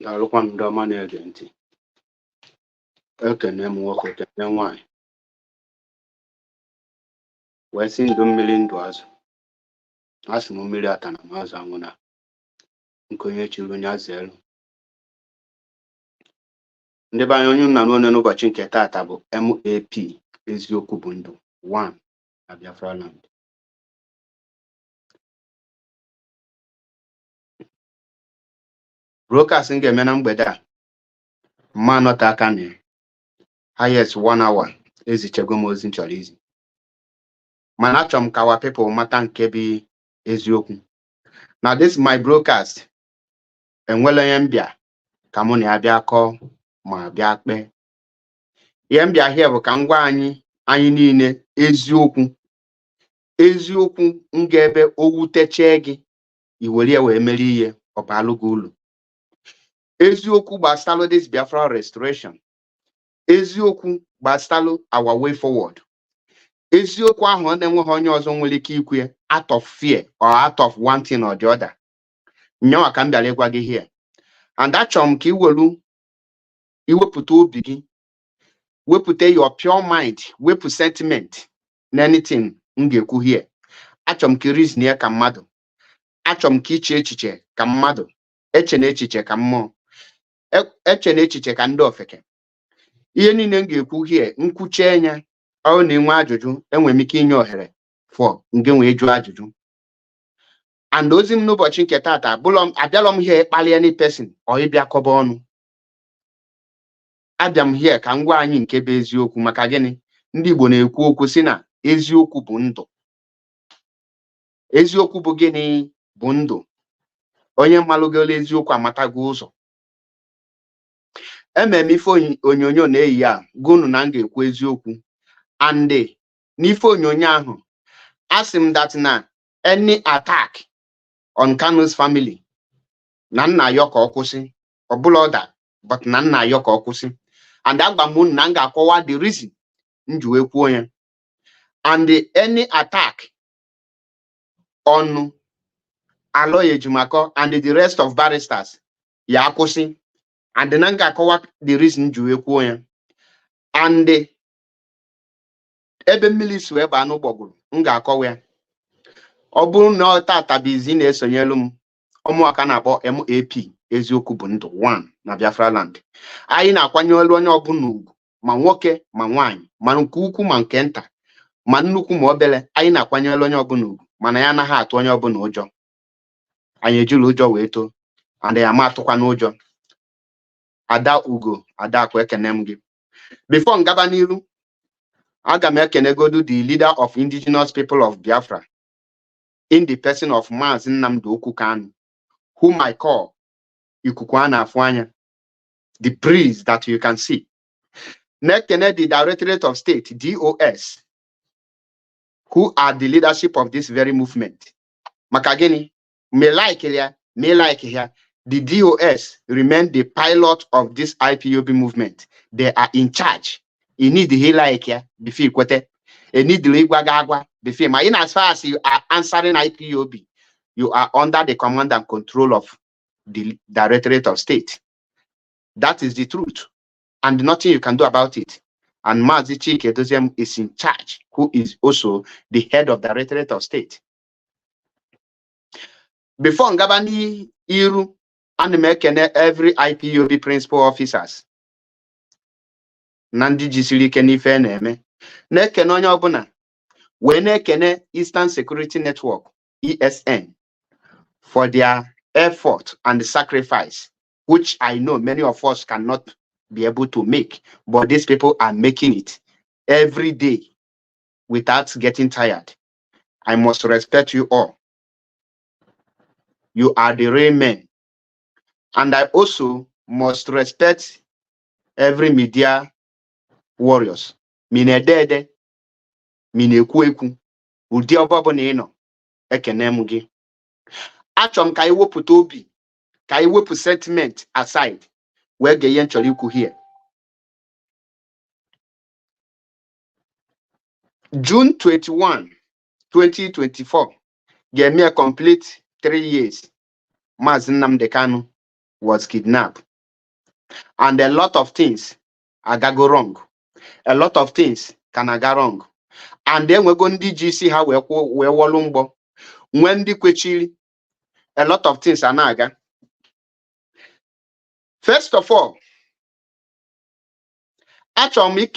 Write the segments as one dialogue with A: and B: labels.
A: Daalụkwa ndị ọma na-ege ntị. Ekene m nwoke kene nwaanyị wee sị ndụ mmiri ndụ azụ. Asị m mmiri ata na mazụ anwụ na nke onye chiri onye azụ elu. Ndị be anyị, onye nna n'one n'ụbọchị nke taata bụ MAP eziokwu bụ ndụ 1 na Biafra land. Broadcast m ga-eme na mgbede a mma anọte aka na highest 1 hour ezichego m ozi nchọrọ izi, mana achọrọ m ka our people mata nke bụ eziokwu. Na this my broadcast enwela onye mbịa ka mụ na ya bịa kọọ ma bịa kpee. Ihe mbịa here bụ ka m gwa anyị niile eziokwu m ga-ebe o wutechee gị iwere ya wee mere ihe ọ balụ gị ulu. Eziokwu gbasalụ this Biafra restoration. Eziokwu gbasalụ our way forward. Eziokwu ahụ ọ na-enweghị onye ọzọ nwere ike ikwu ya out of fear or out of one thing or the other. Nyawa ka m bịara ịgwa gị here. And achọrọ m ka iwepụta obi gị, wepụta your pure mind, wepụ sentiment na anything m ga-ekwu here. Achọrọ m ka reason ya ka mmadụ. Achọrọ m ka iche echiche ka mmadụ. Eche na echiche ka mmụọ. Eche na echiche ka ndị ofeke. Ihe niile m ga-ekwu here nkwuche anya ọ na-enwe ajụjụ enwere m ike inye ohere for nge wee jụọ ajụjụ. And ozi m n'ụbọchị nke taata abịalọ m here ịkpali any person ọ ịbịa kọba ọnụ. Abịa m here ka m gwa anyị nke bụ eziokwu. Maka gịnị? Ndị Igbo na-ekwu okwu si na eziokwu bụ ndụ. Eziokwu bụ gịnị? Bụ ndụ. Onye malụgolo eziokwu amatago ụzọ. Ememe ife onyonyo na-eyi ya gụnụ na m ga-ekwu eziokwu. And n'ife onyonyo ahụ asị m that na any attack on Kanu's family na nna ya ka ọ kwụsị. Ọbụla ọda but na nna ya ka ọ kwụsị. And agba m na m ga-akọwa the reason m ji wee kwuo ya. And any attack on Aloy Ejimako and the rest of barristers ya akwụsị. And na m ga-akọwa the reason m ji wee kwuo ya. And ebe mmiri si wee baa n'ụgbọgụrụ m ga-akọwa ya. Ọ bụrụ na ọ tata bụ izi na-esonyelu m, ụmụaka na-akpọ MAP eziokwu bụ ndụ 1 na Biafra land. Anyị na-akwanyere onye ọbụla ugwu, ma nwoke ma nwaanyị, ma nke ukwu ma nke nta, ma nnukwu ma obele. Anyị na-akwanyere onye ọbụla ugwu, mana ya anaghị atụ onye ọbụla ụjọ. Anyị ejiri ụjọ wee too, and ya ma atụkwa n'ụjọ. Ada Ugo Adakụ, ekene m gị. Before ngaba n'iru, aga m ekenegodu the leader of indigenous people of Biafra in the person of Maazị Nnamdi Okwu Kanu, whom I call ikuku a na-afụ anya, the breeze that you can see. Nekene the Directorate of State, DOS, who are the leadership of this very movement. Maka gịnị? Me like ya, me like here. The DOS remain the pilot of this IPOB movement. They are in charge. You need the like ya before kwete. You need the agwa before. In as far as you are answering IPOB, you are under the command and control of the Directorate of State. That is the truth, and nothing you can do about it. And Mazi Chike Doziem is in charge, who is also the head of the Directorate of State. Before Ngabani Iru, and mekene every IPOB principal officers. Nandi jisiri kene ife na-eme. Nekene onye ọbụla. We nekene Eastern Security Network, ESN, for their effort and sacrifice, which I know many of us cannot be able to make, but these people are making it every day without getting tired. I must respect you all. You are the real men. And I also must respect every media warriors. Mine dede, mine ekwu, ụdị ọbụla na ịnọ, ekene m gị. Achọrọ m ka anyị wepụta obi, ka anyị wepụ sentiment aside, wee gee ihe nchọrọ ikwu here. June 21, 2024 ga-eme a complete 3 years. Maazị Nnamdi Kanu was kidnapped and a lot of things go wrong. A lot of things can go wrong. And then we're going to GC how we're walumbo. When the kwechiri, a lot of things are naga. First of all, actually,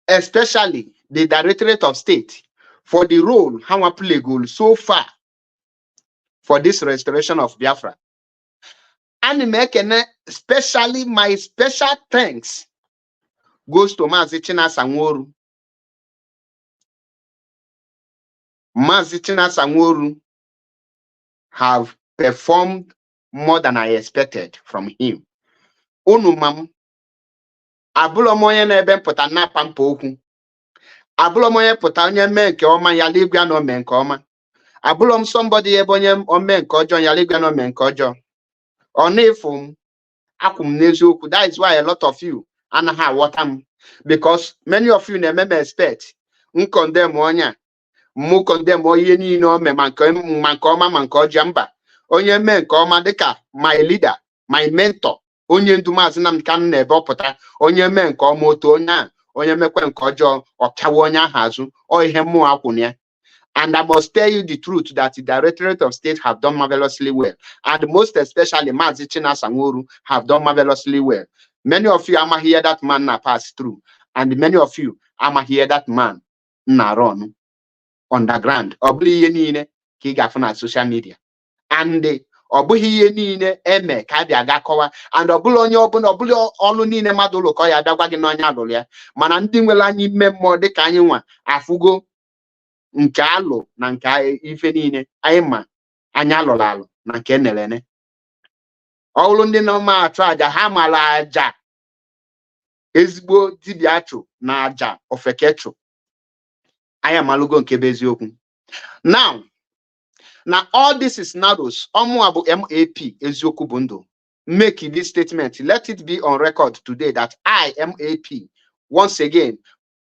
A: especially the Directorate of State for the role how I play goal so far for this restoration of Biafra. And especially my special thanks goes to Mazichina Sanworu. Mazichina Sanworu have performed more than I expected from him. Unumam abulomoye na ebe mpụta na pampa okwu. Abulomoye pụta onye mee nke ọma ya ligwa no mee nke ọma. Abulom somebody ebe onye ome nke ọjọọ ya ligwa no mee nke ọjọọ. Onifum akum n'eziokwu. That is why a lot of you anaghị aghọta m, because many of you na-eme expect condemn onye mụ condemn ihe niile o mee ma nke ọma ma nke ọjọọ. Mba, onye mee nke ọma dịka my leader, my mentor, onye ndu Maazị Nnamdi Kanu na-ebe ọpụta, onye mee nke ọma otu onye mekwe nke ọjọọ ọpịawa onye ahụ azụ, ọ ihe mmụọ akwụna ya. And I must tell you the truth that the Directorate of State have done marvelously well. And most especially Maazị Chinasa Nworu have done marvelously well. Many of you ama hear that man na pass through. And many of you ama hear that man na run underground. Ọ bụrụ ihe niile ka ị ga-afụ na social media. And ọ bụghị ihe niile eme ka a bịa ga kọwa. And ọ bụrụ onye ọbụla ọ bụrụ ọlụ niile mmadụ ụlọ kọ ya bịagwa gị n'onye alụrụ ya. Mana ndị nwere anyị ime mmụọ dịka anyị nwa afụgo nke alụ na nke ife niile anyị ma anya alụrụ alụ na nke nerene. Ọlụ ndị na-ama achụ aja ha mara aja ezigbo dibịa achụ na aja ofekechụ. Anyị amalugo nke bụ eziokwu. Now all this is narrows. Omuabu MAP eziokwu bụ ndụ. Make this statement. Let it be on record today that I, MAP, once again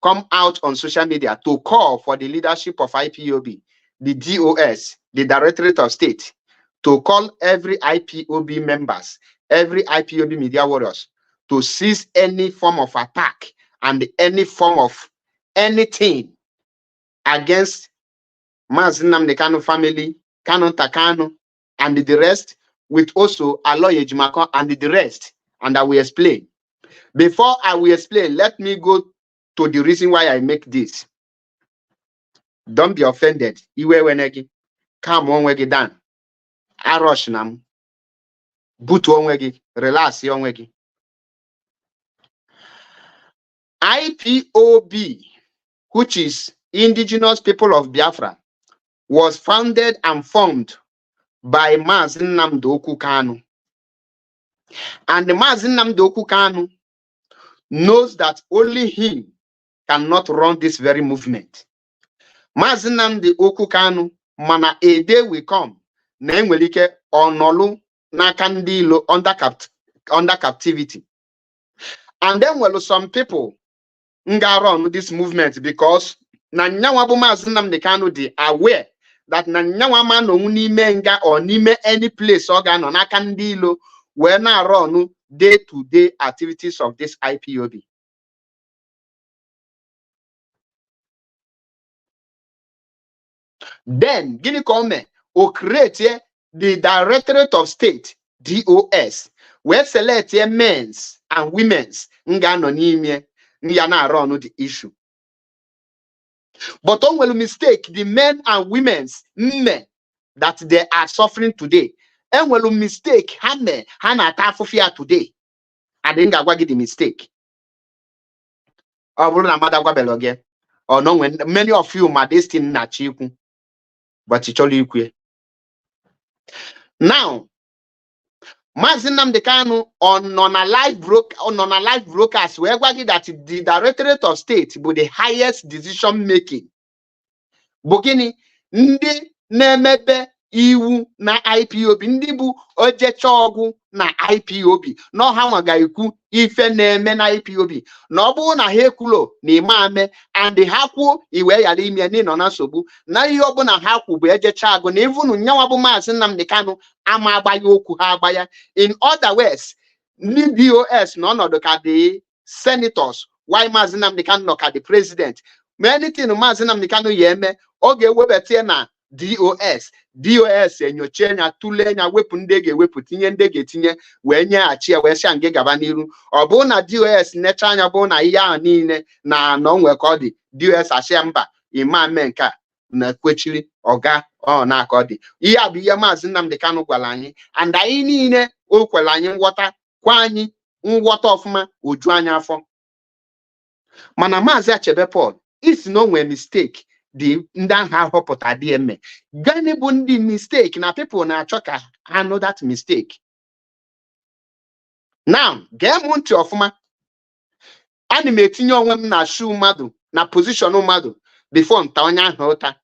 A: come out on social media to call for the leadership of IPOB, the DOS, the Directorate of State, to call every IPOB members, every IPOB media warriors to cease any form of attack and any form of anything against Maazị Nnamdi Kanu family, Kanu Takanu, and the rest, with also Aloy Ejimako and the rest. And I will explain. Before I will explain, let me go to the reason why I make this. Don't be offended. Iwe wenegi. Come on wegi down. Arosh nam. Butu onwegi. Relax onwegi. IPOB, which is Indigenous People of Biafra, was founded and formed by Maazị Nnamdi Kanu. And the Maazị Nnamdi Kanu knows that only him cannot run this very movement. Maazị Nnamdi Kanu mana a day will come na enwere ike onolu n'aka ndị ilo under captivity. And then well, some people nga run this movement because na nyawa bụ Maazị Nnamdi Kanu dị aware that na nyawa ma no n'ime nga or n'ime any place ọ ga nọ n'aka ndị ilo wee na run day-to-day activities of this IPOB. Then gini come o create the Directorate of State, DOS, where select men's and women's nga nọ n'ime ya na run the issue. But don't well mistake the men and women's that they are suffering today. And well mistake hane hana tafufia today. I didn't get the mistake. Or no, when many of you my destiny na chiku, but it's only equal. Now, Maazị Nnamdi Kanu on a live broadcast, where that the Directorate of State with the highest decision making. Bogini ndi nemebe iwu na IPOB ndị bụ ojecha ọgwụ na IPOB no ha nwa ga-ekwu ife na-eme na IPOB na ọ bụrụ na ha ekwulo na ime ame and ha kwuo iwe yara ime n'ịnọ na nsogbu na ihe ọbụla ha kwu bụ ejecha agụ na even nyanwa bụ Maazị Nnamdi Kanu ama agba ya okwu ha agba ya. In other words, ndị DOS nọ ọnọdụ ka the senators, why Maazị Nnamdi Kanu nọ ka the president. Ma anything Maazị Nnamdi Kanu ya eme, ọ ga-ewebata na DOS enyocha anya, tụlee anya, wepụ ndị ga-ewepụ, tinye ndị ga-etinye, wee nyeghachi ya, wee sịa ngị gaba n'iru. Ọ bụrụ na DOS necha anya bụ na ihe ahụ niile na nwe ka ọ dị, DOS asịa mba, ịma mee nke a na kwechiri ọga ọ na-aka ọ dị. Ihe a bụ ihe Maazị Nnamdi Kanu gwara anyị, and anyị niile o kwere anyị nghọta, kwa anyị nghọta ọfụma, oju anyị afọ. Mana Maazị Achebe Paul isi na o nwere mistake dị ndị ahụ ahọpụta dị eme. Gịnị bụ ndị mistake na people na-achọ ka ha know that mistake? Now, gee m ntị ọfụma. Ana m etinye onwe m na shoe mmadụ, na position mmadụ, before nta onye ahụ ụta.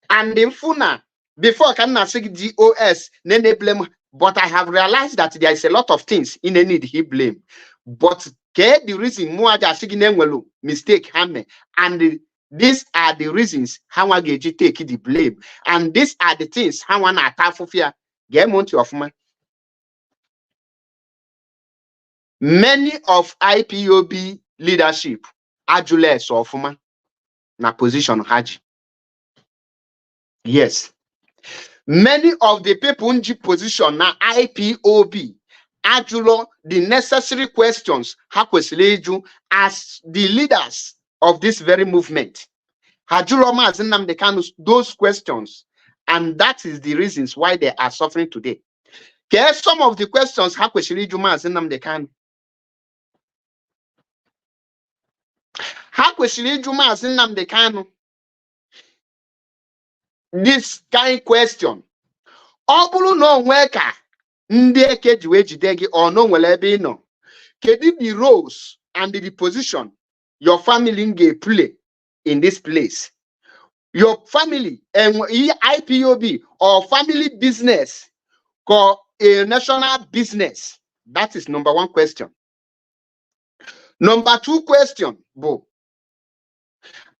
A: And mfu na before ka m na-asị gị DOS na-enable m, but I have realized that there is a lot of things in a need he blame. But the reason mụ aja asị gị na enwelu mistake ha mee, and these are the reasons ha nwa ga-eji take the blame, and these are the things ha nwa na-ata afụfụ ya. Gee m ntị ọfụma. Many of IPOB leadership ajụla ese ọfụma na position ha ji. Yes. Many of the people in the position na IPOB ajụlo the necessary questions ha kwesịrị ịjụ as the leaders of this very movement. Ha jụrụ Maazị Nnamdi Kanu those questions, and that is the reasons why they are suffering today. Okay, some of the questions ha kwesịrị ịjụ Maazị Nnamdi Kanu. Ha kwesịrị ịjụ Maazị Nnamdi Kanu this kind question. Ọ bụrụ na onwe ka ndị eke ji wee jide gị, ọ no nwere ebe ị nọ, kedu the roles and the position your family ga-play in this place? Your family and IPOB or family business or a national business? That is number one question. Number two question, Bo.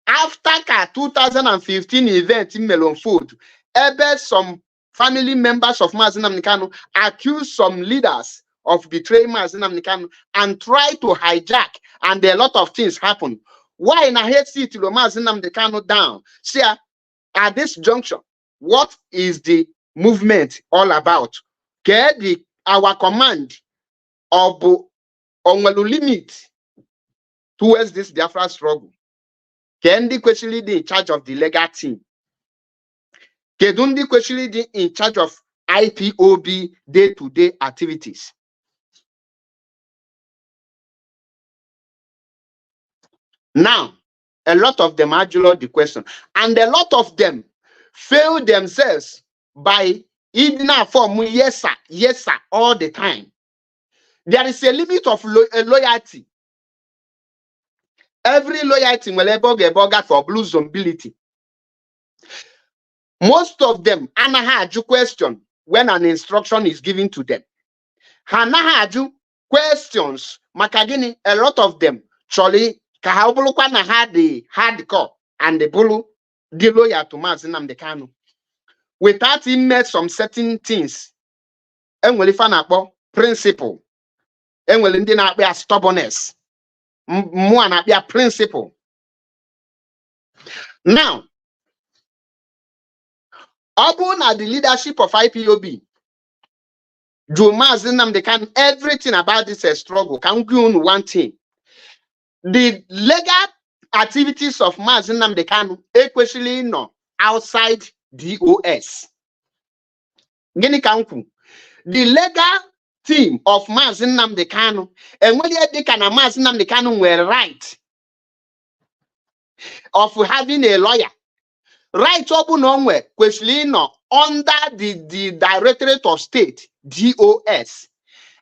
A: After ka 2015 event in Melon Food, ebe some family members of Maazị Nnamdi Kanu accuse some leaders of betraying Maazị Nnamdi Kanu and try to hijack, and a lot of things happen. Why na hate sit to Maazị Nnamdi Kanu down? See, at this juncture, what is the movement all about? Our command of onwelu limit towards this Biafra struggle. Can the question lead in charge of the legal team? Can the question lead in charge of IPOB day-to-day activities? Now, a lot of them answer the question, and a lot of them fail themselves by even form yes sir all the time. There is a limit of loyalty. Every loyalty will ever for blue zombility. Most of them anahaju question when an instruction is given to them. Hanahaju questions makagini, a lot of them surely kahabulukwa na had the hardcore and the bulu the loyal to Maazị Nnamdi Kanu. Without him made some certain things. Enweli fanakpo principle. Enweli ndi na stubbornness. Mwa na principle. Now, upon the leadership of IPOB, Maazị Nnamdi Kanu, everything about this struggle can go on one thing. The legal activities of Maazị Nnamdi Kanu, especially no outside DOS. Gini kanku. The legal team of Maazị Nnamdi Kanu, and when they can Maazị Nnamdi Kanu were right of having a lawyer. Right open onwe kwesịrị nọ under the Directorate of State, DOS.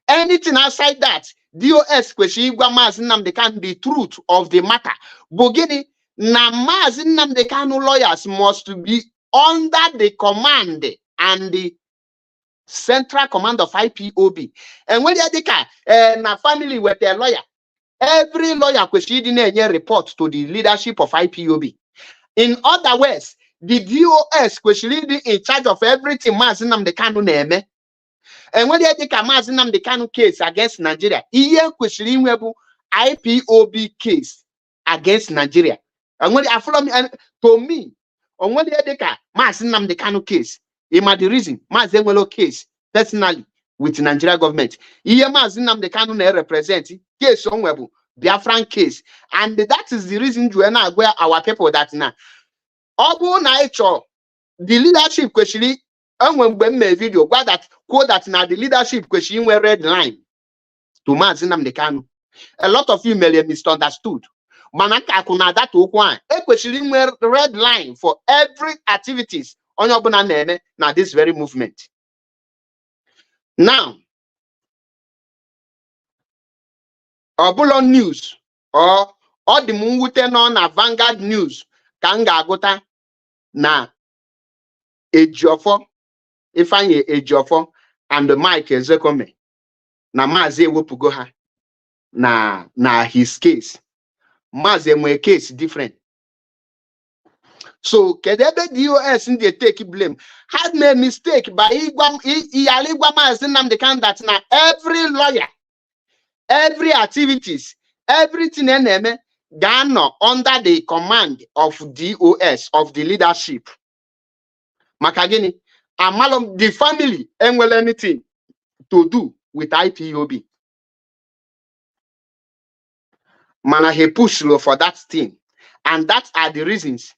A: Anything outside that, DOS kwesịrị ịgwa Maazị Nnamdi Kanu the truth of the matter. Bogini na Maazị Nnamdi Kanu lawyers must be under the command and the central command of IPOB. And when they na family with their lawyer, every lawyer kwesịrị ịdị na-enye report to the leadership of IPOB. In other words, the DOS kwesịrị ịdị in charge of everything Maazị Nnamdi Kanu na-eme. And when they come as the Kanu case against Nigeria, here questioning IPOB case against Nigeria. And when they follow me, and to me, on when they come as the Kanu case, it might the reason Mazemelo case personally with Nigeria government. Here the Kanu represent case somewhere. Biafran case, and that is the reason where our people that now Obu Naicho, the leadership question, and when my video got that quote that now the leadership question were red line to Mazinam the Kanu. A lot of you may have misunderstood. Manaka kuna that one a question were red line for every activities on your banana now this very movement. Now Obulon news or the Mungute on a Vanguard news kanga agota na eziokwu ifanye eziokwu and the Mike Ezekome na Mazi ewepụgo ha na his case. Mazi enwe case different. So kedebe DOS they take blame had made mistake by Iyaligwa Mazi Nnamdi Kanu that na every lawyer, every activities, everything eneme Ghana under the command of DOS, of the leadership. Makagini, Amalom, the family ain't well anything to do with IPOB. Mana he push low for that thing. And that are the reasons.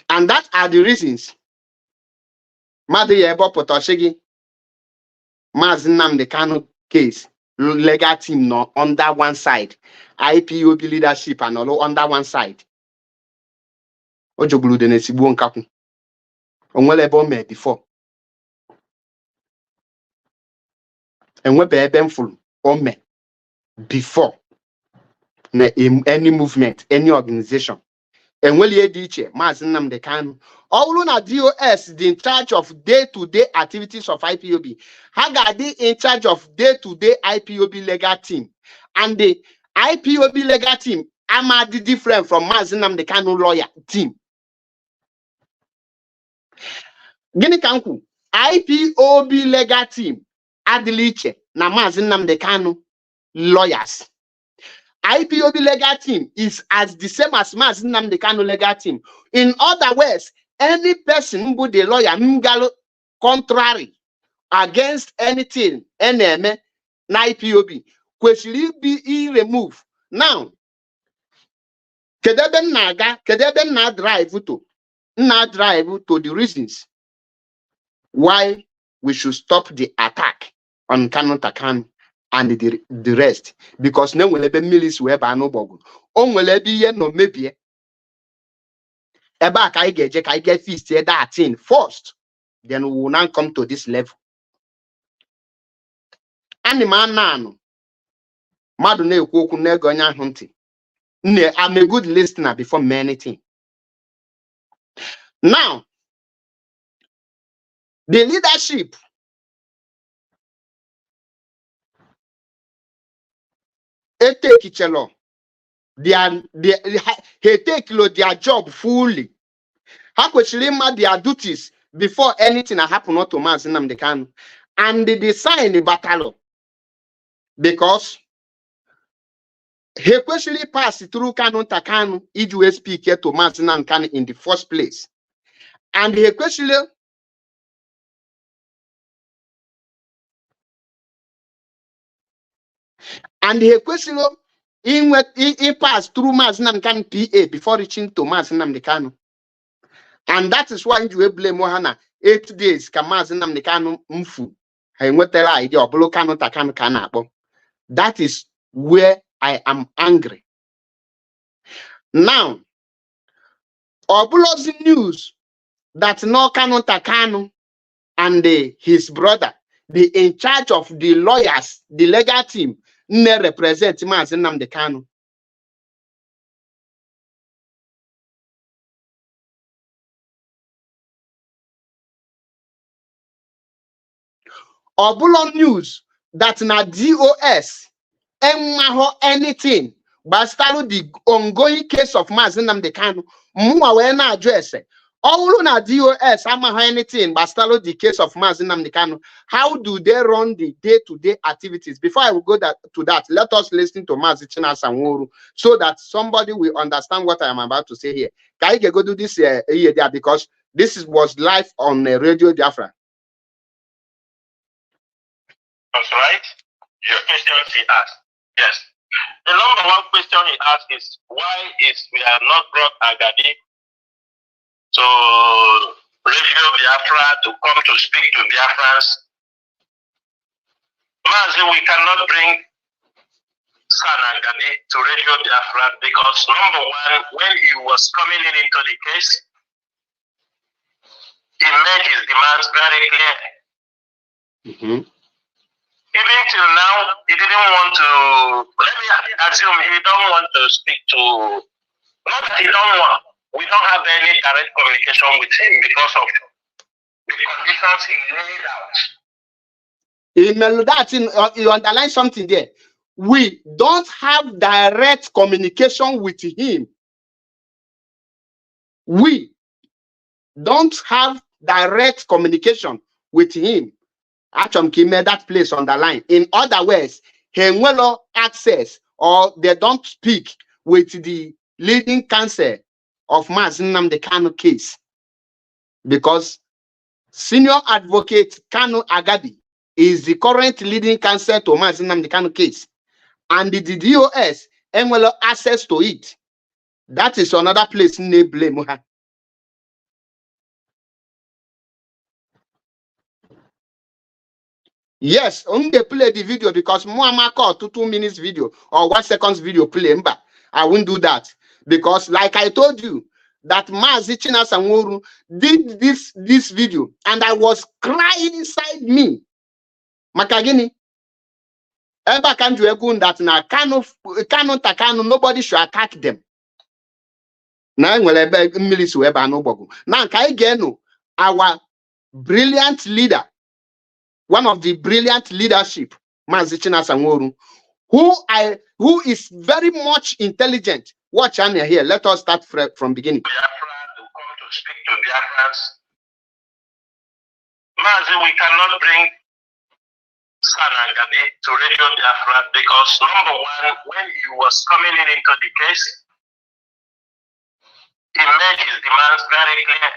A: And that are the reasons. Madi Yebo Potoshegi, Mazi Nnamdi Kanu case, legal team no under one side, IPOB leadership and all under one side. Ojogulu de Nesibu Nkaku. Onwele bombe before. And we be full ome before any movement, any organization. And when you teacher, Mazi Nnamdi Kanu, all na DOS in charge of day-to-day activities of IPOB. Hagadi in charge of day-to-day IPOB legal team. And the IPOB legal team are different from Mazi Nnamdi Kanu lawyer team. Gini kanku, IPOB legal team adiliche na Mazi Nnamdi Kanu lawyers. IPOB legal team is as the same as Mazi Nnamdi Kanu legal team. In other words, any person who the lawyer mgalo contrary against anything NM na IPOB will be removed. Now, kedebe na drive to the reasons why we should stop the attack on Kanu Takanu and the rest, because no will be milice where by no bogo. On will be ye no maybe eba I get feast here that thing first, then we will now come to this level. And the man nano Madune Koku Negonya hunting. I'm a good listener before many things. Now, the leadership they take their job fully. How could their duties before anything happen not to Mazi Nnamdi Kanu? And they design the battle because he actually passed through Kanu Takanu, Iju speak to Mazi Nnamdi Kanu in the first place. And he actually he passed through Mazi Nnamdi Kanu PA before reaching to Mazi Nnamdi Kanu. And that is why you blame Mohana 8 days Mazi Nnamdi Kanu mfu. That is where I am angry. Now, Obulo's news that no Kanu Takanu and his brother, the in charge of the lawyers, the legal team, ne represent Mazi Nnamdi Kanu. Obulo news that na DOS anything gbasara the ongoing case of Maazị Nnamdi Kanu. Mwa we na address. All na DOS amaghị anything gbasara the case of Maazị Nnamdi Kanu. How do they run the day-to-day activities? Before I will go to that, let us listen to Maazị Chinasa Nworu so that somebody will understand what I am about to say here. Can I go do this here because this was live on Radio Biafra.
B: That's right. Your question he asked. Yes. The number one question he asked is why we have not brought Agadi to Radio Biafra to come to speak to Biafrans. Mazi, we cannot bring San Agadi to Radio Biafra because number one, when he was coming into the case, he made his demands very clear. Even till now, he didn't want to, let me assume he don't want to speak to, not that he don't want, we don't have any direct communication with him because of the conditions he laid out.
A: You underline something there. We don't have direct communication with him. We don't have direct communication with him. Actually, made that place on the line. In other words, he will access or they don't speak with the leading counsel of Maazị Nnamdi Kanu case because senior advocate Kanu Agadi is the current leading counsel to Maazị Nnamdi Kanu case, and the DOS will access to it. That is another place they blame her. Yes, only play the video because Muhammad called 2 minutes video or 1 second video play. But I won't do that because, like I told you, that Maazị Chinasa Nworu did this video and I was crying inside me. Makagini, ever can you egun that na Kanu nobody should attack them. Now our brilliant leader. One of the brilliant leadership, Maazị Chinasa Nworu, who is very much intelligent. Watch Anya here. Let us start from beginning.
B: Biafra to come to speak to Biafrans. Maazị, we cannot bring San Agadi to Radio Biafra because number one, when he was coming into the case, he made his demands very clear.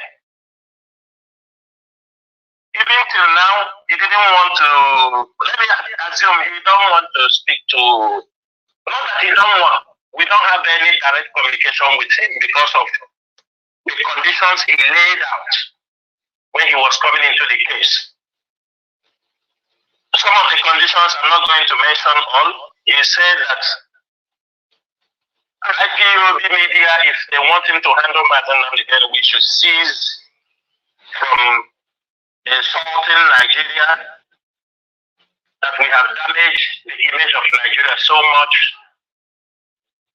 B: Even till now, he didn't want to, let me assume he don't want to speak to, not that he don't want, we don't have any direct communication with him because of the conditions he laid out when he was coming into the case. Some of the conditions I'm not going to mention all. He said that IPOB media, if they want him to handle Maazị Nnamdi Kanu, we should cease from insulting Nigeria, that we have damaged the image of Nigeria so much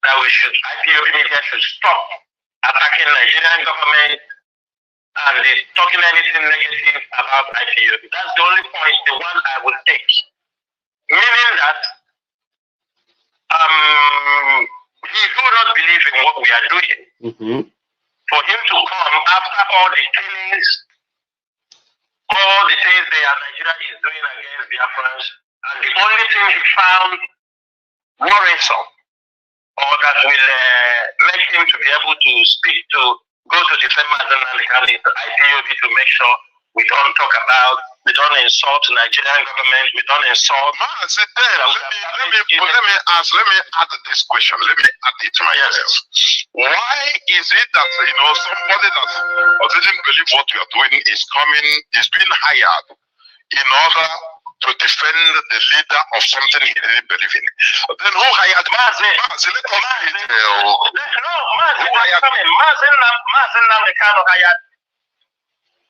B: that IPOB media should stop attacking Nigerian government and talking anything negative about IPOB. That's the only point, the one I will take. Meaning that he do not believe in what we are doing. For him to come after all the killings, all the things Nigeria is doing against Biafrans, and the only thing he found worrisome or that will make him to be able to go to defend Maazị Nnamdi Kanu is the IPOB to make sure we don't talk about, we don't insult Nigerian government, we don't insult.
C: Maazị, let me add this question. Let me add it myself. Why is it that somebody that didn't believe what we are doing is being hired in order to defend the leader of something he didn't believe in? Then who hired Maazị? Maazị, let us see it.
B: No, Maazị Nnamdi Kanu hired.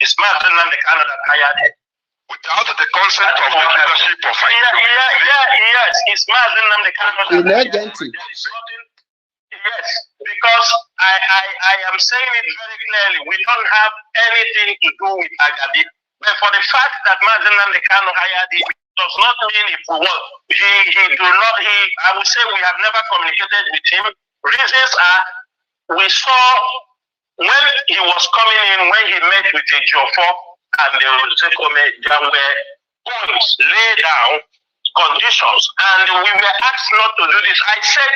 B: It's Maazị Nnamdi Kanu that hired him.
C: Without the consent of the leadership of
B: yes, it's Maazị Nnamdi Kanu. Yes, because I am saying it very clearly. We don't have anything to do with Agadi. But for the fact that Maazị Nnamdi Kanu hired him, does not mean if we want. I would say we have never communicated with him. Reasons are, we saw when he was coming in, when he met with a Jofo and the Zekome, there were points laid down, conditions, and we were asked not to do this. I said,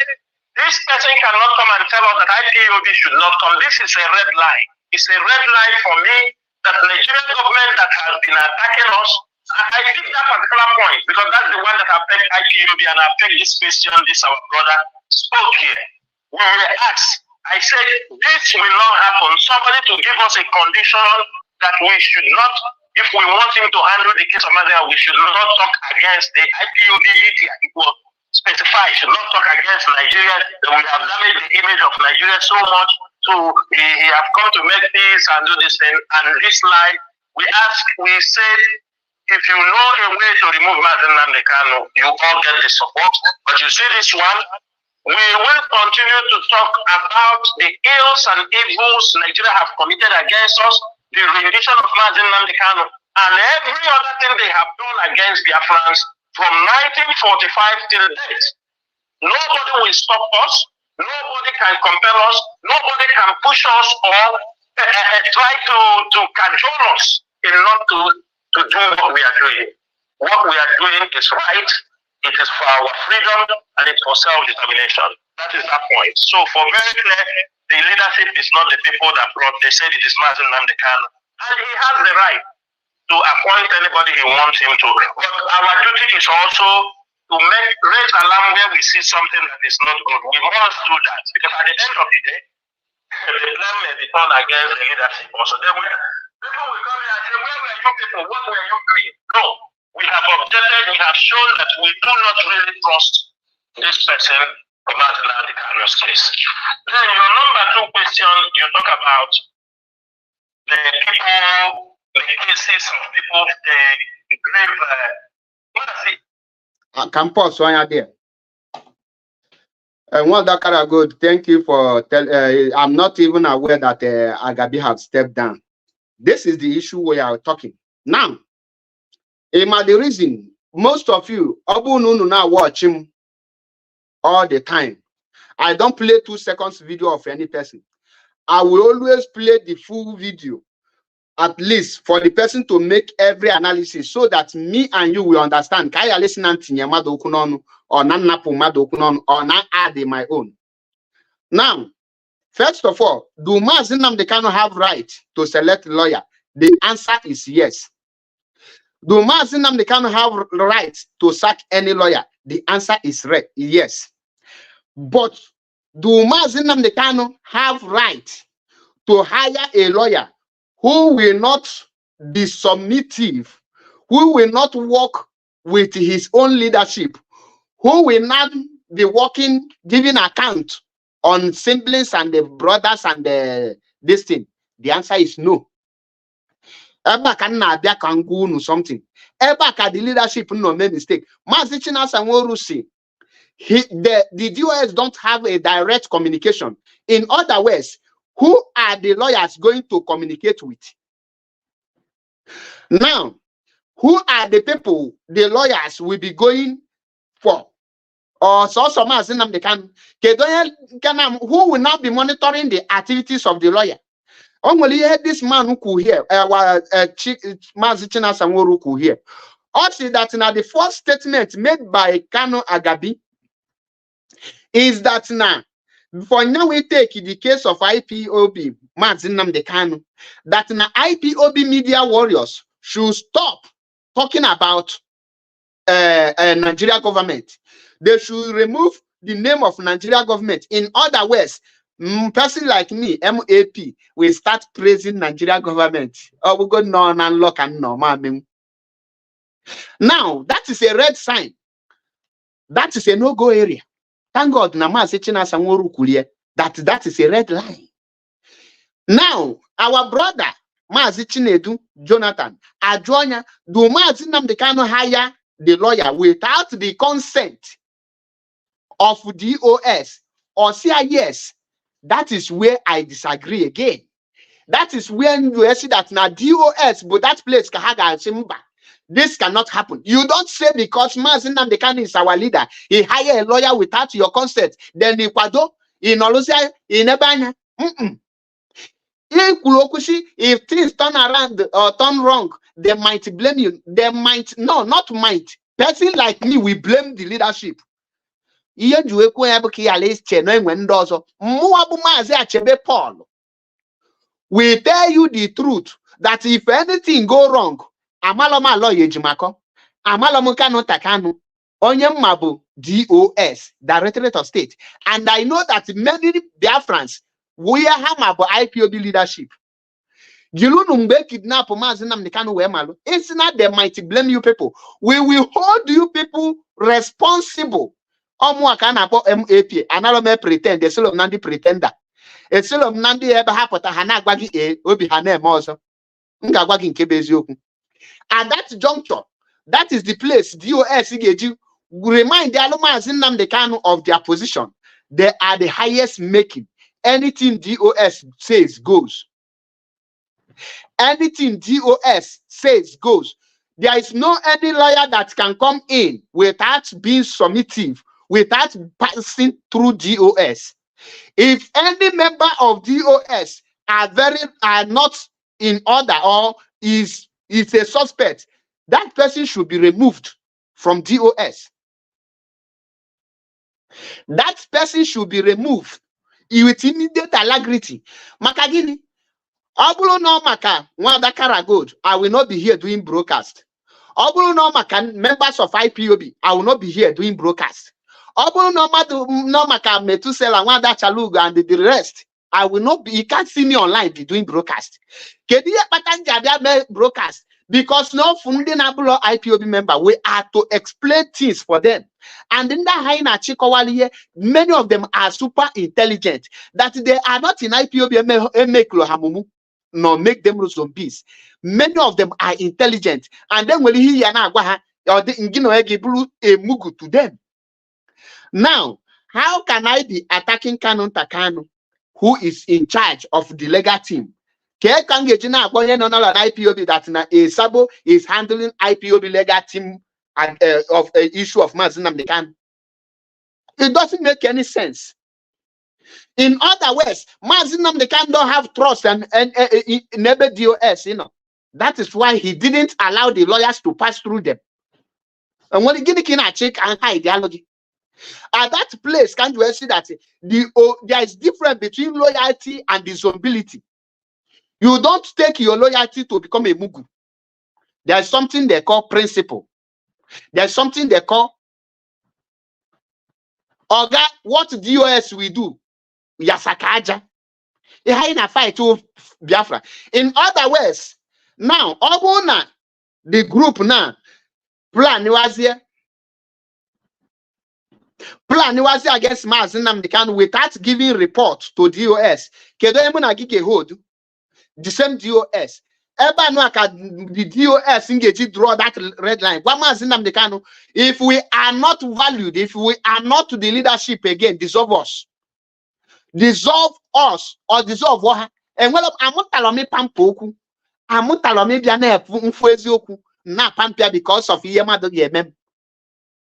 B: this person cannot come and tell us that IPOB should not come. This is a red line. It's a red line for me that the Nigerian government that has been attacking us. I think that particular point, because that's the one that affects IPOB and affects this question, this our brother spoke here. We were asked, I said, this will not happen. Somebody to give us a condition that we should not, if we want him to handle the case of Nigeria, we should not talk against the IPOB media. It will specify, should not talk against Nigeria. That we have damaged the image of Nigeria so much. So he have come to make this and do this thing. And this lie, we said, if you know a way to remove Mazen Nnamdi Kanu, you all get the support. But you see this one, we will continue to talk about the ills and evils Nigeria have committed against us, the rendition of Mazen Nnamdi Kanu, and every other thing they have done against Biafrans from 1945 till date. Nobody will stop us. Nobody can compel us. Nobody can push us or try to cajole us in not to do what we are doing. What we are doing is right. It is for our freedom and it's for self-determination. That is that point. So for very clear, the leadership is not the people that brought. They said it is Mazen Nnamdi Kanu, and he has the right to appoint anybody he wants him to. But our duty is also to raise alarm where we see something that is not good. We must do that, because at the end of the day, the blame may be turned against the leadership also. People will come here and say, where were you people? What were you doing? No, we have objected, we have shown that we do not really trust this person from Mazen Nnamdi Kanu's case. Then your number 2 question, you talk about the people, the cases of people, the grave, what is it?
A: Can pause one there. Wanda Karagood, thank you for I'm not even aware that Agabi have stepped down. This is the issue we are talking. Now, the reason most of you now watch him all the time. I don't play 2 seconds video of any person. I will always play the full video, at least for the person to make every analysis, so that me and you will understand. Kaya listen or not add my own. Now, first of all, do Mazen Nnamdi Kanu have right to select lawyer? The answer is yes. Do Mazen Nnamdi Kanu have right to sack any lawyer? The answer is yes. But do Mazen Nnamdi Kanu have right to hire a lawyer who will not be submissive, who will not work with his own leadership, who will not be working, giving account on siblings and the brothers and this thing? The answer is no. Something. The leadership no make mistake. The DOS don't have a direct communication. In other words, who are the lawyers going to communicate with? Now, who are the people the lawyers will be going for? Or who will now be monitoring the activities of the lawyer? Only this man who could hear, Mazichina could hear. Also, that now the first statement made by Kanu Agabi is that now, for now we take the case of IPOB, Mazen Nnamdi Kanu, that now IPOB media warriors should stop talking about Nigeria government. They should remove the name of Nigeria government. In other words, person like me, MAP, will start praising Nigeria government. Oh, we go no and unlock and no, man. Now, that is a red sign. That is a no-go area. Thank God, that is a red line. Now, our brother, Mazichinedu Jonathan, Adjonya, do Mazen Nnamdi Kanu hire the lawyer without the consent of DOS or CIS? That is where I disagree again. That is when you see that now DOS, but that place Kahaga Simba. This cannot happen. You don't say because Mazi Nnamdi Kanu is our leader, he hire a lawyer without your consent, then in Kwado, in Olusia, in Ebanya. If things turn around or turn wrong, they might blame you. They might, no, not might. Person like me, we blame the leadership. Paul. We tell you the truth that if anything go wrong, amaloma lawyer Jimako, amaloma Kanu Takanu, onye mabu DOS, Directorate of State, and I know that many Biafrans we have IPOB leadership. Gilunumbe kidnap Mazi Nnamdi Kanu we malu. It's not they might blame you people. We will hold you people responsible. Omuakana po MAP, analome pretend, the soul of Nandi pretender. A soul of Nandi ever happened to Hana Gwagi Obi Hane Mozo. Ngagwagi nkebe eziokwu. At that juncture, that is the place DOS remind the Mazi Nnamdi Kanu of their position. They are the highest making. Anything DOS says goes. Anything DOS says goes. There is no any lawyer that can come in without being submissive, without passing through DOS. If any member of DOS are not in order or is a suspect, that person should be removed from DOS. That person should be removed with immediate alacrity. Makagini, Obulo no maka Wadakara Gold, I will not be here doing broadcast. Obulo no maka members of IPOB, I will not be here doing broadcast. Obulo no maka Metusela Wada Chaluga and the rest, I will not be. You can't see me online be doing broadcast. Kediya Patanja broadcast because no funding abulo IPOB member, we are to explain things for them. And in that high Chikowali, many of them are super intelligent that they are not in IPOB nor make them zombies. Many of them are intelligent, and then when he or the mugu to them. Now, how can I be attacking Kanu Takanu, who is in charge of the legal team? IPOB that Sabo is handling IPOB legal team of an issue of Mazi Nnamdi Kanu. It doesn't make any sense. In other words, Mazi Nnamdi Kanu don't have trust and never DOS, you know. That is why he didn't allow the lawyers to pass through them. And when you get a check and ideology, at that place, can't you see that there is difference between loyalty and dishonorability? You don't take your loyalty to become a mugu. There is something they call principle. There's something they call Oga. What DOS we do? Yasakaja. In a fight to Biafra. In other words, now Obuna, the group now, plan was here against Mazi Nnamdi Kanu without giving report to DOS. Kedo emuna gige hold the same DOS. Eba no aka the DOS engage draw that red line. Mazi Nnamdi Kanu, if we are not valued, if we are not to the leadership again, dissolve us. Dissolve us or dissolve what? And well, amutalomi pampoku, amutalomi biane mfuezioku na pampia because of yemado yemem.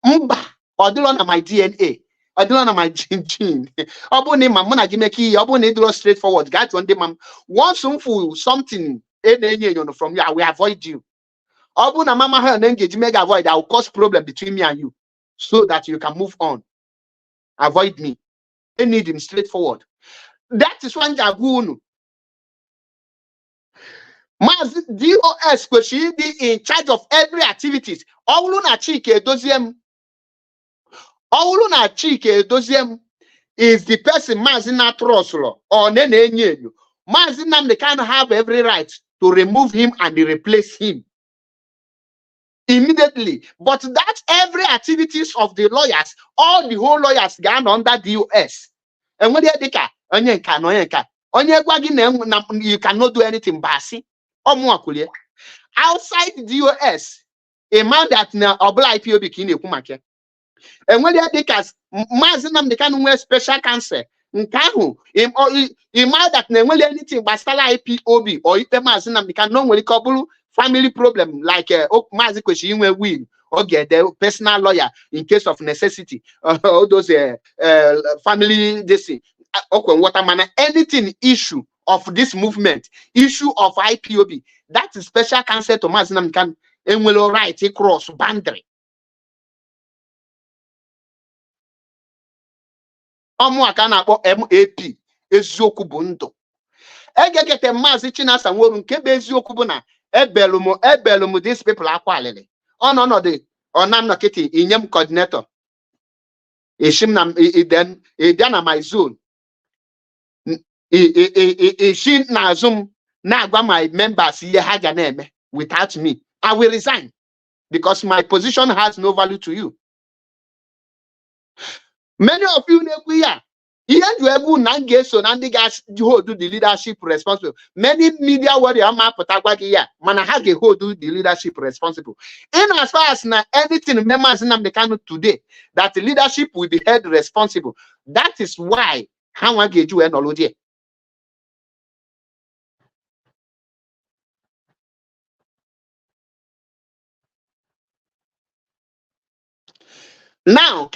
A: Mba, odilona my DNA, odilona my gene. Obuni mamuna gimeki, obuni dilo straightforward. Guys, one day, mam, once something from you, I will avoid you. Obuna mama her engage mega avoid. I will cause problem between me and you, so that you can move on. Avoid me. They need him straightforward. That is one Jagunu. Mazi DOS question be in charge of every activities. Auluna Chike Doziem is the person Mazi Natroslo or Nene Nyenyu. Mazi Nnamdi Kanu have every right to remove him and replace him immediately. But that every activities of the lawyers, all the whole lawyers gone under DOS. And when they you cannot do anything, Basi. Outside DOS, a man that now oblige IPOB kine kumake. And when they as Mazi Nnamdi Kanu wear special counsel. Nkahu, a man that never anything but IPOB or Mazi Nnamdi Kanu no will family problem like Mazi Kweshiinwe will or get the personal lawyer in case of necessity, all those family this water manner, anything issue of this movement, issue of IPOB, that is special counsel to Mazinam can and will right across boundary. Omuakana MAP eziokwu bụ ndụ. Egekete Mazi Chinasa Nworu nke bụ eziokwu bụ na ebelum these people akwalili. Ọnọdụ ọnanọkịtị inyem coordinator. Ishim na then bịa na my zone. Ishi na azum na agwa my members ihe ha ga na-eme without me. I will resign because my position has no value to you. Many of you know here. Here you have so hold the leadership responsible. Many media warrior man have hold the leadership responsible. In as far as now anything members in the country today that the leadership will be held responsible. That is why how I get you an ology. Now,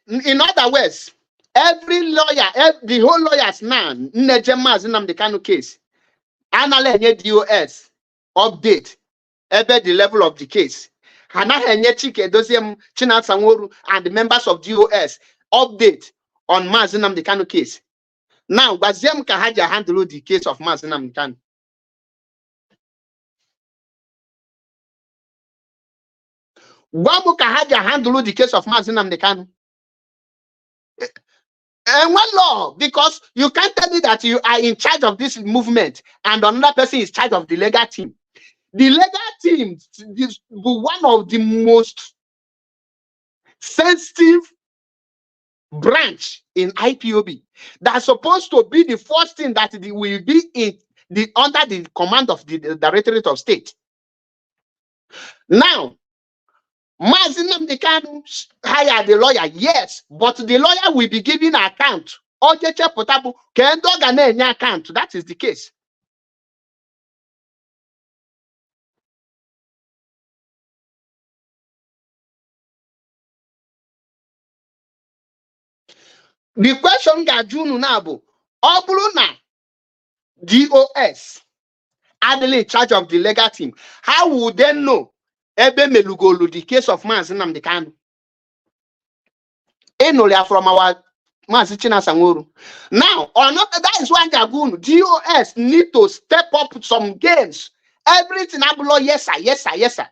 A: in other words, every lawyer, the whole lawyers now, in the Kano case, analyze DOS update about the level of the case. And the members of DOS update on Mazinam the Kano case. Now, Bazem Kahaja handle the case of Mazinam Kano. Wamu Kahaja handle the case of Mazinam the Kano. And one law, because you can't tell me that you are in charge of this movement and another person is in charge of the legal team. The legal team is one of the most sensitive branch in IPOB. That's supposed to be the first thing that will be in under the command of the Directorate of State. Now, Mazinam they can hire the lawyer, yes, but the lawyer will be giving an account. That is the case. The question Gajunu Nabo, Obruna DOS are in charge of the legal team. How would they know? Ebe melugolu the case of Mazinam the Kano. Enolia from our Mazichina Sanguru. Now, or not, that is why DOS need to step up some games. Everything abulo, yes sir, yes sir, yes sir.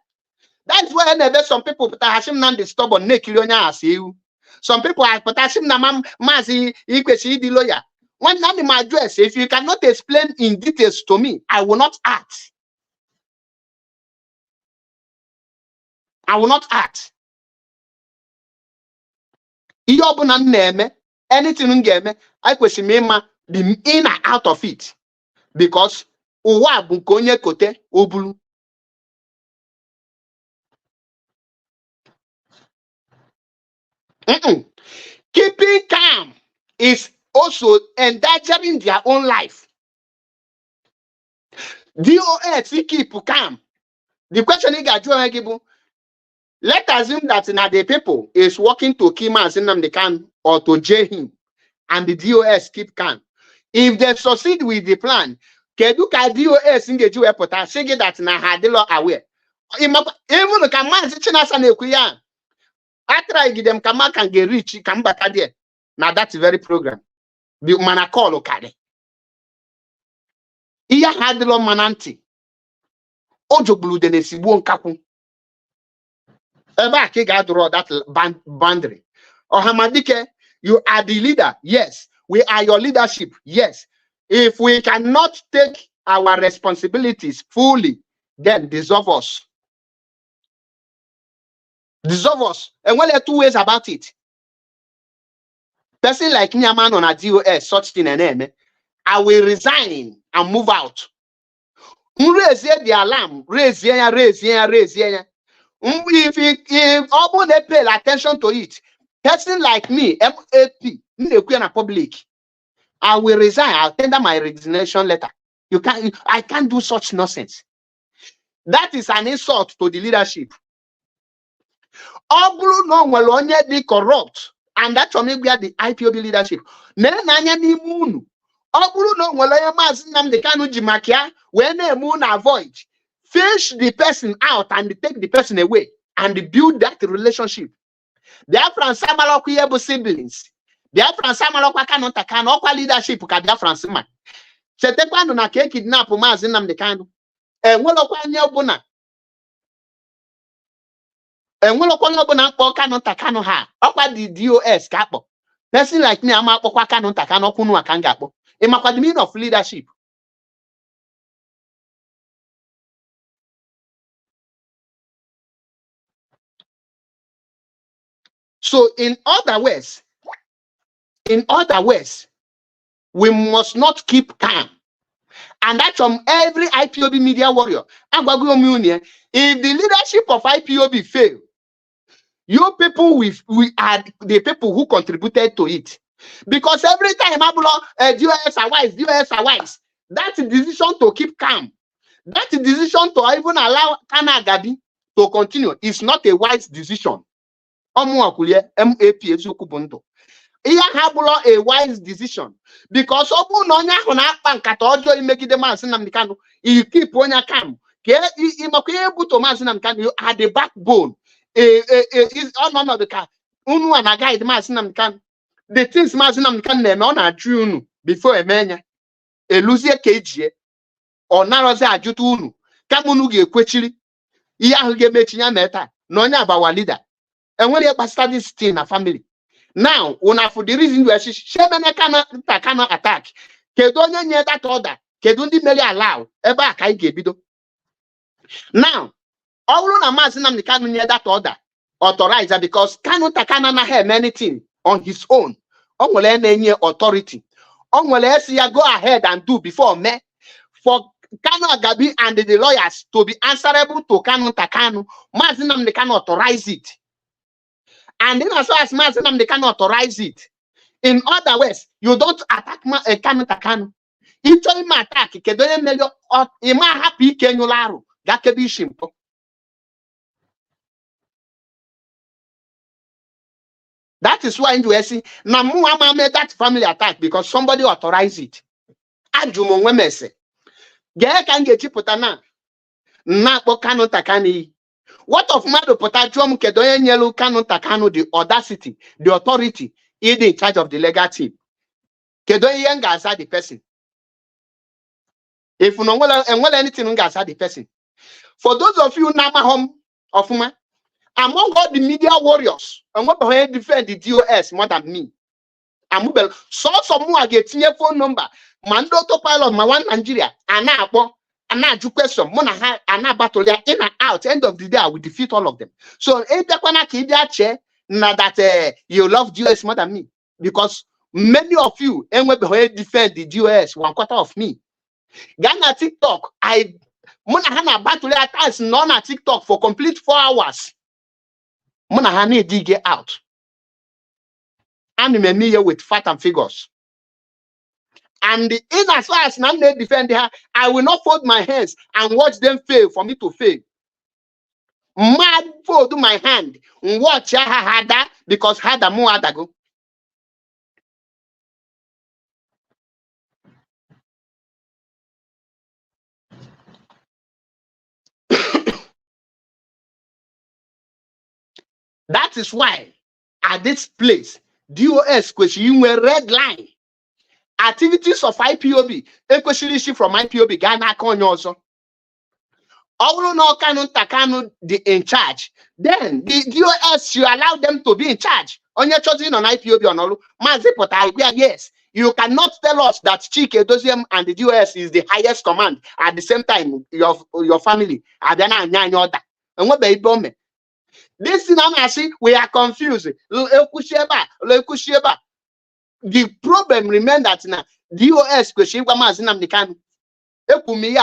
A: That's why some people put Hashim Nan disturb on Nekilionia as you. Some people are put Hashim Namam Mazi Ikwesi the lawyer. One time in my address, if you cannot explain in details to me, I will not act. I will not act. Anything I question me the in and out of it. Because kote obulu. Keeping calm is also endangering their own life. DOS keep calm. The question is let's assume that now the people is working to kill Mazinam the can or to jail him, and the DOS keep calm. If they succeed with the plan, Keduka DOS engage you airport say that na hadilo aware. Even the command China Kuya. After I give them come can get rich, come back there. Now that's very program. The mana call okade. Iya hadilo mananti. Ojo blue de nesibu nkaku. Ever draw that boundary. Or Hamadike, you are the leader. Yes. We are your leadership. Yes. If we cannot take our responsibilities fully, then dissolve us. Dissolve us. And well, there are two ways about it. Person like Nyaman on a DOS, such thing and name, I will resign and move out. Raise the alarm. Raise. If they pay attention to it, person like me, MAP, public, I will resign. I'll tender my resignation letter. I can't do such nonsense. That is an insult to the leadership. Obulu no nwere onye dị corrupt, and that's why we are the IPOB leadership. N'anya n'ime unu, obulu no nwere onye Maazị Nnamdi Kanu ji makia wee na-eme unu avoid, fish the person out and take the person away and build that relationship. Biafran Samalokwu ye bụ siblings. Biafran Samalokwu Kanu Takanu ọkwa leadership ka Biafran Sama. Chetekwanu na ka kidnap Maazị Nnamdi Kanu. Enwelokwa onye ọbụla mkpọ Kanu Takanu ha. Ọkwa the DOS ka akpọ. Person like me ama akpọkwa Kanu Takanu ọkwụ nwa ka m ga-akpọ. Ịmakwa the meaning of leadership. So in other ways, we must not keep calm. And that's from every IPOB media warrior. If the leadership of IPOB fail, you people we are the people who contributed to it. Because every time DOS are wise, that decision to keep calm, that decision to even allow Kana Gabi to continue is not a wise decision. MAP eziokwu bụ ndụ. Ihe ha bụrụ a wise decision, because ọ bụ na onye ahụ na-akpa nkata ọjọọ imegide Maazị Nnamdi Kanu, you keep onye calm. Ka ịmakwa ihe buto Maazị Nnamdi Kanu, you are the backbone. Ọnọdụ ka unu a na guide Maazị Nnamdi Kanu. The things Maazị Nnamdi Kanu na-eme ọ na-ajụ unu before emenya. Eluzie ka ejie. Ọ narozi ajụta unu. Kama unu ga-ekwechiri ihe ahụ ga-emechi ya mee taa na onye abawa leader. And when you start this thing in a family, now for the reason we are cannot attack. Kedonya nye that order. Kedundi meli allow. Eba kai gebido. Now, all na Maazị Nnamdi Kanu nye that order authorizer because Kanu Takana na have anything on his own. Onwele nenye authority. Onwele siya go ahead and do before me for Kanu Agabi and the lawyers to be answerable to Kanu Takanu. Maazị Nnamdi Kanu authorize it. And then as far as Maazị Nnamdi Kanu authorize it, in other words, you don't attack Kanu Takanu. If you attack, kedonye melio ima happy kenyularu gakebi shimpo. That is why you see na muama made that family attack because somebody authorized it. Ajumo wemese. Ge kan get na po Kanu Takani. What of Mado Potatium Kedoye Nyelu Kanu Takanu, the audacity, the authority, is in charge of the legal team? Kedoye Yenga the person. If you know well anything, the person. For those of you Nama home of Uma, among all the media warriors, and what to defend the DOS more than me. Amubel, so someone get your phone number, Mando to pilot my one Nigeria, and now. And now you question, Mona and now battle there in and out. End of the day, I will defeat all of them. So that you love DOS more than me. Because many of you defend the DOS 1/4 of me. Ghana TikTok, Mona Hana battle at times none at TikTok for complete 4 hours. Mona Hana dig out. And me here with fat and figures. And in as far as Nande defend her, I will not fold my hands and watch them fail for me to fail. Mad fold my hand and watch her harder because harder more harder go. That is why at this place, DOS question you a red line. Activities of IPOB, especially from IPOB, Ghana also. All no Kanu Takanu in charge. Then the DOS you allow them to be in charge. On your choosing on IPOB on all Mazipota, yes. You cannot tell us that Chike Doziem and the DOS is the highest command at the same time your family. Adana Nyanyoda. And what they bomb. This is I see we are confused. The problem remains that now DOS question Maazị Nnamdi Kanu.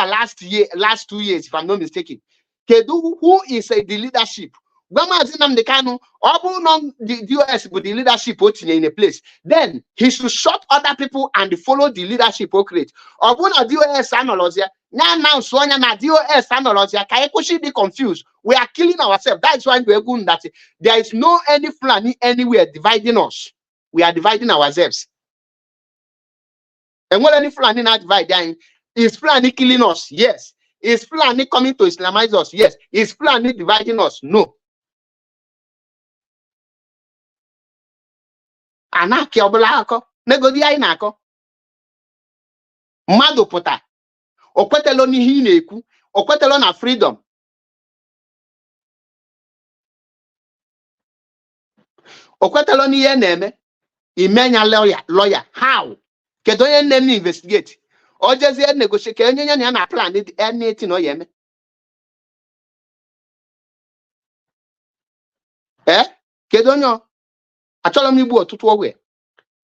A: Last 2 years, if I'm not mistaken. Kedu who is the leadership? Maazị Nnamdi Kanu, the DOS but the leadership in a place. Then he should shut other people and follow the leadership create. Obuna DOS analyze now so na DOS anọrọzia ka anyị kwụsị dị confused. We are killing ourselves. That's why we're going that there is no any Fulani anywhere dividing us. We are dividing ourselves. And when any Fulani not dividing, is Fulani killing us? Yes. Is Fulani coming to Islamize us? Yes. Is Fulani dividing us? No. Anaki ọbụla akọ negodi anyị na-akọ mmadụ pụta o kwetelo n'ihe ị na-ekwu o kwetelo na freedom o kwetelo n'ihe na-eme imenya lawyer how kedu onye nne investigate o jezie negotiate ka onye ya na plan anything o yeme kedu onye achọrọ m igbu ọtụtụ ogwe.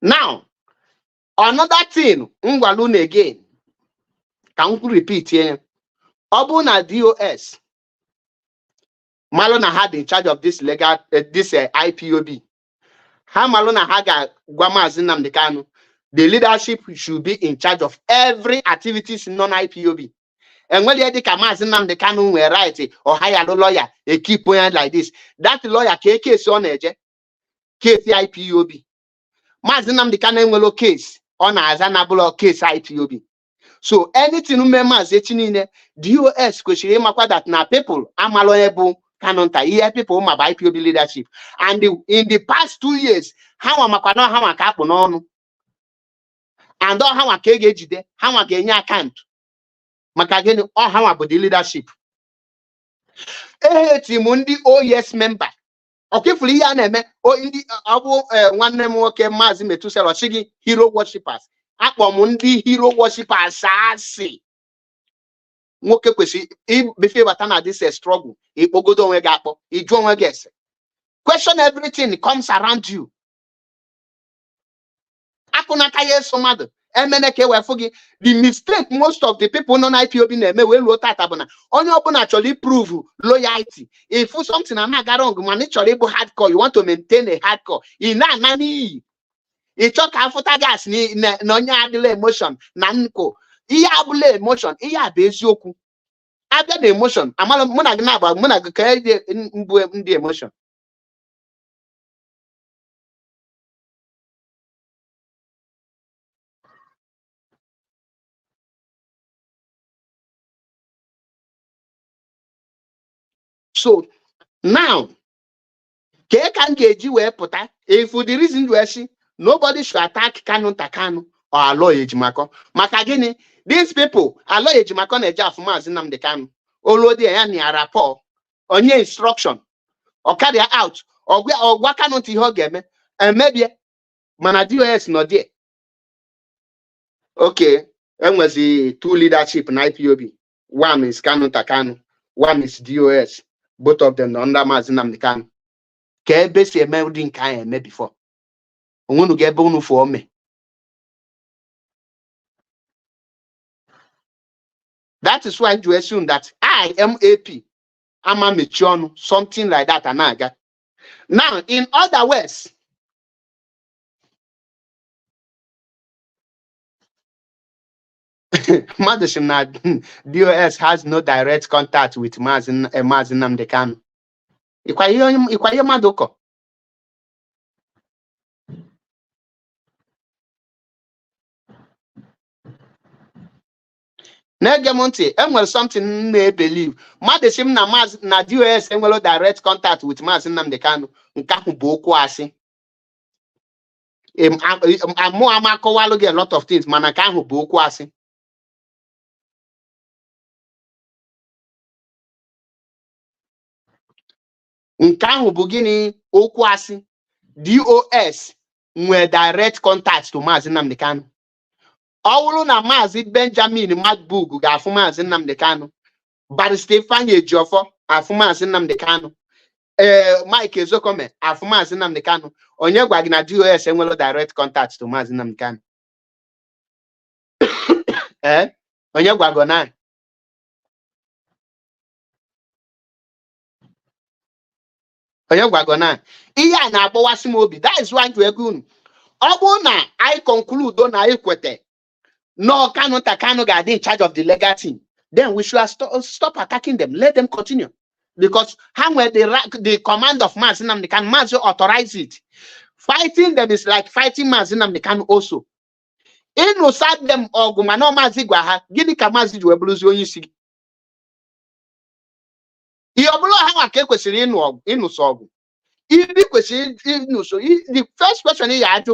A: Now another thing ngwalu again ka m repeat here. Ọ bụ na DOS malụ na ha in charge of this legal this IPOB. Ha malụ na ha ga-gwa Maazị Nnamdi Kanu the leadership should be in charge of every activities non-IPOB. And when you ka Maazị Nnamdi Kanu nwere right or hire a lawyer a keep point like this, that lawyer case on eje case IPOB. Maazị Nnamdi Kanu enwelo case on azanabụlọ case IPOB. So anything Maazị Chinine DOS kwesịrị ịmakwa that na people amaloebu kanonta here people ma by IPOB leadership. And in the past 2 years, how makwa no how maka akpụ n'ọnụ. And all how ka ga-ejide, how ma ga-enye account. Maka gịnị all how bụ the leadership. Team ndị OES member. Okefuli ihe a na-eme ndị ọbụ nwanne m nwoke Maazị Metusela Oshigi hero worshippers. Akpọ m ndị hero worshippers asị. Nwoke kwesịrị befe bata na this struggle. Ikpogodo onwe gị akpọ, ịjụ onwe gị ese. Question everything comes around you. Akụnaka ya eso mmadụ. Emene ka ewefu gị. The mistake most of the people non IPOB na-eme wee luo tata bụ na onye ọbụla chọrọ improve loyalty. If something na-aga wrong mana ị chọrọ ịbụ hardcore, you want to maintain a hardcore. Ị na-ana n'iyi. Ị chọ ka afụta gas na onye adịla emotion na nkụ. Ihe abụla emotion, ihe a bụ eziokwu. Abịa na emotion, amala mụ na gị na-agba mụ na gị ka mbụ ndị emotion. So now, can get you put if for the reason we see nobody should attack Kanu Takanu or Aloy Ejimako. Makagini, these people, Aloy Ejimako Neja for Maazị Nnamdi Kanu, Olodi and rapport, on your instruction, or carry out, or what cannot he hogeme, and maybe Manadio not there. Okay, and was the two leadership in IPOB. One is Kanu Takanu, one is DOS. Both of them under Maazị Nnamdi Kanu. Ka ebe si eme ụdị nke anyị eme before. Onwenu ga-ebe unu fụọ me. That is why you assume that I am AP. I'm a mechionu, something like that anaga. Now, in other words, DOS has no direct contact with Maazị Nnamdi Kanu. Ikwa ihe mmadụ kọ. Na-ege m ntị, enwere something na-ebelieve. Mmadụ sị m na DOS enwere direct contact with Maazị Nnamdi Kanu. Nke ahụ bụ okwu asị. Mụ amakọwalụ gị a lot of things, mana nke ahụ bụ okwu asị. Nke ahụ bụ gịnị okwu asị. DOS nwere direct contact to Maazị Nnamdi Kanu. Ọ bụrụ na Maazị Benjamin Magbug ga-afụ Maazị Nnamdi Kanu, Barrister Ifeanyi Ejiofor afụ Maazị Nnamdi Kanu, Mike Ezokome afụ Maazị Nnamdi Kanu, onye gwa gị na DOS enwere direct contact to Maazị Nnamdi Kanu? Onye gwa gị na onye gwago na ihe a na-agbawasị m obi. That is why to ego unu ọ bụrụ na I conclude na anyị kwete no Kanu Takanu ga-adị in charge of the legal team, then we should stop attacking them. Let them continue. Because how were the command of Mazi Nnamdi Kanu, Mazi authorize it. Fighting them is like fighting Mazi Nnamdi Kanu also. Inside them ogumano Mazi gwaha, gini ka Mazi ji webuluzi onye isi. Iyobulu ha ka kwesịrị ịnụso ọgụ. Ibi kwesịrị ịnụso. The first question you ask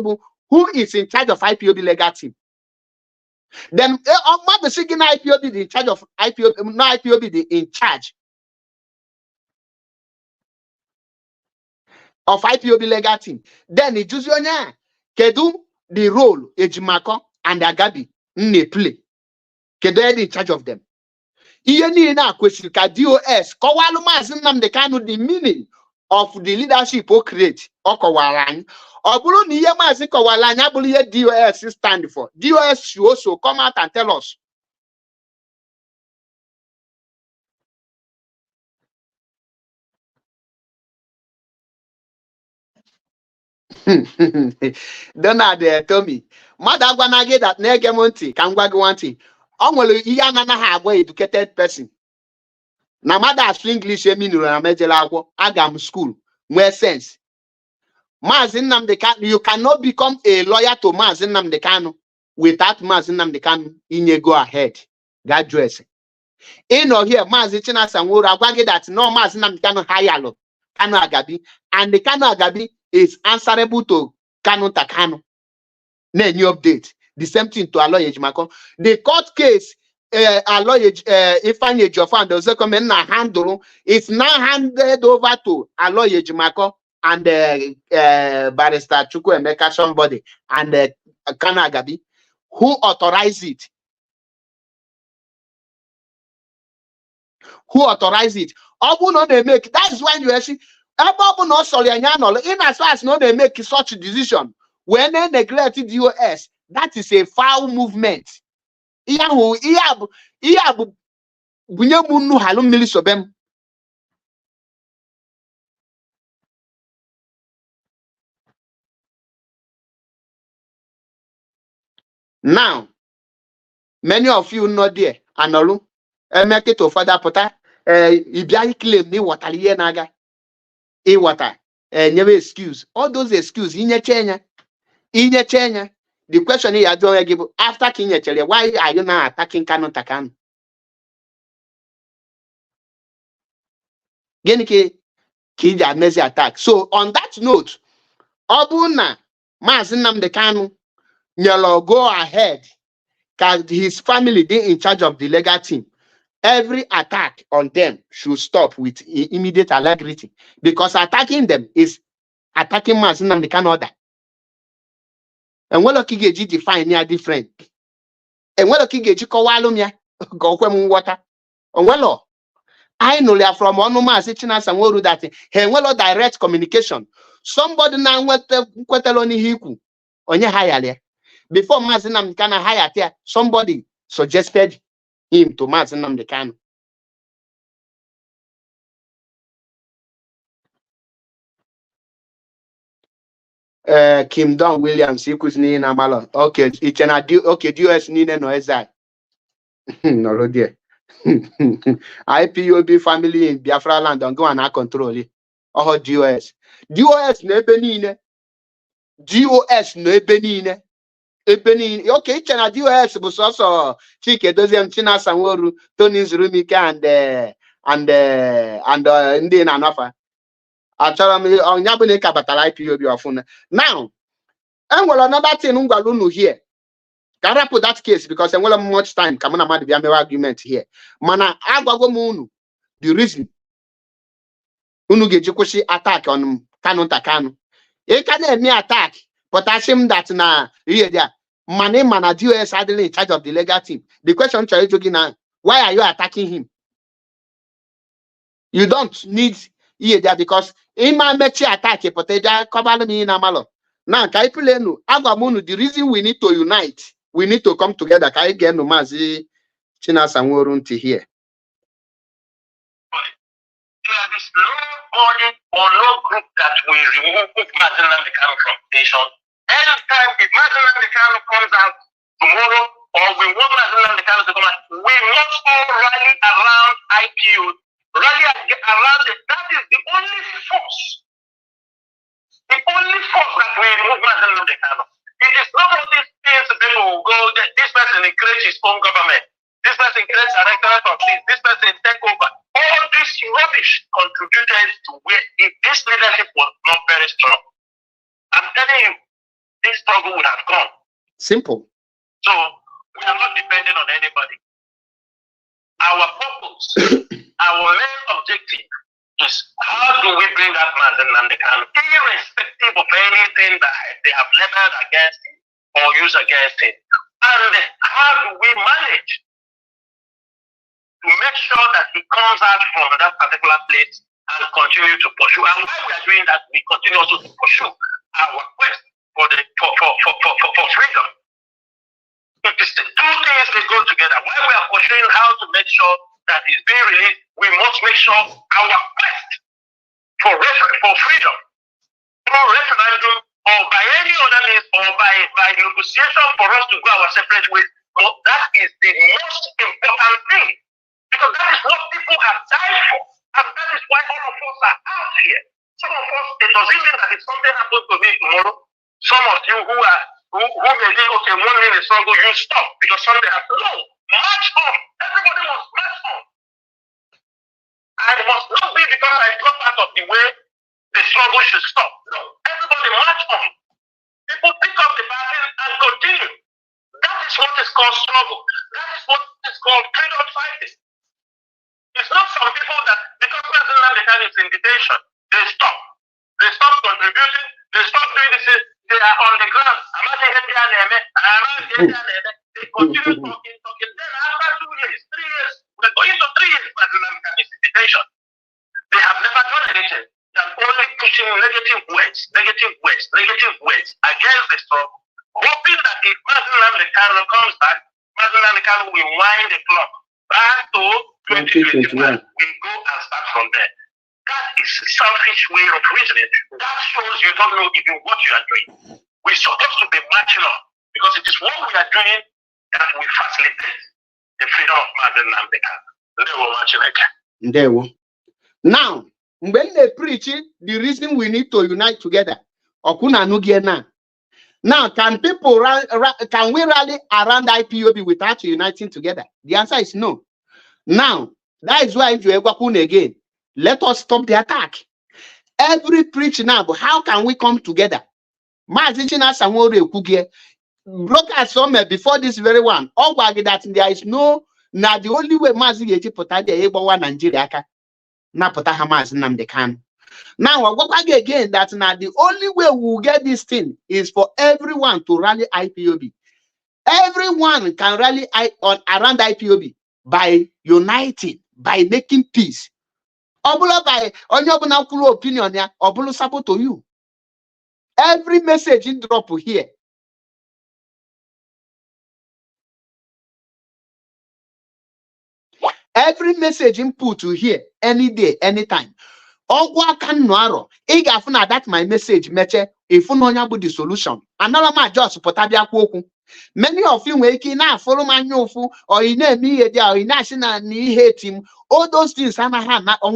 A: who is in charge of IPOB legal team? Then Mazi Sigina IPOB in charge of IPOB, no IPOB in charge of IPOB legal team. Then it just kedu the role Ejimako and Agabi play. Kedu in charge of them? Iye ni na question ka DOS kowalu Mazi Nnamdi Kanu the meaning of the leadership o create o kowara anyị. Ọ bụrụ na ihe Mazi kowara anyị abụrụ ihe DOS stand for. DOS should also come out and tell us. Donald told me, Mother Gwanagi that Negemonti can Wagwanti. Only Yanana have educated person. Na mother as English Agam school, where sense. Mazi Nnamdi Kanu, you cannot become a lawyer to Mazi Nnamdi Kanu without Mazi Nnamdi Kanu in your go ahead. God dress. In or here, Mazi Chinasa Nwuru Agwagi that no Mazi Nnamdi Kanu Hayalo, Kanu Agabi, and the Kanu Agabi is answerable to Kanu Takano. Then you update. The same thing to Aloy Ejimako. The court case, Aloy Ifeanyi Ejiofor the second handle is now handed over to Aloy Ejimako and Barrister Chukwuemeka somebody and Kanu Agabi, who authorized it. Who authorized it? Obu no they make. That is why you see. Obu no solianyano. In as far as no they make such a decision when they neglect DOS, that is a foul movement. Iyabu bunyemunu halum milisobem. Now, many of you know there, Anolu, make it to Father Potter, Ibiai claim me water naga, water, never excuse. All those excuses in your Chenya. The question is, I don't give after King Chenya, why are you now attacking Kanu Takano? Genike Kija Mezi attack. So on that note, Obuna Mazi Nnamdi Kanu Nyelo go ahead. Because his family they in charge of the legal team. Every attack on them should stop with immediate alacrity. Because attacking them is attacking Mazi Nnamdi Kanu order. And when Okigeji define near different. And when Okigeji kowalumya go kwem water. And well, I know from one Mazi Chinasa Nwuru that he well direct communication. Somebody now kweteloni hiku onye hayale. Before Mazi Nnamdi Kanu hire there, somebody suggested him to Mazi Nnamdi Kanu. Kim Don Williams, equals ni na malo. Okay, it's an okay, US ni no ezai. No dear. IPOB family in Biafra land don't go and control it. Oh, DOS. DOS no benine. DOS no benine. Okay, China DOS was also Chike Doziem Chinasa Nwuru, Tony Zurumika and Indian and offer. I tell me on Yabuneka Batala IPOB of Funa. Now, and well, another thing Ungalunu here. Can I put that case because I will much time. Come on, the argument here. Mana Agwago Munu, the reason Unugejukushi attack on Kanu Takano. It can me attack, but I assume that now, yeah, Mana DOS suddenly in charge of the legal team. The question now, why are you attacking him? You don't need because in my mechi attack, but they cover me in Amalo. Now, Kaipulenu, Agwamunu, the reason we need to unite, we need to come together. Kai get no Mazi Chinasa Nwuru here.
B: There is nobody or no group that will remove Mazi Nnamdi Kanu from the nation. Anytime if Mazi Nnamdi Kanu comes out tomorrow or we want Mazen Namdi Kanu to come out, we must all rally around IPO, rally around it. That is the only force. The only force that will remove Mazen Namdi Kanu. It is not all these things people go, this person creates his own government, this person creates a directorate of this person take over. All this rubbish contributed to where if this leadership was not very strong, I'm telling you, this struggle would have gone.
A: Simple.
B: So we are not dependent on anybody. Our purpose, our main objective is how do we bring that Mazen Namdi Kanu, irrespective of anything that they have leveled against him or used against him. And how do we manage to make sure that he comes out from that particular place and continue to pursue. And while we are doing that, we continue also to pursue our quest for freedom. It is the two things that go together. While we are pursuing how to make sure that it's being released, we must make sure our quest for freedom through referendum or by any other means or by negotiation for us to go our separate ways. But that is the most important thing. Because that is what people have died for. And that is why all of us are out here. Some of us, it doesn't mean that if something happens to me tomorrow, some of you who may think, okay, 1 minute struggle, you stop because something has to. No, march on. Everybody must march on. I must not be because I drop out of the way, the struggle should stop. No, everybody march on. People pick up the baton and continue. That is what is called struggle. That is what is called freedom fighting. It's not some people that, because President Namdi Kanu is in detention, they stop. They stop contributing. They stop doing this. They are on the ground. They continue talking. Then after 2 years, 3 years, we're going to 3 years, President Namdi Kanu is in detention. They have never done anything. They are only pushing negative words against the struggle, hoping that if President Namdi Kanu comes back, President Namdi Kanu will wind the clock back to 2021. We go and start from there. That is a selfish way of reasoning. That shows you don't know even what you are doing. We're supposed to be marching on because it is what we are doing that will facilitate the freedom of Mazen Namdi Kanu.
A: Now, when they preach it, the reason we need to unite together. Now, can we rally around IPOB without uniting together? The answer is no. Now, that is why again, let us stop the attack. Every preach now, but how can we come together? Broadcast some before this very one. All that there is no, now the only way Mazi put Nigeria na put Hamas Namdi Kanu. Now, I'll go back again that now the only way we'll get this thing is for everyone to rally IPOB. Everyone can rally around IPOB by uniting, by making peace. Obula by only opinion ya, obulu support to you. Every message in drop here. Every message input to here any day, anytime. Ogwa can no igafuna that my message meche if no the solution. Another man just potabia kwoku. Many of you making now follow my nyofu or in a me or in national ni hate him. All those things on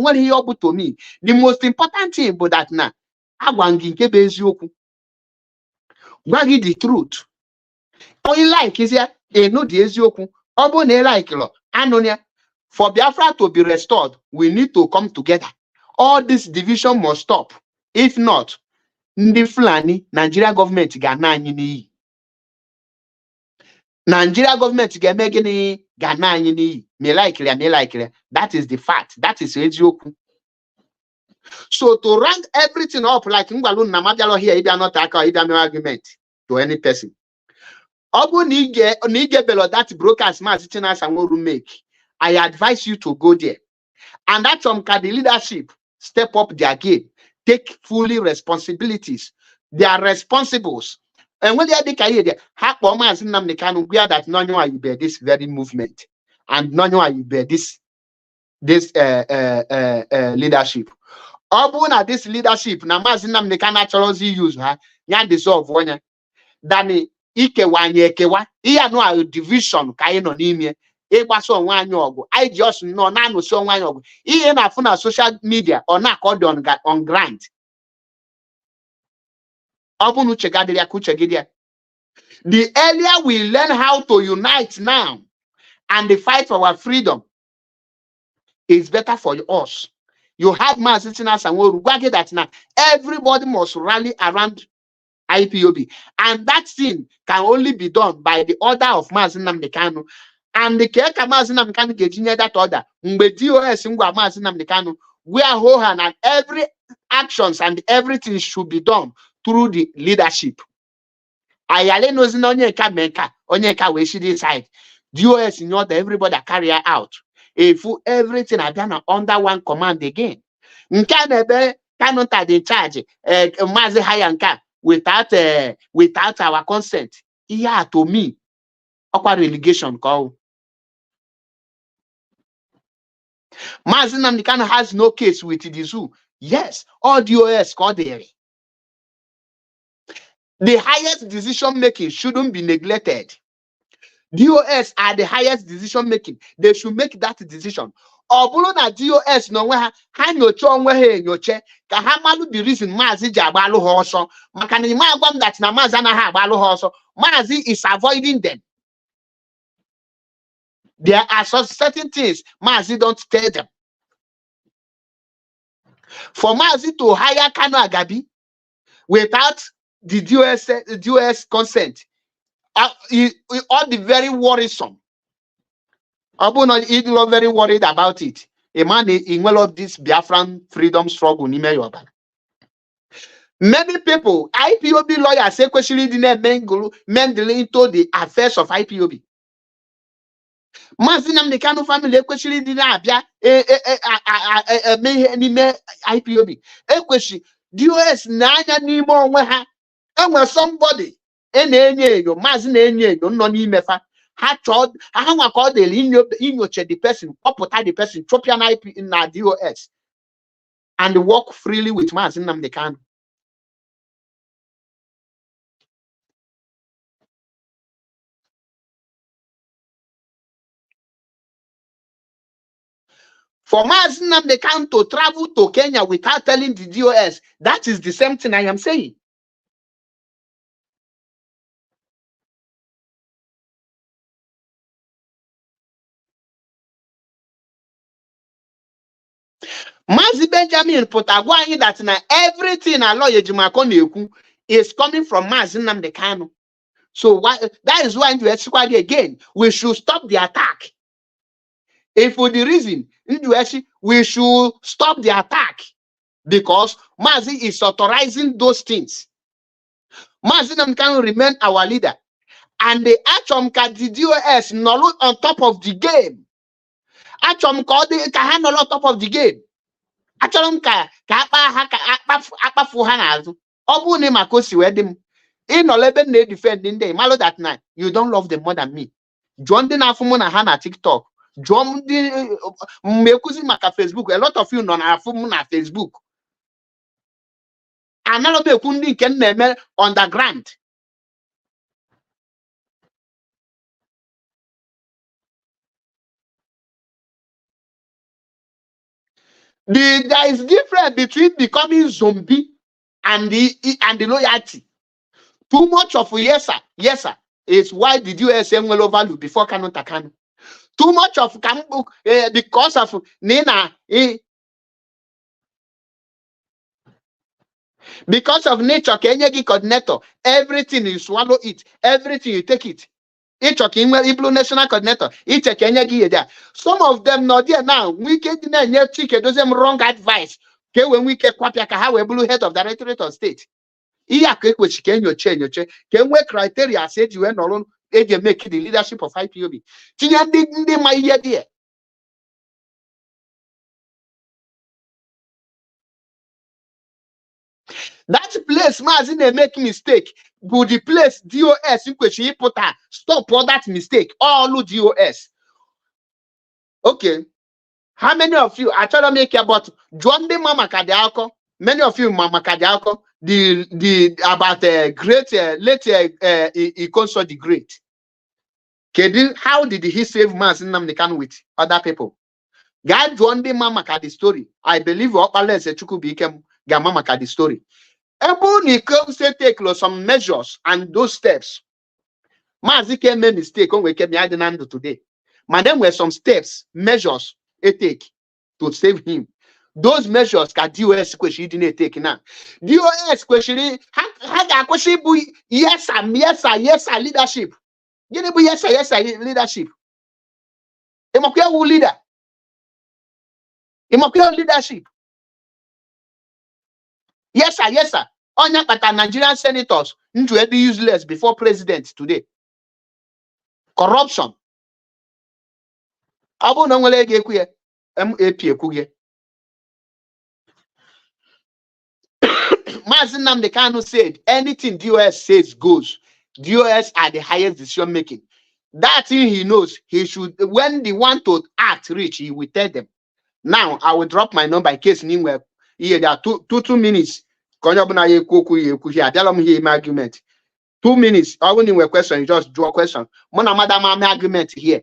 A: what he able to me. The most important thing but that na agwangin kebe eziokwu. Gwagi the truth. All you like is here no the eziokwu. Obo ne like lo anonia. For Biafra to be restored, we need to come together. All this division must stop. If not, Ndi Fulani, Nigeria government Ghana ni. Nigeria government Ghana ni. Me like it. That is the fact. That is eziokwu. So to rank everything up like Ngbalun Namadialo here, if you are not no argument to any person. Obu nige below that broadcast man sitting as and will make. I advise you to go there. And that's some kind of leadership step up their game, take fully responsibilities. They are responsibles. And when they are the career, we are that none you bear this very movement, and none you bear this leadership. Obuna this leadership, Namazinam the natural use her, yan dissolve one. Dani ikewa anyị ekewa ihe anụ a division ka anyị nọ n'ime ịgbasa onwe anyị ọgụ anyị just nọ na-anụsi onwe anyị ọgụ ihe na-afụ na social media ọ na-akọ dị on ground ọ bụ na uche gadịrị ya ka uche gị dị ya. The earlier we learn how to unite now and the fight for our freedom is better for us. You had Mazi Sanwo-Olu that now everybody must rally around IPOB, and that thing can only be done by the order of Mazi Nnamdi Kanu. And the Keka Mazi Nnamdi Kanu get that order. Mgbe DOS ngwa Mazi Nnamdi Kanu, we are whole hand, and every actions and everything should be done through the leadership. Ayale knows no onye we should decide. DOS in order, everybody carry out. If everything are done under one command again. Nkanebe cannot in charge Mazi Hayanka without our consent. Yeah, to me, upper relegation call. Mazi Nnamdi Kanu has no case with the zoo. Yes, all DOS called there. The highest decision making shouldn't be neglected. DOS are the highest decision making. They should make that decision. Obulu na DOS no ha nyocha onwe ha enyoche ka ha malu the reason Mazi ji agbalu ha ọsọ maka na ima agwa m that na Mazi anaghị agbalu ha ọsọ. Mazi is avoiding them. There are certain things Mazi don't tell them. For Mazi to hire Kanu Agabi without the DOS consent, all the very worrisome. Abu is very worried about it. A man in well of this Biafran freedom struggle. Many people, IPOB lawyers say questioning the men into the affairs of IPOB. Mazi Nnamdi Kanu family questioning the IPOB. A question DOS nanya nimo weha. And when somebody Mazi no mefa. Ha called the person, populate the person, tropian IP in our DOS, and work freely with Mazi Nnamdi Kanu. For Mazi Nnamdi Kanu to travel to Kenya without telling the DOS, that is the same thing I am saying. Mazi Benjamin Potagwani that na everything a lawyer Jimakon is coming from Mazi Nnamdi Kanu. So that is why again we should stop the attack. If for the reason we should stop the attack because Mazi is authorizing those things. Mazi Nnamdi Kanu remain our leader, and the Achomka DOS no on top of the game. Achomka the Kahan on top of the game. Achomka Fuhanazu. Obu ne makosi wedim. In Oleben they defending day. Malo that night. You don't love them more than me. John the Nafumuna Hana TikTok. John the Mekuzi Maka Facebook. A lot of you non Afumuna Facebook. Another be kundi ken neme underground. There is difference between becoming zombie and the loyalty. Too much of yes sir is why did you say well overlook before Kanu Takanu. Too much of because of Nina because of nature Kenyagi coordinator, everything you swallow it, everything you take it. Each Iblu national coordinator, each Kenyagi there. Some of them not there now. We get in a chicken, those them wrong advice. Okay, when we get Kwapiaka, how we blue head of Directorate of State. Iya which can you change can we criteria said you went alone, you make the leadership of IPOB. My idea. That place, Mazi make mistake. Go the place DOS in which he put her. Stop all that mistake. All DOS. Okay. How many of you I try to make about John de Mama Kadiako? Many of you Mama Kadiako. about great late Ikonso the Great. How did he save Mazi Nnamdi Kanu with other people? God one day mama ka the story. I believe Okpala Ezechukwu became Gamama ka the story. Ebo Niko say take some measures and those steps. Mazi can make mistake on we kept the today. But then were some steps, measures he take to save him. Those measures can DOS question didn't take now. DOS question had a question yes sir leadership. You know yes sir leadership. Emokia leader. Emokia leadership. Yes sir. Onya kata Nigerian senators into be useless before president today. Corruption. Abu no nwele ga ekwu ya MAP ekwu ya. Mazi Nnamdi Kanu said anything DOS says goes. DOS are the highest decision making. That thing he knows, he should, when they want to act rich, he will tell them. Now I will drop my number in case anywhere. Here there are two minutes. I tell them here my argument. 2 minutes. I won't even question, you just draw a question. Mona madam argument here.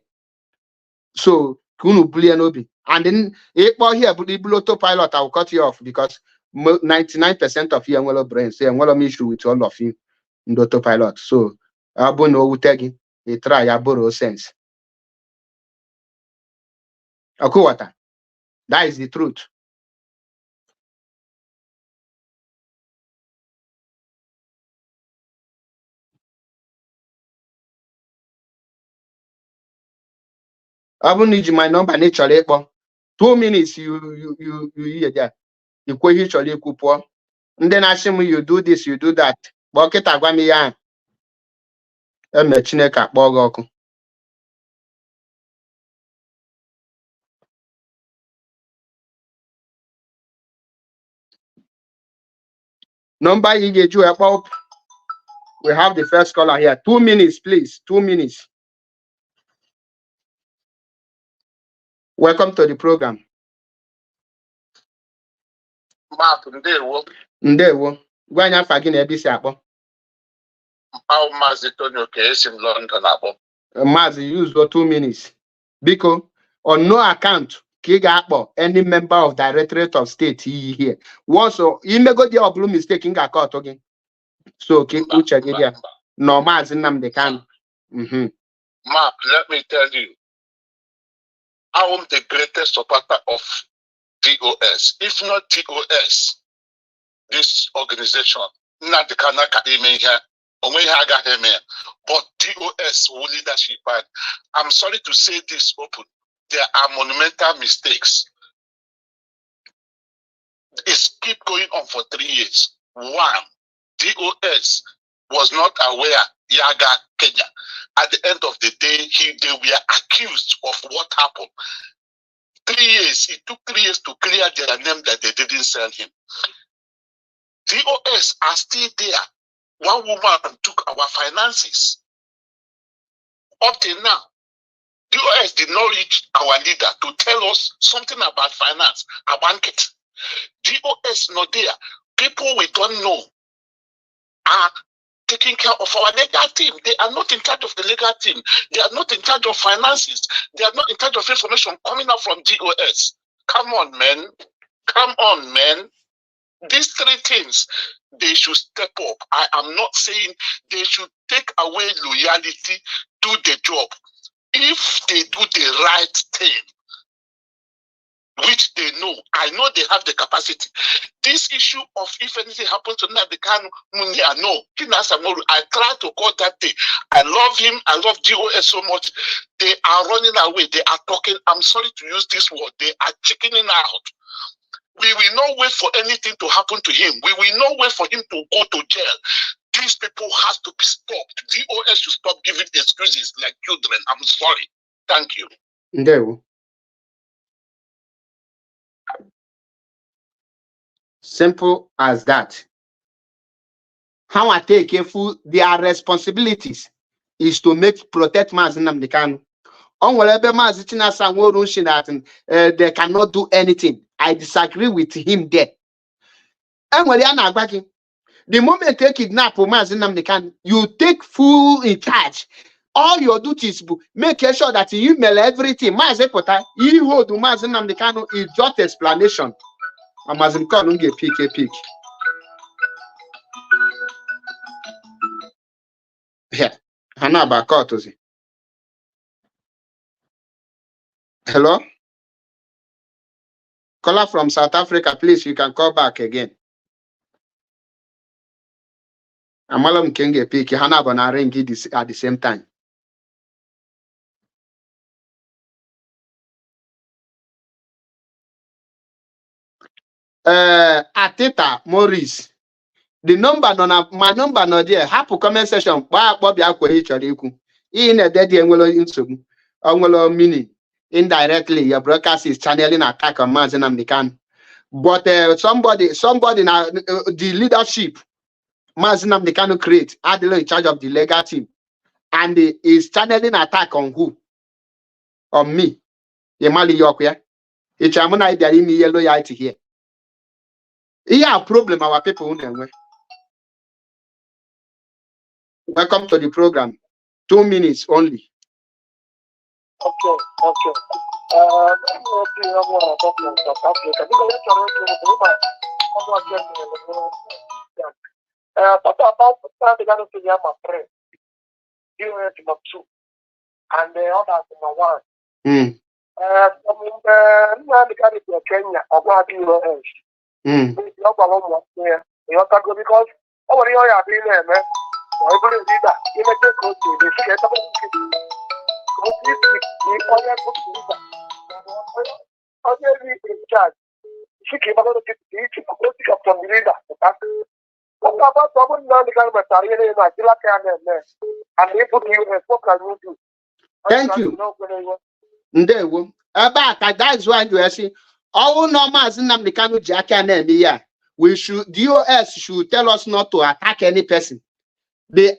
A: So kunu play nobi. And then here the autopilot, I will cut you off because 99% of you are brains. Say I'm issue with all of you in the autopilot. So I don't know who taking a try I borrow sense. Akuwata. That is the truth. I will need my number naturally. 2 minutes you hear that. You quit usually poor. And then I say you do this, you do that. Bucket agwami ya. Chineke akpọ ọkụ. Number you get you about. We have the first caller here. 2 minutes, please. 2 minutes. Welcome to the program. Ndewo. Gwanya fagi na ebisi akpọ.
C: Mazi Tony Okesi in London akpọ.
A: Mazi use 2 minutes. Because on no account Kiga any member of Directorate of State here. Once imego the blue mistake in ga court again. So uche gị no Mazi Nnamdi Kanu.
C: Mark, let me tell you, I am the greatest supporter of DOS. If not DOS, this organization, not the Kanaka email here, but DOS will leadership. And I'm sorry to say this open. There are monumental mistakes. It's keep going on for 3 years. One, DOS was not aware Yaga Kenya. At the end of the day, they were accused of what happened. 3 years, it took 3 years to clear their name that they didn't send him. DOS are still there. One woman took our finances. Up till now, DOS did not reach our leader to tell us something about finance, about it. DOS not there. People we don't know are taking care of our legal team. They are not in charge of the legal team. They are not in charge of finances. They are not in charge of information coming out from DOS. Come on, man. Come on, man. These 3 things, they should step up. I am not saying they should take away loyalty, do the job. If they do the right thing, which they know, I know they have the capacity. This issue of if anything happens to Nnamdi Kanu, no, I try to call that day. I love him. I love DOS so much. They are running away. They are talking. I'm sorry to use this word. They are chickening out. We will not wait for anything to happen to him. We will not wait for him to go to jail. These people have to be stopped. DOS should stop giving excuses like children. I'm sorry. Thank you.
A: Ndewo. Simple as that. How I take careful their responsibilities is to protect Mazi Nnamdi Kanu. They cannot do anything. I disagree with him there. The moment they kidnap Mazi Nnamdi Kanu, you take full in charge. All your duties, make sure that you email everything. Mazi Pota, you hold Mazi Nnamdi Kanu is just explanation. Mazi Kanu get pick. Yeah, Hanaba Kotozi. Hello? Caller from South Africa, please, you can call back again. Amalam Kenge pick Hanaba na ring at the same time. Atita Maurice. The number my number no there. Happy comment section. Bobby Akwe Choriku. In a dead insum. Meaning. Indirectly, your broadcast is channeling attack on Mazi Nnamdi Kanu. But somebody now the leadership Mazi Nnamdi Kanu create Adilo in charge of the legal team. And is channeling attack on who? On me. Yemali Yokya. It's Amuna Idiarimi yellow yite here. Yeah, problem our people. Welcome to the program. 2 minutes only.
D: Okay. And the others number 1. Kenya or what US. Because over here I been there, man. I believe that you may take go to the state of in charge. She came out of the teaching from the leader. What about someone now the kind of Italian and they put you in a spoken you.
A: Thank you. Ndewo. That's why you see all normal Nnamdi Kanu Jaka and yeah. DOS should tell us not to attack any person. The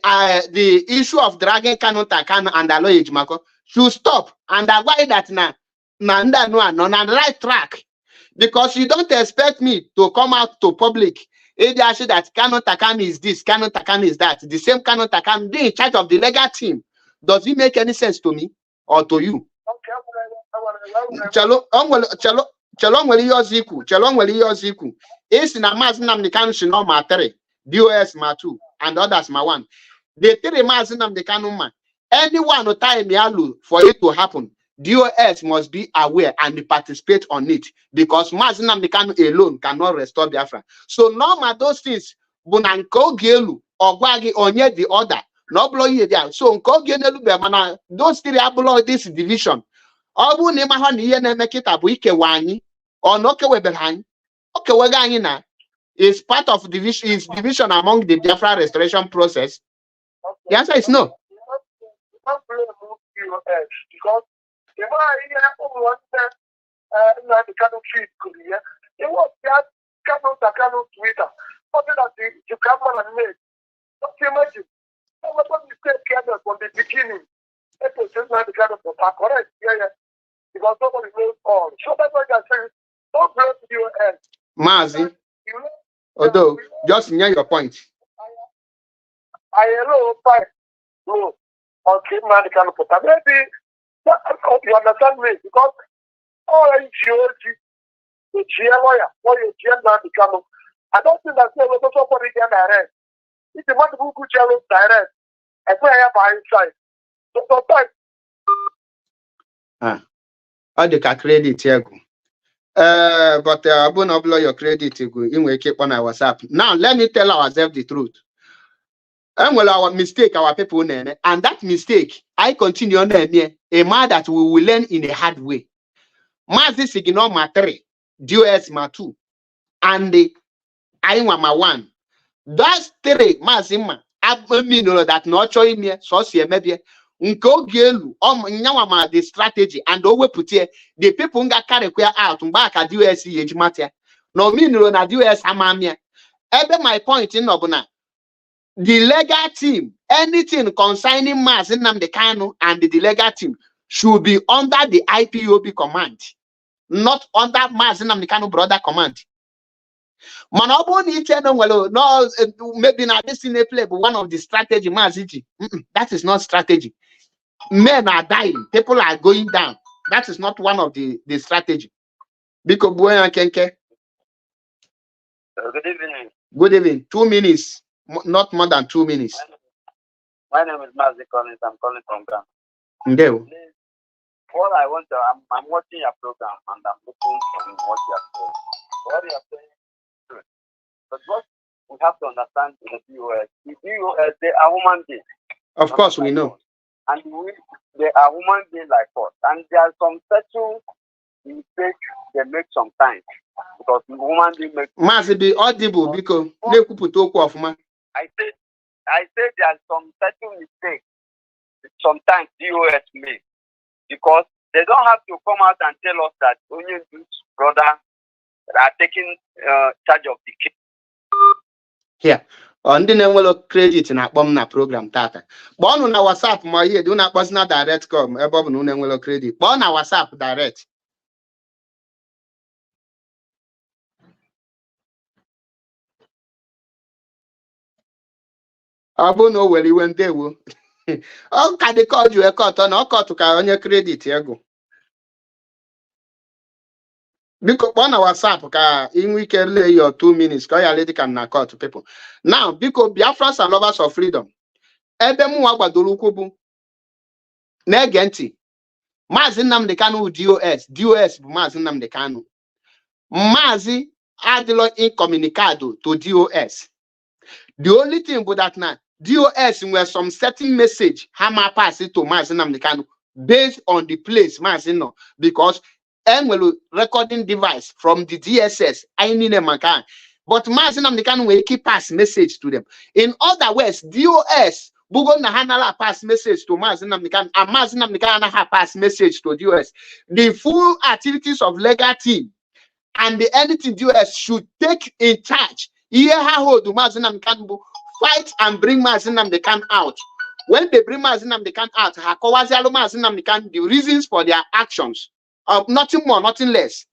A: issue of dragging Kanu Takano and Aloy Ejimako should stop and why that no on the right track. Because you don't expect me to come out to public. They say that Kanu Takano is this, Kanu Takano is that. The same Kanu Takano being in charge of the legal team. Does it make any sense to me or to you? Chalo nwere yoziku. Isi na Mazi Nnamdi Kanu shi no ma 3, DOS ma 2, and others ma 1. The 3 Mazi Nnamdi Kanu ma. Anyone who time yalu for it to happen, DOS must be aware and participate on it because Mazi Nnamdi Kanu alone cannot restore Biafra. So normal those things bunanko gelu ogwagi onye the order. No blow you there. So those 3 ablo this division. Obu ni ma ni ye na mekita bu ike wanyi or no ke webelhan. Okay, we're na is part of division among the Biafra restoration process. The answer is no.
D: Because if it was just Kanu Twitter. Something that you come on and make. Don't you imagine? What you said from the beginning. It was just not the kind of correct. Yeah. Because nobody knows all. So that's why I say, don't blame US.
A: Mazi. Although, just near your point.
D: I know, no. Okay, man, the kind of put maybe you understand me because all I the lawyer, or you man the kind of I don't think that they will also put it direct. If you want to go to direct, I say I have my inside. So sometimes.
A: All the credit here. But I will not blow your credit in we keep on our WhatsApp. Now let me tell ourselves the truth. And well, our mistake, our people, and that mistake, I continue on a man that we will learn in a hard way. Mazi Signal ma 3, DOS ma 2, and the Iwa ma 1. That's 3 Mazima. I mean that not showing me so see maybe. Nko gelu nyawa the strategy and we put here the people nga carry out back at US ejimata no mean na US amamia ebe my point in obuna the legal team anything concerning Mazi Nnamdi Kanu and the legal team should be under the IPOB command not under Mazi Nnamdi Kanu brother command Man, no, maybe not this in a play, but one of the strategy, that is not strategy. Men are dying, people are going down. That is not one of the strategy. Because
B: good evening.
A: Good evening. 2 minutes, not more than 2 minutes.
B: My name is Mazi Collins. I'm calling from Ghana. All I want to, I'm watching your program and I'm looking at what you're saying. What you're saying is true. But what we have to understand in the US, they are human beings.
A: Of course, we know.
B: And they are human beings like us. And there are some certain mistakes they make sometimes. Because human beings make
A: Mazi be audible because
B: I said there are some certain mistakes sometimes DOS make. Because they don't have to come out and tell us that only these brothers are taking charge of the case.
A: Here, on the name credit in a bomb na program tata. Born on our WhatsApp, my here, do not personal direct come above no name credit. Born our WhatsApp direct. Abo no where you went there. Oh, can they call you a cut on on your credit? Go. Because on our WhatsApp, in we can lay your 2 minutes, because your lady can call to people. Now, because Biafrans are lovers of freedom. Ebemu Wagwadolukubu Negenti Mazi Nnamdi Kanu DOS bụ Mazi Nnamdi Kanu. Mazi adịlọ incommunicado to DOS. The only thing about that now, DOS were some certain message Hama pass it to Mazi Nnamdi Kanu based on the place Mazi no, because enwelu recording device from the DSS I need a makan. But Mazi Nnamdi Kanu will keep pass message to them. In other words, DOS Bugo na hanala pass message to Mazi Nnamdi Kanu and Mazi Nnamdi Kanu ha pass message to DOS. The full activities of legal team and the anything DOS should take in charge. Here how do Mazi Nnamdi Kanu fight and bring Mazi Nnamdi Kanu out. When they bring Mazi Nnamdi Kanu out, Hakowazialo Mazi Nnamdi Kanu the reasons for their actions. Nothing more, nothing less.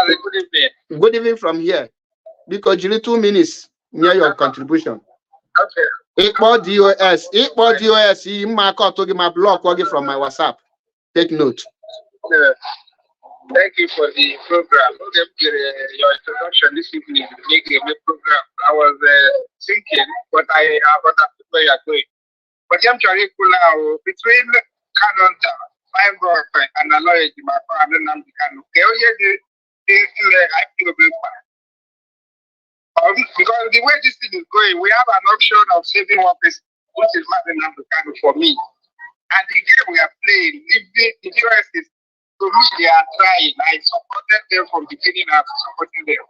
E: Good evening.
A: Good evening from here. Because you need 2 minutes near your contribution.
E: Okay.
A: Equal DOS, you mark out to give my block from my WhatsApp. Take note.
E: Thank you for the program. Your introduction this evening make a program. I was thinking, but I got where you are going. But I'm trying to between Canon, Fine Boy, and the lawyer, and then because the way this thing is going, we have an option of saving one person, which is Mazi Nnamdi Kanu for me. And the game we are playing, if the US is, to me, they are trying. I supported them from the beginning of supporting them.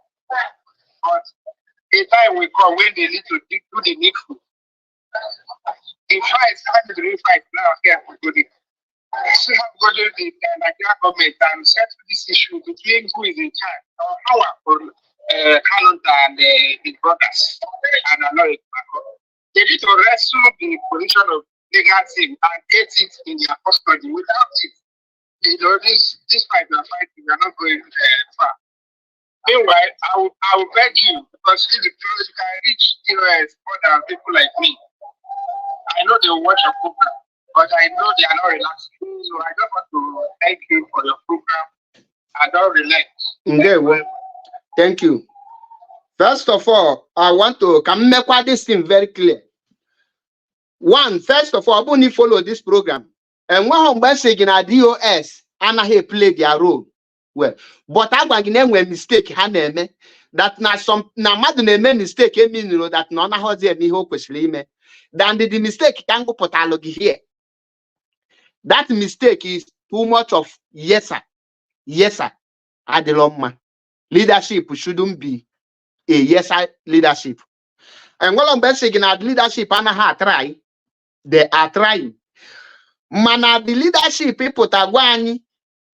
E: But a time will come when they need to do the needful. The fight, having the real fight now here for good. We still have to go to the Nigerian government and settle this issue between who is in charge or power for Canada and his brothers. And I know it. They need to wrestle the position of legal team and get it in their custody. Without it, this fight we are fighting, we are not going far. Meanwhile, I will beg you, because if you can reach US more than people like me. I know they will watch your program, but I know they are not relaxing. So I just want to thank you for your program. I don't relax.
A: Okay, well, thank you. First of all, I want to make this thing very clear. One, first of all, I want to follow this program. And when I'm messaging at DOS, and I play their role. Well, but I want to make mistake. That na some na madu na mistake. Mean that none of us any hope then the mistake can go potalogi here. That mistake is too much of yes sir. Adeloma. Leadership shouldn't be a yes sir leadership. And while I'm saying that leadership and try, they are trying. Mana the leadership people tagwani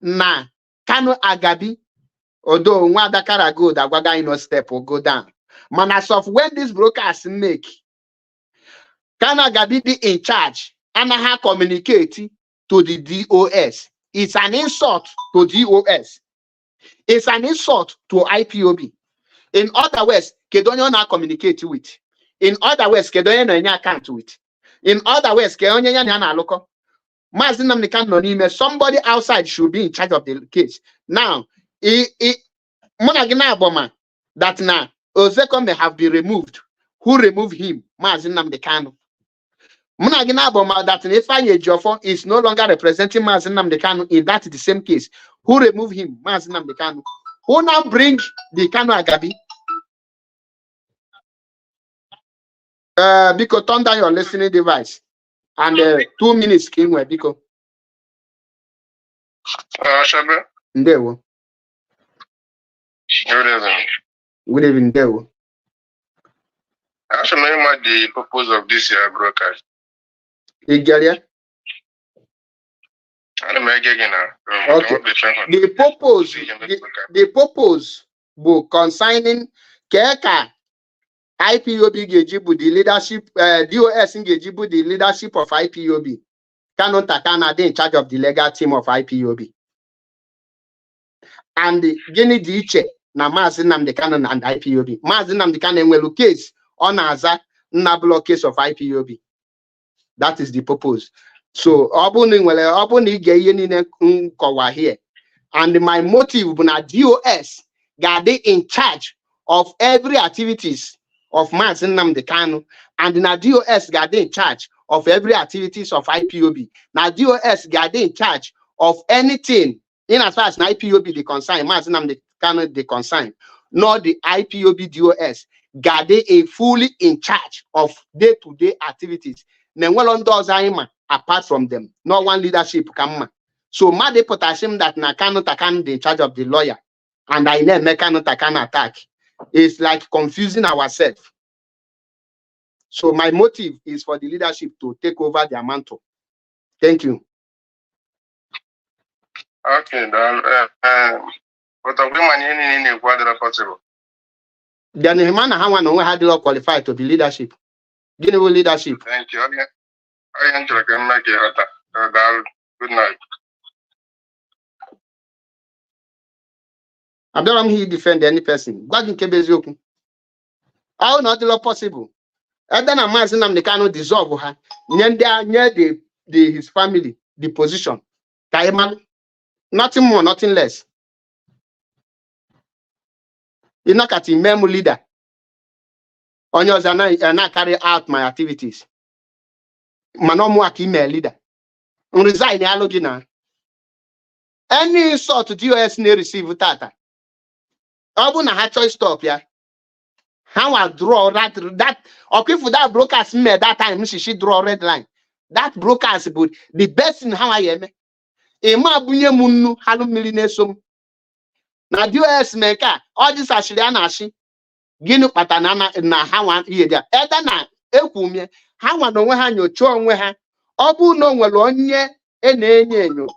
A: na Kanu Agabi, although one that can go that waga no step will go down. Mana of when these brokers make Kanu Agabi be in charge and how communicate to the DOS. It's an insult to DOS. It's an insult to IPOB. In other words, kedonyo na communicate with. In other words, kedonyo na enya account with. In other words, kedonyo nya na aloko. Mazi Nnamdi Kanu no n'ime, somebody outside should be in charge of the case. Now, Monagina Aboma, that now Ozeko may have been removed. Who removed him? Mazi Nnamdi Kanu. Monagina Aboma, that Ifeanyi Ejiofor is no longer representing Mazi Nnamdi Kanu in that the same case. Who removed him? Mazi Nnamdi Kanu. Who now bring the Kanu Agabi? Biko, turn down your listening device. And 2 minutes came where Biko.
C: Shabe.
A: Ndewo.
C: Good evening.
A: Good evening, Ndewo.
C: I should know what the purpose of this broadcast.
A: Igeria? Okay. The purpose book concerning Keka IPOB Gejibu, the leadership, DOS in Gejibu, the leadership of IPOB. Kanu Takana, they in charge of the legal team of IPOB. And Gini Diche, na Mazi Nnamdi Kanu and IPOB. Mazi Nnamdi Kanu nwelu case on Aza Nablo case of IPOB. That is the purpose. So, here. And my motive na DOS got in charge of every activities of Mazi Nnamdi Kanu, and na DOS got in charge of every activities of IPOB. Now DOS got in charge of anything in as far as IPOB the concern, Mazi Nnamdi Kanu the concern, nor the IPOB DOS got a fully in charge of day-to-day activities. Apart from them, no one leadership come. So Made potassium that na Kanu Takan in charge of the lawyer, and I never Kanu Takan attack. It's like confusing ourselves. So my motive is for the leadership to take over their mantle. Thank you.
C: Okay, but the women in the possible.
A: Then the man had qualified to be leadership. General leadership.
C: Thank you. I enter again, make it. Good night.
A: I don't know he defend any person. God in eziokwu. How not possible? And then a Mazi Nnamdi Kanu dissolve her. Near his family, the position. Nothing more, nothing less. You knock at the memo leader. On yours and I carry out my activities. Manomu email leader. Resign alogina. Any sort of DOS ne receive tata. Obu na ha choice stop ya. How I draw that okay for that brokers made that time she draw red line. That brokers but the best in how I am. Ema bunye munu halu milinesum. Na DOS meka all this ashiri anashi. Ginu patana na hawan iye dia. Eda na ekwumye hawan onwe ha nyocha onwe ha. Obu no nwere onye enye enyo.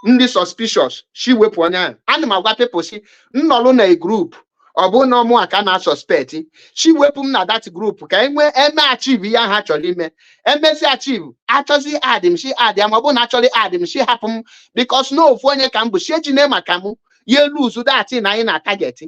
A: Ndị suspicious she wepụ onye ana m agwa people si nnọlụ na a group ọ bụ na ọmụ aka na suspect she wepụ m na that group ka enwe eme achieve ya ha chọrọ ime emesi achieve achọzi add m she add ya ma ọ bụ na achọrọ add m she hapụ m because no ofu onye ka m bụ she ejine maka m ye lose that na anyị na target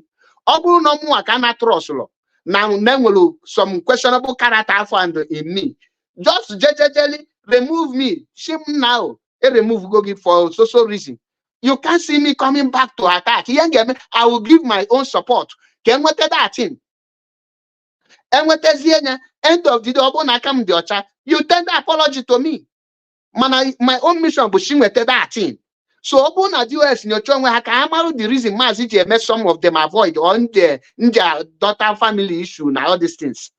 A: ọ bụrụ na ọmụ aka na trust lọ na nwere some questionable character afọ and in me just jejely remove me shame now. Remove go give for social reason. You can't see me coming back to attack. I will give my own support. Can what that thing? And what is the end of the double? You tender apology to me. My own mission, but she went that thing. So Obuna US in your tongue, I can the reason Mazi met some of them avoid on their daughter family issue and all these things.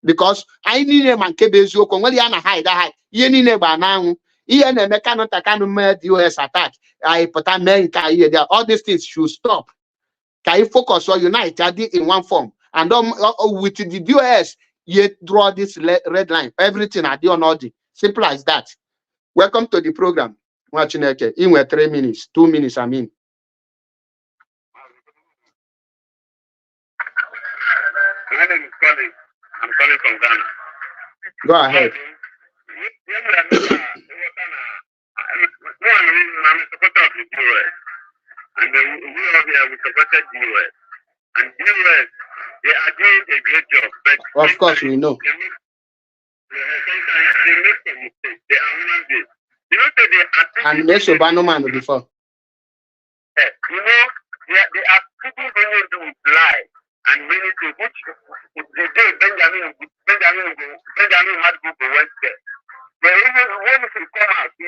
A: Because I need a man kebezu when you hide, you need a banana. Ian and Kanu Takanu made US attack. I put America here. All these things should stop. Can you focus or unite in one form? And with the US, you draw this red line. Everything I do on simple as that. Welcome to the program. Watching in 3 minutes, 2 minutes, I mean.
B: My name is Colin. I'm calling from Ghana.
A: Go ahead.
B: I'm a supporter of the DOS. And we over here, we supported the US. And the US, they are doing a great job. But
A: of course, we know.
B: They make some mistakes. They are human beings. You know, so they are
A: And there's Obama man before.
B: you know, they are people going to lie and many things, which the day Benjamin Madbuko went there. But even when he come out, he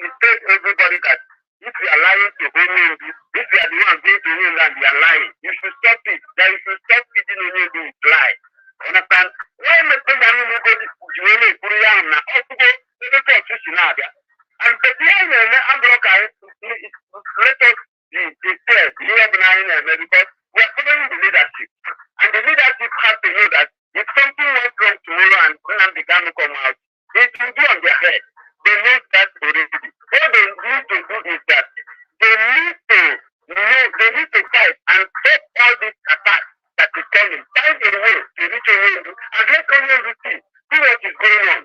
B: told everybody that if you are lying to women, if you are the one going to win and you are lying, you should stop it. That you should stop feeding women with lie. Understand? Why Benjamin Madbuko Juwele Kuriyan na also go to Sinadia? And the PM and Ambroka let us be fair, because we are following the leadership. And the leadership has to know that if something went wrong tomorrow and Conan began to come out, it will be on their head. They know that already. What they need to do is that they need to fight and stop all these attacks that is coming. Find a way to reach a way and let Conan see what is going on.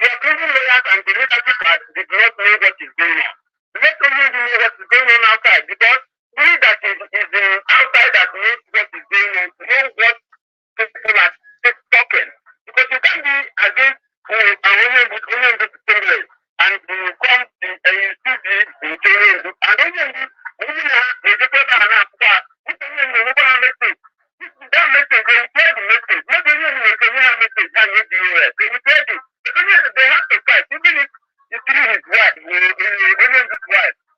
B: You are bringing lawyers and the leadership did not know what is going on. Let only know what is going on outside, because we that is outside that knows what is going on, know what people are talking. Because you can't be against only the same and you come and you see the change. And only the people are not that message. That message, they share the message. Not only the message and you do it. They will tell you. Because they have to fight. Even if you see his wife,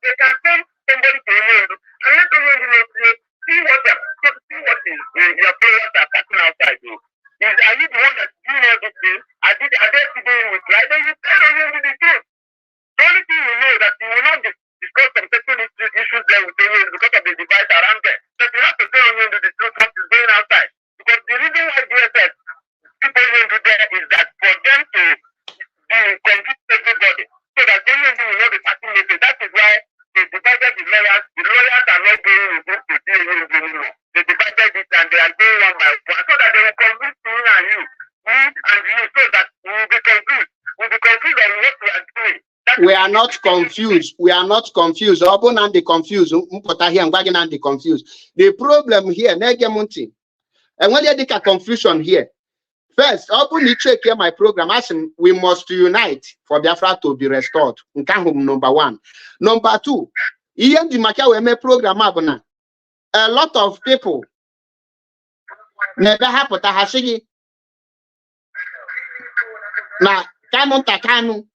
B: they can send somebody to him and let them see what is your players are cutting outside you. Are you the one that doing all this thing? Are they sitting with light? Then you tell them the truth. The only thing you know that you will not discuss some sexual issues there with them because of the device around there. But you have to tell them the truth what is going outside. Because the reason why DSS people do there is that for them to confuse everybody so that they will know the certain message. That is why they divided the lawyers. The lawyers are not going to do anymore. They divided it and they are doing one by one so that they will convince me and you, so that we will be confused. We will be confused on what we are doing.
A: We are not confused. We are not confused. Open and the confused. The confused. The problem here, Negemunti. And when you get confusion here, first, open you check here my program. Asking we must unite for Biafra to be restored. Number one. Number two, here the Makia program abona. A lot of people never happen to Hashigi. Now, Takanu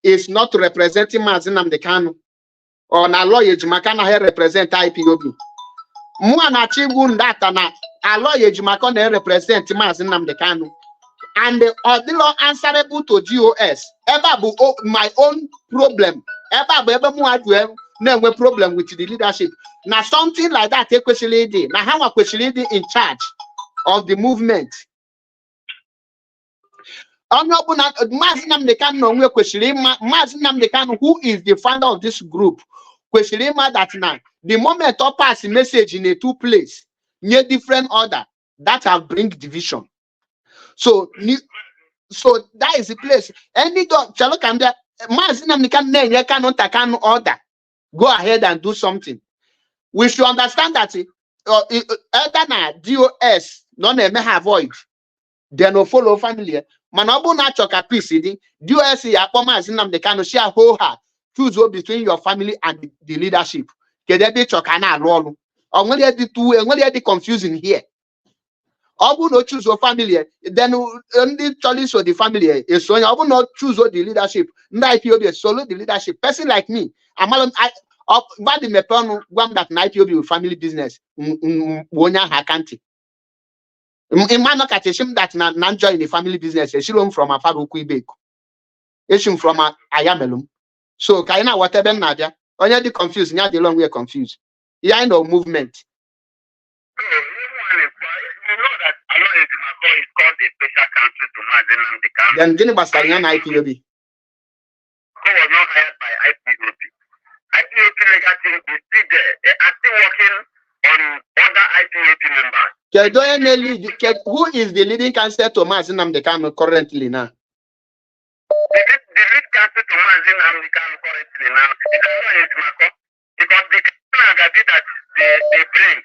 A: is not representing Mazinam the Kanu or na lawyer Makana here represent IPOB. Mwana chigun data na a lawyer Makana represent Mazinam the Kanu. And the law answerable to GOS. My own problem. No problem with the leadership. Now something like that, now how a question in charge of the movement. Mazinam Dekan, who is the founder of this group, that now the moment I pass a message in a two place, near different order, that have bring division. So that is the place. Any dog, Chalokanda, Mazinam Dekan order. Go ahead and do something. We should understand that DOS don't avoid. They no follow family. Manobu na choka peace. DOS Mazinam Dekan share whole heart. Choose between your family and the leadership. Kedebi chokana role. Only the confusing here. Obu no choose your family, then only choice of the family is so Obu not choose the leadership. IPOB solo the leadership. Person like me, I bad me pen one that IPOB family business. Wonya hakanti. Imano kateshim that nan join the family business. Eshilom from a faruku ibeko. Eshim from a ayamelum. So kaina whatever nadia. Only the confused, nya the long way confused. Yeah, no movement.
B: Is called a special counsel to Mazinam Dekan.
A: Then Guinea Bastarian IPOB.
B: Who was not hired by IPOB. IPOB legacy is still there. They are still working on other IPOB members.
A: Who is the leading counsel to Mazinam Dekan currently now?
B: The lead counsel to Mazinam Dekan currently now is Mako. Because the Agadi that they bring,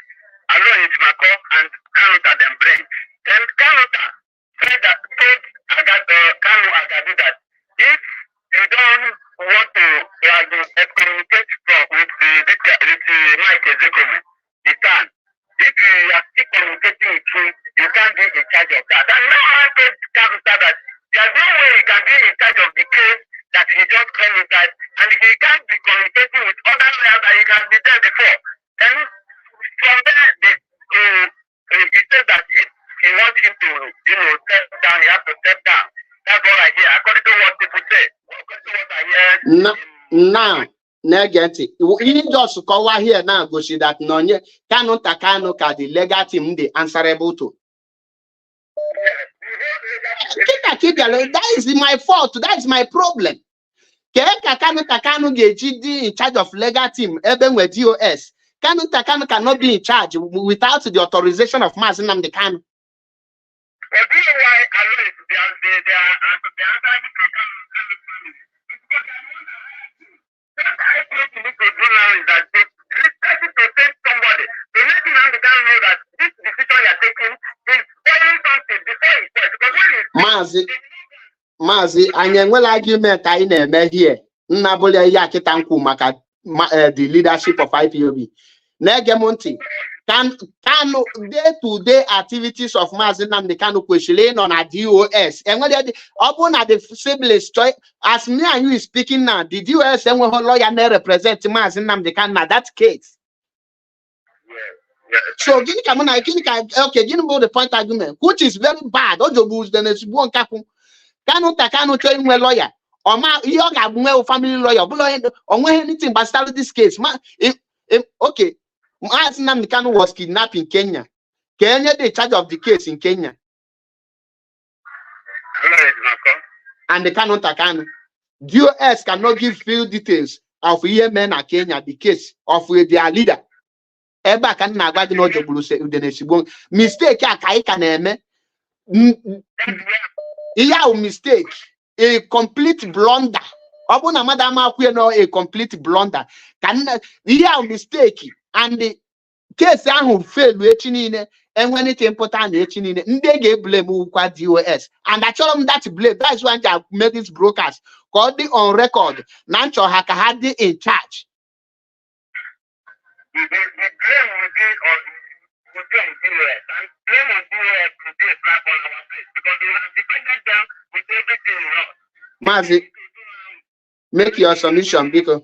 B: along with Mako and Kanuta them bring. Then Kanuta said that told Kanu Agadi that if you don't want to communicate with the Mike Ezekomi, you can. If you are still communicating with him, you can't be in charge of that. And now I told Kanuta that there's no way he can be in charge of the case that he just claimed that, and he can't be communicating with other lawyers that he can be there before. Then from there, he says that if he wants him to, step down, he has to step down. That's what I hear, according to what people say. According to what I hear.
A: Now, negative. You just call here now, go see that Nonye Kanu the legal team they answerable to. That is my fault. That is my problem. Kanu in charge of legal team, even with DOS. Kanu cannot be in charge without the authorization of Mazi Nnamdi Kanu.
B: But do you know why alone they are answering to Kanu family? What I think you need to do now is that they listen to send somebody to let Nnamdi Kanu know that this decision you are taking is spoiling something before it says. Because when
A: Mazi, and then well argument I never hear. Nabole Yakitanku Maka the leadership of IPOB. Negemonti. Kanu day-to-day activities of Mazi Nnamdi Kanu questioning on a DOS. And when they open at the siblings choice, as me and you is speaking now, the DOS and when her lawyer may represent Mazi Nnamdi Kanu na that case. So okay, give me the point argument, which is very bad. Ojo boost then it's one Kanu telling a lawyer. Or my yoga family lawyer, but on anything but start this case. Okay. Mazi Nnamdi Kanu was kidnapped in Kenya. Kenya, the charge of the case in Kenya. And the Kanu. DOS cannot give full details of Yemen and Kenya, the case of their leader. Eba can nagwa no jobulu se udeneshibon. Mistake akai kaneme. Mistake. A complete blunder. Obuna madam no a complete blunder. Can mistake. And the case who failed and when it's important, they gave blame DOS. And I told them that blame. That's why they made these brokers called the on record. Nancho Hakahadi in charge.
B: The blame will be on DOS. And blame on DOS will be a slap on our face because they have defended them with everything you know.
A: Mazi, make your submission because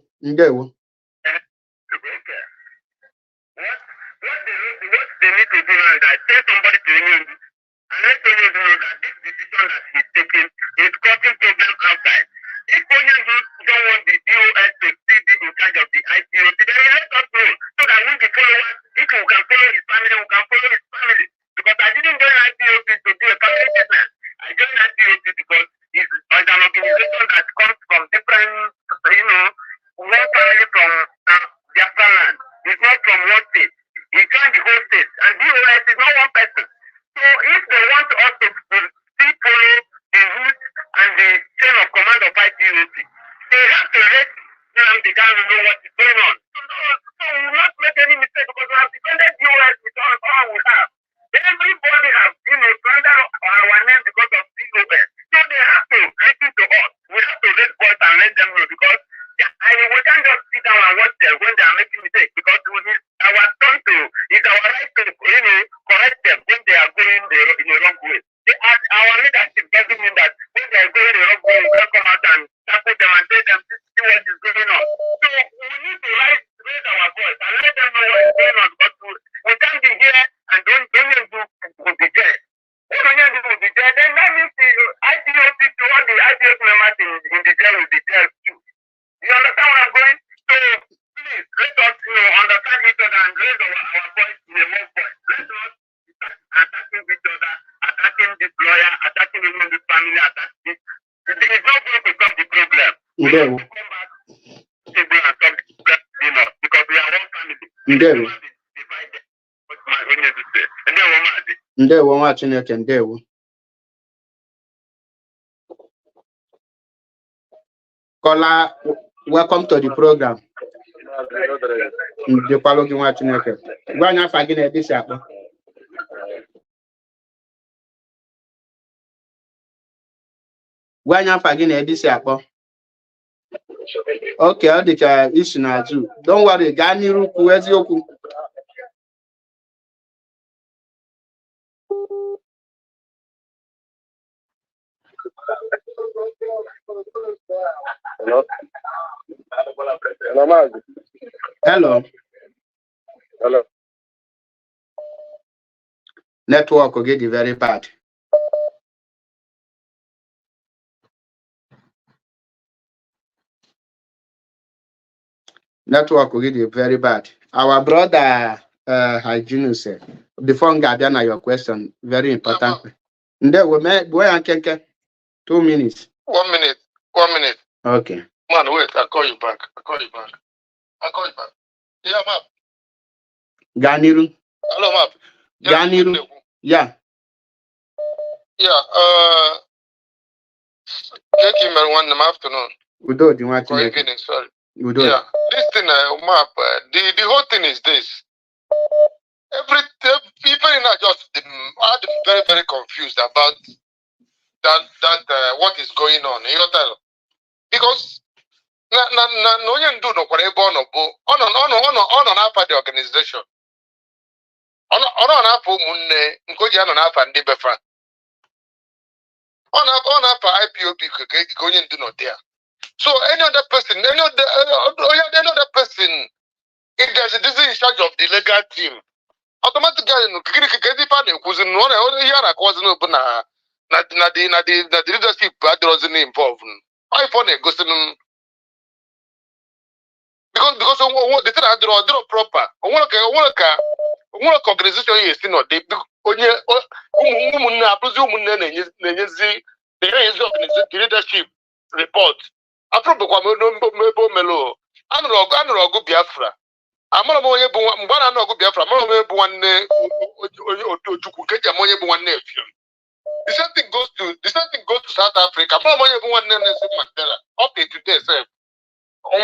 B: What they need to do now is that tell somebody to remove and let Onye know that this decision that he's taking is causing problems outside. If Onye don't want the DOS to still be in charge of the IPOB, then he let us know so that we the followers, if we can follow his family, we can follow his family. Because I didn't join IPOB to do a family business. I joined IPOB because it's an organization that comes from different, one family from Biafra land. It's not from one state. He joined the whole state, and DOS is not one person. So if they want us to still follow the route and the chain of command of IPOC, they have to let Nnamdi Kanu know what is going on. So we will not make any mistake because we have defended DOS with all we have. Everybody has, surrendered our name because of DOS. So they have to listen to us. We have to raise voice and let them know because we can't just sit down and watch them when they are making mistakes because it's our turn to, it's our right to, correct them when they are going in the wrong way. Our leadership doesn't mean that when they are going the wrong way, we can come out and tackle them and tell them, see what is going on. So we need to raise our voice and let them know what is going on because we can't be here and don't be there. When we will be there, then that means the IPOC to all the IPOC members in the jail will be there too. You understand where I'm going? So please let us understand each other and raise our voice in a more voice. Let us start attacking each other, attacking this lawyer, attacking this family, attacking this. It's not going to solve the problem. We have to come back table and solve the problem because we are one family. Divided. What's my own to say? And then
A: Ndewo Chineke ndewo. Kola, welcome to the program. Ndekwalo gị nwa Chineke. Gwa anyị afa gị na ebe isi akpọ. Gwa anyị afa gị na ebe isi akpọ. Okay, ọ dị ka isi n'azụ. Don't worry, gaa n'iru kwuo eziokwu.
D: Hello. Hello, Mazi.
A: Hello.
D: Hello.
A: Network gị dị very bad. Network gị dị very bad. Our brother hygienist, before nga abịa na your question, very important. Ndewo, gbuo ya nkenke. 2 minutes.
E: 1 minute. 1 minute.
A: Okay.
E: Man, wait, I'll call you back. Yeah, map.
A: Gaa n'iru.
E: Hello, map.
A: Gaa n'iru. Yeah.
E: Yeah, Keki man, one afternoon.
A: Udo dị nwa Chineke.
E: Sorry.
A: Udo.
E: Yeah, this thing, map, the whole thing is this. People are just are very, very confused about that what is going on. You know, because no one do no whatever on half the organization. On half munne nkoji on half and befa. On half IPOB going do not there. So any other person, if there's a disease in charge of the legal team, automatically no kikiri fan kuzi no na yara kwazi no na the leadership wasn't involved. Why for ne go because the thing I draw proper. One organization is still they the leadership report. I probably melo. I don't go Biafra. I'm not going to Biafra. I'm not going to the same thing goes to South Africa. I'm not going to up to today, sir. The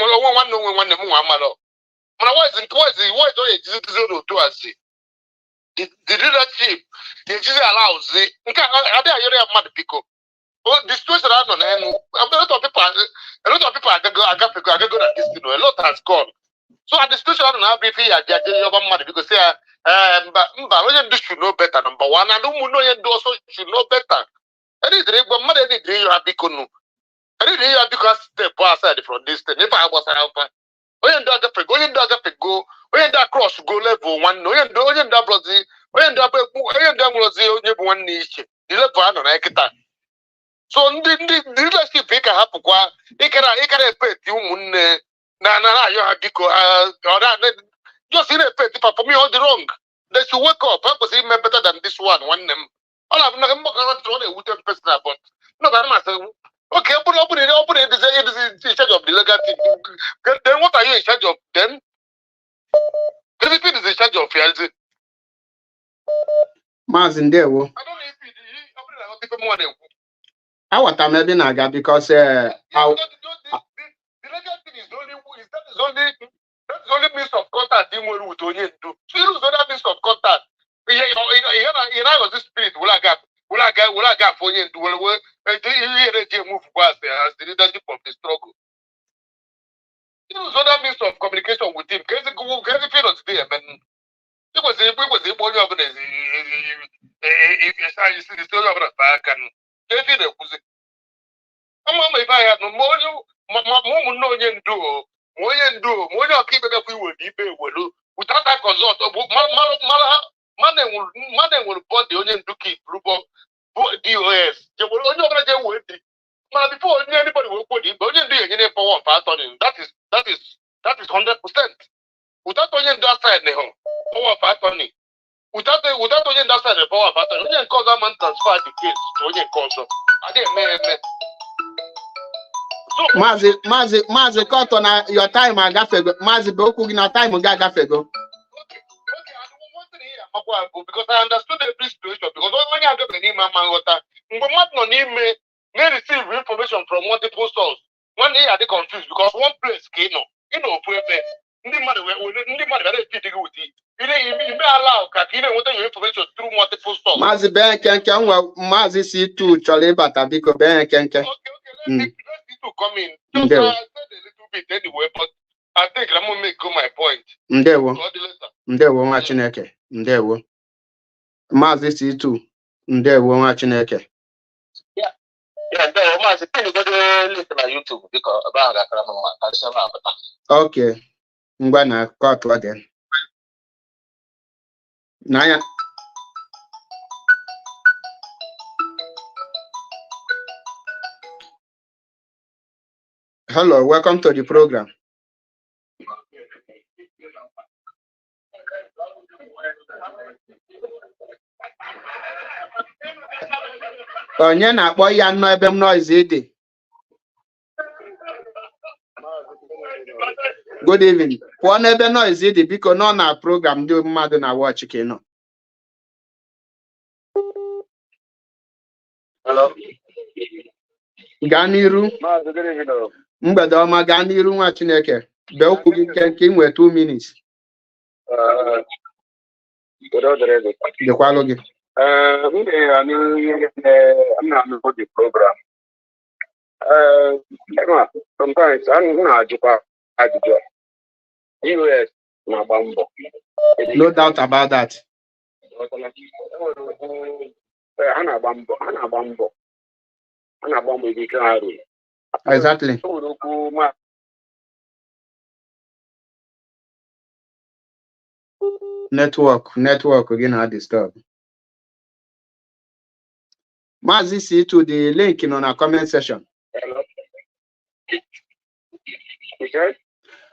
E: leadership allows the situation I don't know. A lot of people are going at this, a lot has gone. So at the situation I don't know if because they should know better, number one, and also should know better. I didn't you have become. I didn't hear because step aside from this thing. If I was helping, when you go, when that cross go level one, when that bloody, when that one niche, the level on so the leadership can happen. It can pay you na you have to just in a pay for me all the wrong. They should wake up. I was even better than this one. All I'm not going to person about. No, I'm okay, open it is in charge of the legal team. Then what are you in charge of then? Everything is in charge of you.
A: Mazindewo.
E: I don't know if people more than
A: I want to maybe naga because
E: the legal team is only means of contact team will do. So you that means of contact. You know this spirit will I gap for you to move past as the leadership of the struggle. You know that means of communication with him. Can you feel us there, man? It was the body of the story of the back and if I had no more, more keep it up without that consult. Man will put the onion to keep DOS. They will only with it. Before anybody will put it, but you do any power part on him. That is 100%. Without onion that side, power part on it. Without onion that side, the power part on it. Onion cause a man transfer the case to onion cause. I didn't
A: Mazi Cotton, your time I got Mazi Boku in a time of Gagafego.
E: Because I understood every situation. Because when you have the name of Mangota, but may receive information from multiple sources. One day I get confused because one place came
D: ndị mmadụ na-epid gị with it. Ime allow ka ị na-enweta your information through multiple sources.
A: Maazị bee nkenke Maazị C2 chọrọ ịbata biko bee nkenke.
D: Okay, let's to come in. Just said a little bit anyway, but I think I'm gonna make my point.
A: Ndewo nwa Chineke. Ndewo. Maazị C2. Ndewo nwa Chineke.
B: Yeah, ndewo Maazị. Can you go to listen on YouTube because about that?
A: Okay. Ngwa na kọtụ ọ dị. Naya. Hello, welcome to the program. Onye na-akpọ ya nọ ebe m noise dị. Good evening. Pụọ n'ebe noise dị biko nọ na program ndị mmadụ na watch ka nọ.
D: Hello.
A: Gaa n'iru. Mgbede ọma gaa n'iru nwa Chineke. Bee okwu gị nke ị nwee 2 minutes. Dekwalụ gị.
E: I'm not on the program. Sometimes I'm not ajụjụ. US na-agba mbọ.
A: No doubt about that.
E: Ha na-agba mbọ ebe ike ha ruru.
A: Exactly. Network gị na-disturb. Maazị C2 the link nọ na comment section.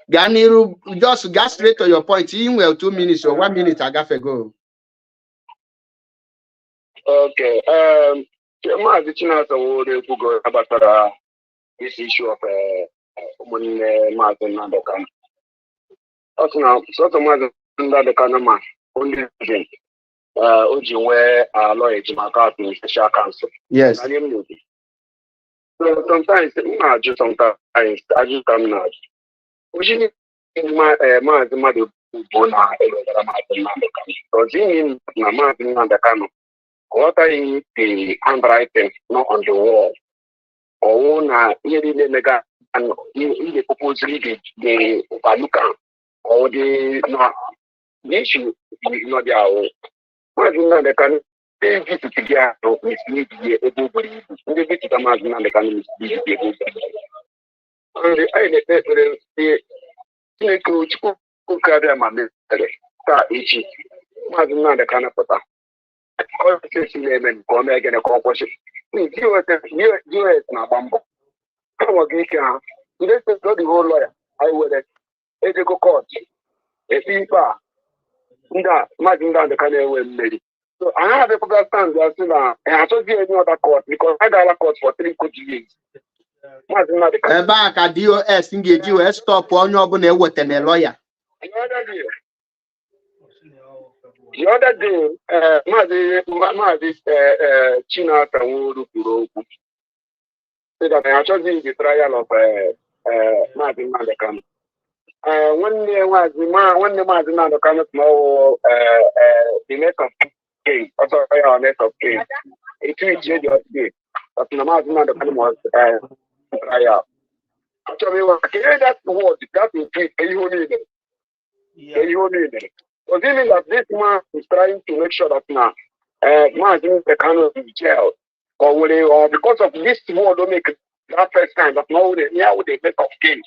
A: Gaa n'iru, just go straight to your point. You nwere 2 minutes or 1 minute agafego.
E: Okay. Maazị Chinasa were ekwugo abatara this issue of ụmụnne Maazị Nnamdi Kanu. Ọ sị na sọtọ Maazị Nnamdi Kanu ma only reason o ji nwee lawyer ejimaka in special counsel.
A: Yes.
E: So sometimes ajụ ka m na-ajụ. Usually Maazị mmadụ bụ na elogara Maazị Nnamdi Kanu. Does it mean na Maazị Nnamdi Kanu ghọtaghị the handwriting not on the wall? Or na ihe niile mega ihe proposal the overlooker or the issue not there. Maazị Nnamdi Kanu visit gị ahụ mislead gị ebe o buru ibu. Ndị visit Maazị Nnamdi Kanu mislead gị ebe o buru ibu. Anyị na-ekpe ekpere Chineke Chukwu karịa ma mere taa echi Maazị Nnamdi Kanu pụta ọchịchị na-eme nke ọma egene ka ọ kwụsị. US na-agba mbọ ha nweghị ike ha ndị steeti the whole lawyer anyị were ejego court ekpe ikpe a ndị a Maazị Nnamdi Kanu enwe mmeri. So anyị adịpụta stand ya sị na ha achọghị any other court because ha gaala court for 3 court years. Maazị Nnamdi Kanu
A: ebe a ka DOS ga-eji wee stọpụ onye ọbụla eweta na lawyer.
E: The other day, Maazị Chinasa Nworu kwuru okwu sị that I achọghị the trial of Maazị Nnamdi Kanu. Nwanne Maazị Nnamdi Kanu sị na ọ the next of king, also next of king. It will change the day. But na Maazị Nnamdi Kanu was trial. Actually, that word, that increase, you need it. Does it mean that this man is trying to make sure that now Maazị Nnamdi Kanu is jailed? Or because of this word don't make that first time that now they make of king?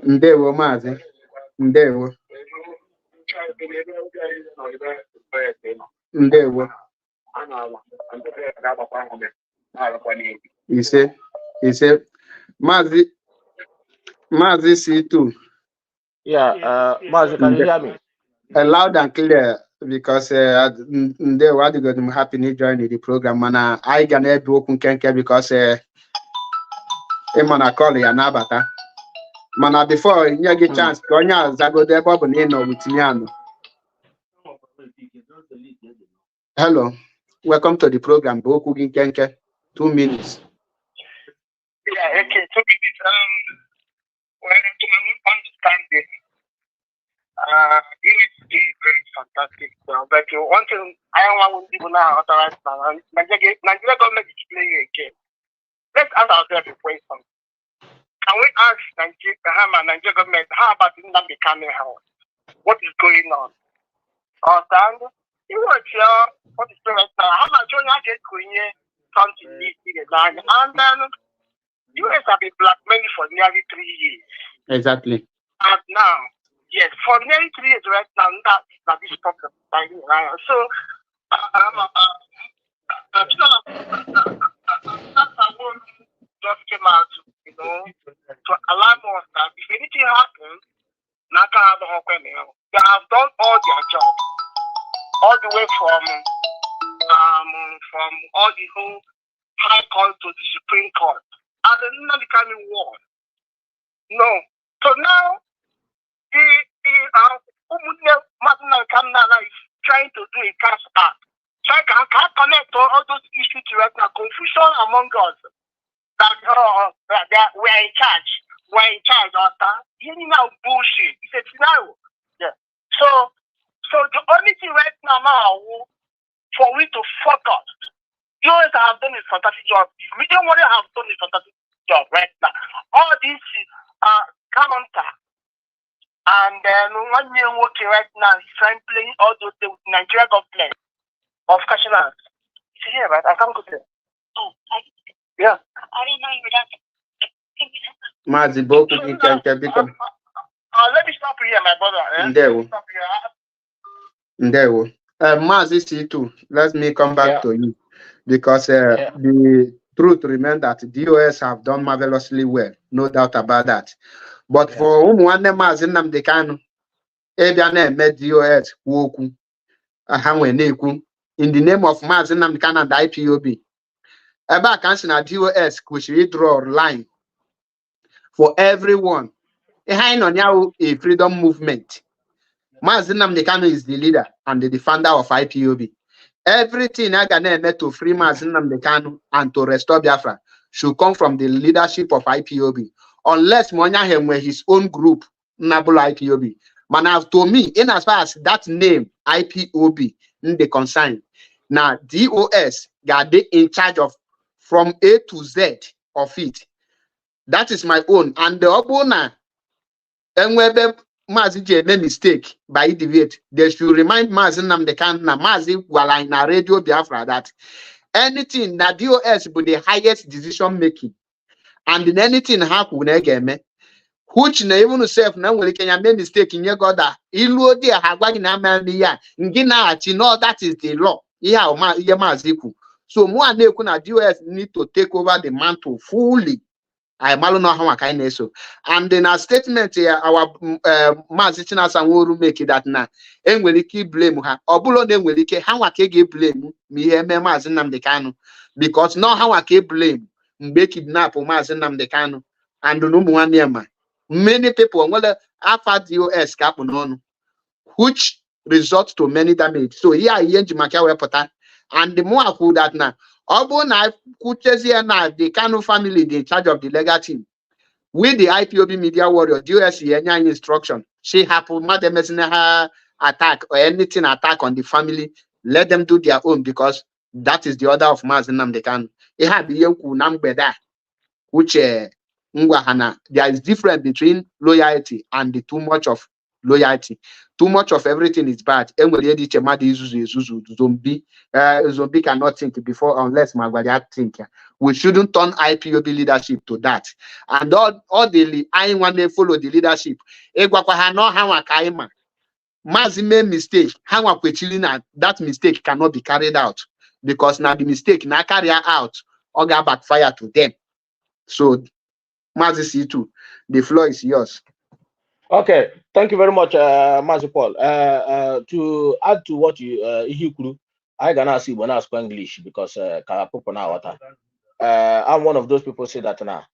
A: Ndewo Maazị. Ndewo. Ise. Maazị C2.
B: Yeah, Maazị, can you hear me?
A: Loud and clear because Ndewo adịghị m happy to join the program mana anyị ga na-ebi okwu nkenke because ịma na call ya na-abata. Mana before nye gị chance ka onye azagodo ebe ọ bụ na ị nọ with me anọ. Hello, welcome to the program. Bụ okwu gị nkenke 2 minutes.
D: Okay, so it is when to understand this, it is very fantastic. But one thing I want people now authorized now, Nigeria government is playing a game. Let's ask ourselves a question. Can we ask Nigeria government, how about in the coming house? What is going on? Understand? You watch what is going on now? How much you get going something this and then US have been blackmailing for nearly 3 years.
A: Exactly.
D: And now, yes, for nearly 3 years right now, that this problem. So, just came out, to allow us that if anything happens, they have done all their job, all the way from all the whole high court to the Supreme Court, and then not becoming war. No. So now the Kamnana is trying to do a cash act. Try to connect all those issues to right now. Confusion among us that we are in charge. We're in charge, you know, bullshit. It's a scenario. Yeah. So the only thing right now for we to focus, you always have done a fantastic job. We don't want to have done a fantastic job right now. All this counter, and then one year working right now is trying playing all those with Nigeria government of Kashmir. See here, right? I can't go there. Oh, yeah. I didn't know you were that.
A: Let me stop
D: here, my brother.
A: Mazi C2, let me come back to you because the truth remains that DOS have done marvelously well, no doubt about that. But for Mazi Nnamdi Kanu, DOS woku in the name of Mazi Nnamdi Kanu and the IPOB. Eba kansi na DOS kushiri draw a line for everyone. A freedom movement. Mazi Nnamdi Kanu is the leader and the founder of IPOB. Everything I can make to free Mazi Nnamdi Kanu and to restore Biafra should come from the leadership of IPOB. Unless Monyahem were his own group, Nabul IPOB. Man, to me, in as far as that name, IPOB, in the consign, now DOS got in charge of from A to Z of it. That is my own. And the Obona, and where Mazi made mistake by deviate, they should remind Mazi Nnamdi Kanu na Mazi while in a radio Biafra that anything that DOS be the highest decision making, and in anything happen again, which na even self na will can make mistake in your God that ilu dia hagwagi na ya ngina ati no that is the law. Yeah, Maziku. So more na DOS need to take over the mantle fully. I malo know how I can so. And in our statement here, our Mazitina Sanworu make it that na enweliki blame her. Obulo then will how I can blame me Mazi Nnamdi Kanu because now how I can blame make kidnap Mazi Nnamdi Kanu and no one near man. Many people well after DOS cap on which results to many damage. So here I Makia and the more I could that now. Although now the Kanu family they in charge of the legal team. With the IPOB media warrior, DOS any instruction. She happened her attack or anything attack on the family. Let them do their own because that is the order of Mazi Nnamdi Kanu. It had the Nambeda, which there is difference between loyalty and the too much of loyalty. Too much of everything is bad. Zombie cannot think before unless Magwadia think. We shouldn't turn IPOB leadership to that. And all the I want to follow the leadership. Mazi made mistake. That mistake cannot be carried out because now the mistake now carry out or get backfire to them. So Mazi C2, the floor is yours.
F: Okay, thank you very much, Mazi Paul. To add to what you I gonna see when I speak English because I'm one of those people say that now,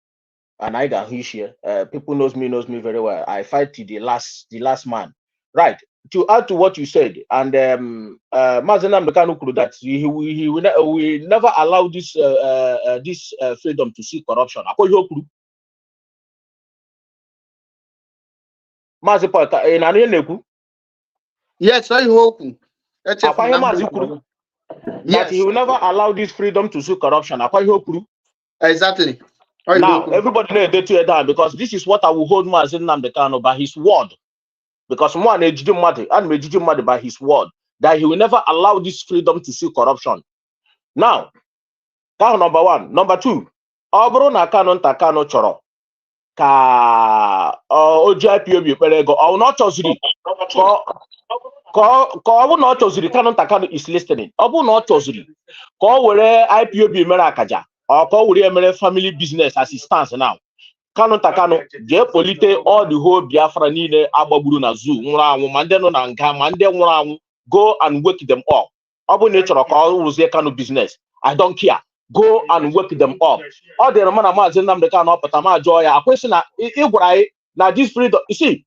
F: and I got here. People knows me very well. I fight to the last man. Right. to add to what you said, and Mazenam Bekanu Kuru, that he will never allow this freedom to see corruption.
A: Yes, I hope. That
F: he will never allow this freedom to see corruption.
A: Exactly.
F: Now, everybody know that because this is what I will hold Mazenam Bekanu by his word. Because one and by his word, that he will never allow this freedom to see corruption. Now, that's number one. Number two, Obro na Kano Takano Choro. Ka OJIPOB Perego, or not Chosri. Ko not Chosri, Kano Takano is listening. Obu not Chosri. Ko were IPOB Merakaja, or ko were family business as it stands now. Kano Takano, Polite, all the whole Biafra Nine, Ababuru na Zoo, Muramu, Mandeno Nanga, Mande Muramu, go and wake them up. Obu nature of all was their Kano business. I don't care. Go and wake them up. All the Roman Amazon, the Kano, Patama Joy, a question now this freedom. You see,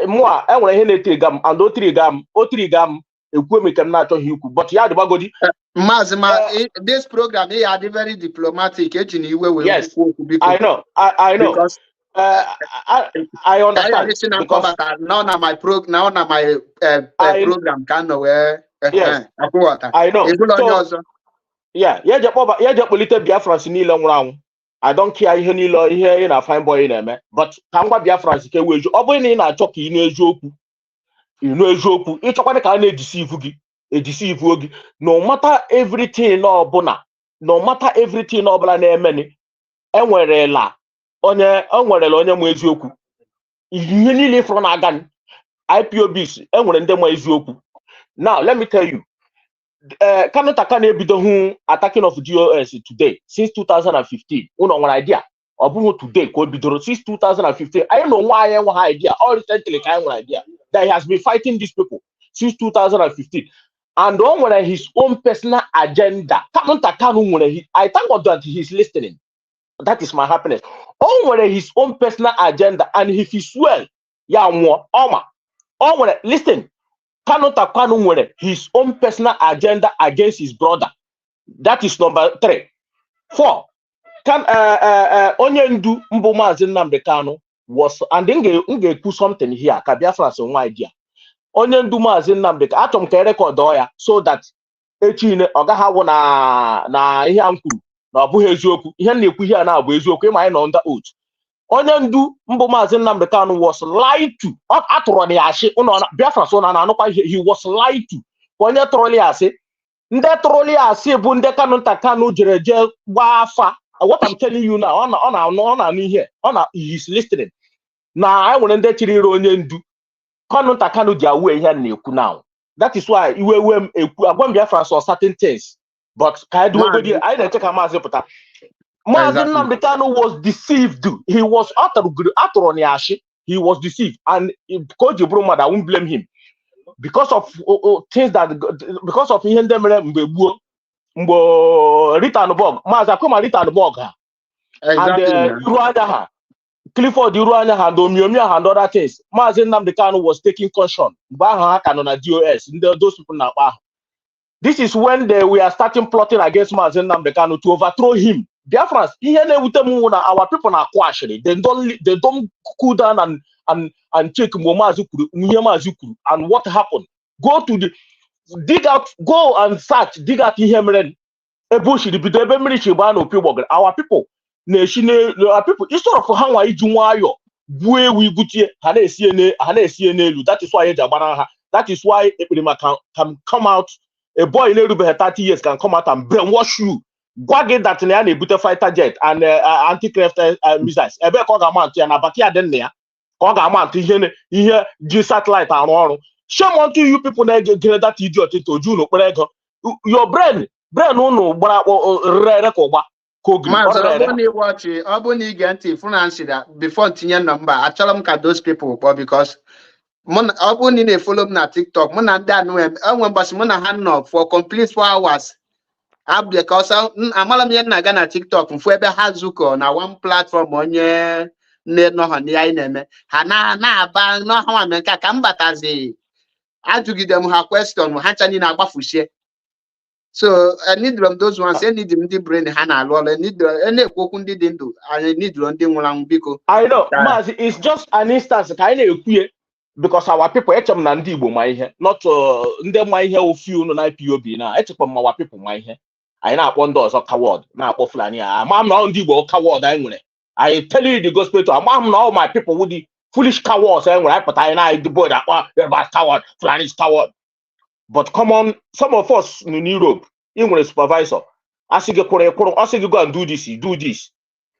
F: more, I want to hear 3 gam and 3 gam, 3 gam, a women cannot to you, but you had the bagodi.
A: Mazima, this program they are very diplomatic.
F: Yes, I know. I know.
A: Because
F: I understand.
A: Because now my program can nowhere.
F: Yes, I know. So, yeah, just political Biafrans in Ilang. I don't care here in a fine boy in there, but Kangwa Biafrans can wage open in a choky in a joke. You know, joke. Each one can deceive you. No matter everything, no bona. No matter everything, no bla many. Enwere la onye mu eziokwu ihe niile from agan IPOBs enwere ndị mu eziokwu. Now let me tell you, Kano Takano ebido hu attacking of DOS today since 2015. Uno nwere idea obuhu today ko bidoro since 2015. I know why I have idea all recently I have idea that he has been fighting these people since 2015, and on his own personal agenda. Kano Takano I thank God that he is listening. That is my happiness. On his own personal agenda, and if he swear, listen, Kano Takano his own personal agenda against his brother. That is number 3. 4. Onyendu Mbomazi Nnamdi Kanu was, and then put something here. Kabiafra so one idea. Onyendu Mazi Nnamdi Atom can record oya so that echine ogaha na ihe ankuru. Na ọbụghị eziokwu ihe na-ekwu ihe na abụ eziokwu ịma anyị nọ under oath. Onye ndu mbụ Maazị Nnamdi Kanu was lied to. Atụrụ na ya asị Biafra so na anụkwa ihe he was lied to. Onye tụrụ ya asị ndị tụrụ ya asị bụ ndị Kanu Takano jere je gba afa. What I'm telling you now, ọ na ihe he is listening. Na anyị nwere ndị chiri ire onye ndu Kanu Takano ji awe ihe na-ekwu now. That is why iwe ekwu agwa Biafra so certain things. But I don't check Mazi Nnamdi Kanu was deceived. He was he was deceived, and because you bro mother, I won't blame him because of things because of him. Rittenberg, Mazi come Rittenberg, and Clifford Iruanya and Omiomia and other things. Mazi Nnamdi Kanu was taking caution. DOS, those people now. This is when we are starting plotting against Mazi Nnamdi Kanu to overthrow him. Biafrans, our people are actually they don't cool down and check and what happened. Go to go and search, dig out him. Our people, instead of how I do we that is why that is why can come out. A boy in 30 years can come out and brainwash you. Gwage that a butter fighter jet and anti-craft missiles. Ebe kogamant and abakia den there. Kogamant here G satellite and all. Shame on to you people that get that idiot into Juno. Your brain no
A: watch Obuni Genti finance that before Tinya number. I tell them those people because Obuni they follow me na TikTok. Mona done when Mona hand for complete 4 hours. Because amala mi na Ghana TikTok mfuebe hazuko na one platform onye n'ọha na anyị na-eme ha na-aba n'ọha ma nke ka m batazi ajụgide m ha question ha ncha niile agbafuchie. So enidro m those ones, enidro ndị brain ha na-alụ ọrụ, na-ekwu okwu ndị dị ndụ, anyị enidro ndị nwụrụ anwụ biko.
F: I know, Mazi, it's just an instance ka anyị na-ekwu because our people echem na ndị Igbo ma ihe, not ndị ma ihe ofu no na IPOB na echekwa ma our people ma ihe. Anyị na-akpọ ndị ọzọ coward, na-akpọ Fulani ama m na ndị Igbo coward anyị nwere. I tell you the gospel to ama m na all my people with the foolish cowards anyị nwere, pụta anyị na the boy that about coward, Fulani is coward. But come on, some of us in Europe, you were a supervisor. I say go and do this, do this.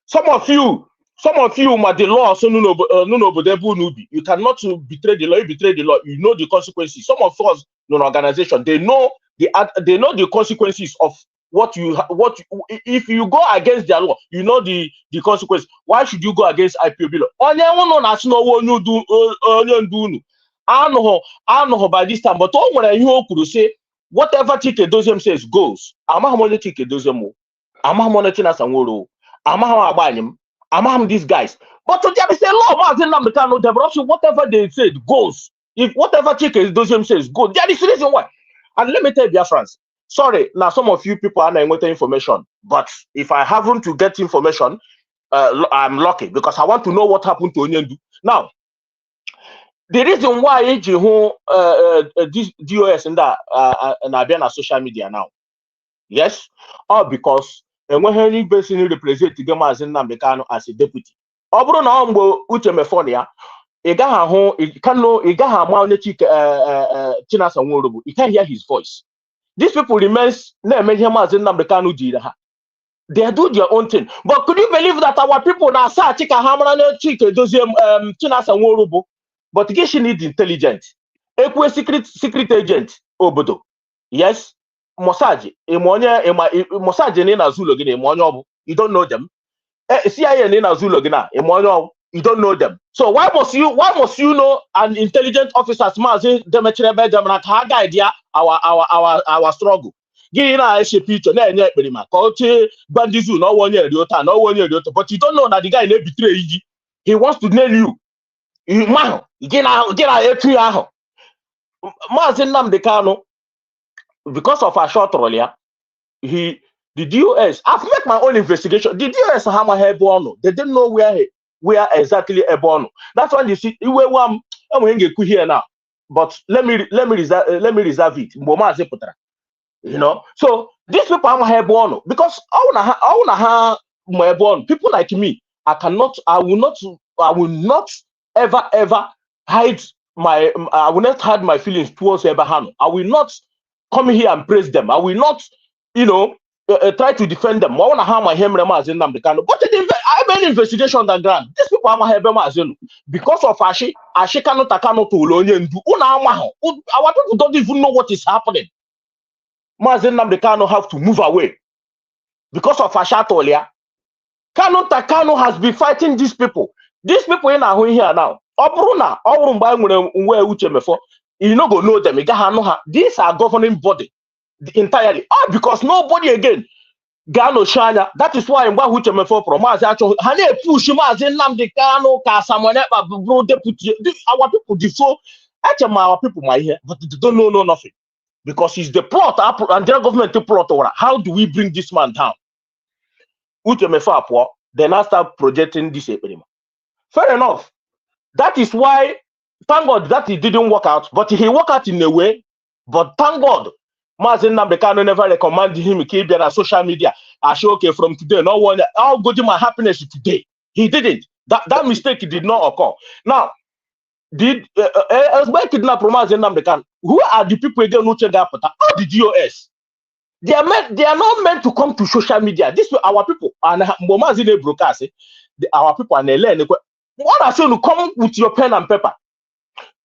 F: Some of you, the law, so you cannot betray the law. You betray the law, you know the consequences. Some of us in an organization, they know the consequences of if you go against their law, you know the consequence. Why should you go against IPOB law? I know by this time, but when you could say whatever Chike Doziem says goes. Amahamo Chike Doziem, Amahamo China Sanworo, Amahamo Abanyim, Amaham these guys. But to them say law whatever they said goes. If whatever Chike Doziem says goes, there is reason why. And let me tell you, friends. Sorry, now some of you people are not getting information, but if I happen to get information, I'm lucky because I want to know what happened to Onyendu. Now, the reason why this DOS and that and been on social media now, yes, all because when he basically represent the as in Namdekano as a deputy. Obro na ombo uche mefonia, igaha ho ikano igaha ma onye China Sanworo, you can't hear his voice. These people remains na emeje as in Namdekano did ha. They do their own thing. But could you believe that our people now say Chika Hamana Chike Doziem China Sanworo? But she needs intelligence. Ekwe secret agent obodo. Yes. Mossad. Mossad in Azulo gina. You don't know them. CIA in Azulo gina. You don't know them. So why must you know an intelligent officer smart Demetri Benjamin idea our struggle? Gina a picture na enye ekperima. Koche bandizu no 1 year riota, no 1 year riota. But you don't know that the guy na betray you. He wants to nail you. Get out Mazin Namdekano, because of a short earlier, the DOS, I've made my own investigation. The DOS hammer head bono. They didn't know where exactly a bono. That's why you see I'm here now. But let me reserve it. You know, so these people are my bono because I wanna have my bono. People like me, I will not ever hide I will not hide my feelings towards Abraham. I will not come here and praise them. I will not, try to defend them. I want to have my hemrema in them. But I made an investigation on the ground. These people are my hemrema because of Ashi cannot account to Lonyen. Our people don't even know what is happening. Mazen Namdekano have to move away because of Ashatolia. Kano Takano has been fighting these people. These people in our here now. Obruna, you know go know them. These are governing body entirely. Because nobody again Gano Shanya. That is why I'm going to promise actually. Hane push him as in Namdekano, someone bro deputy. Our people default. Actually, our people might hear, but they don't know nothing because it's the plot and their government plot. How do we bring this man down? Then I start projecting this experiment. Fair enough. That is why, thank God that it didn't work out, but he worked out in a way. But thank God, Mazen Namdekano never recommended him to keep on social media. I say, okay, from today, no one, I'll go to my happiness today. He didn't. That mistake did not occur. Now, as kidnap Mazen Namdekano, who are the people again who check that? All the DOS. They are not meant to come to social media. This is our people. And Momazine broadcast. Our people are learning. What I say to come with your pen and paper.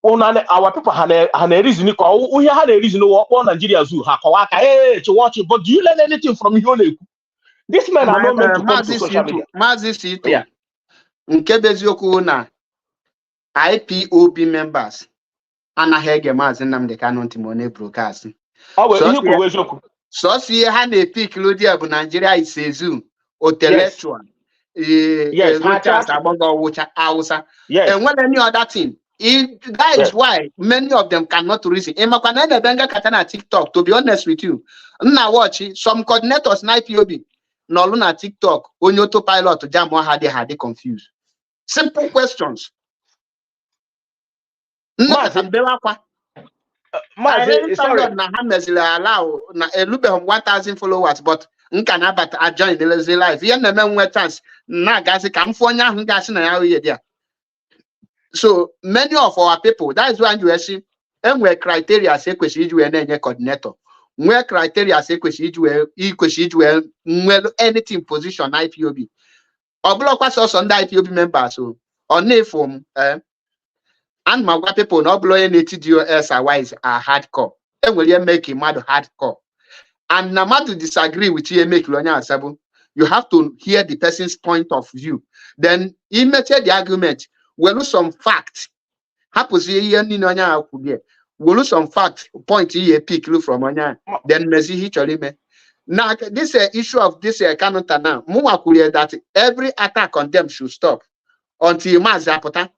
F: Our people have a reason. We had a reason to walk on Nigeria Zoo. Hey, to watch it. But do you learn anything from your leg? This man are not meant to come to social media.
A: Yeah. Eziokwu na IPOB members. Anahege Mazen Namdekano Timone broadcast. So see ha na pick Lodia bu Nigeria is a zoo intellectual.
F: Yes, yes.
A: And when any other thing, that is why many of them cannot reason. TikTok, to be honest with you, now watch some coordinators na IPOB no na TikTok only autopilot jam had confused. Simple questions.
F: Sorry.
A: Allow na 1,000 followers, but nkana but I join the lazy life. Yeah, na chance na gazi kam fonya ahụ gasị na ya oye dia. So many of our people, that is why you see, enwe criteria say kwesịrị iji wee na-enye coordinator. Nwe criteria say kwesịrị iji wee nwere anything position na IPOB. Ọbụlọkwa sọsọ ndị IPOB members so ọ na-efom and my people no blow any TDOS are wise are hardcore. And will you make him mad hardcore? And no matter disagree with you make you have to hear the person's point of view. Then he made the argument. We lose some facts. Happens here we lose some facts. Point here pick from Onya. Then Messi actually me. Now this issue of this counter now. That every attack on them should stop until Mazapota.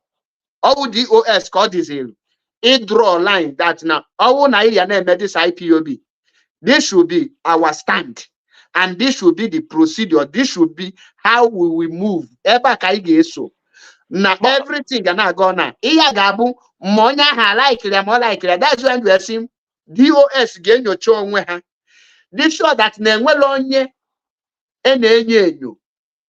A: All DOS called this it draw a line that now all Nigeria this IPOB. This should be our stand, and this should be the procedure. This should be how we will move. So now everything gonna go now. Gabu monya likely more likely. That's when we are seeing DOS gain your chong. This show that nenwelonye enenyo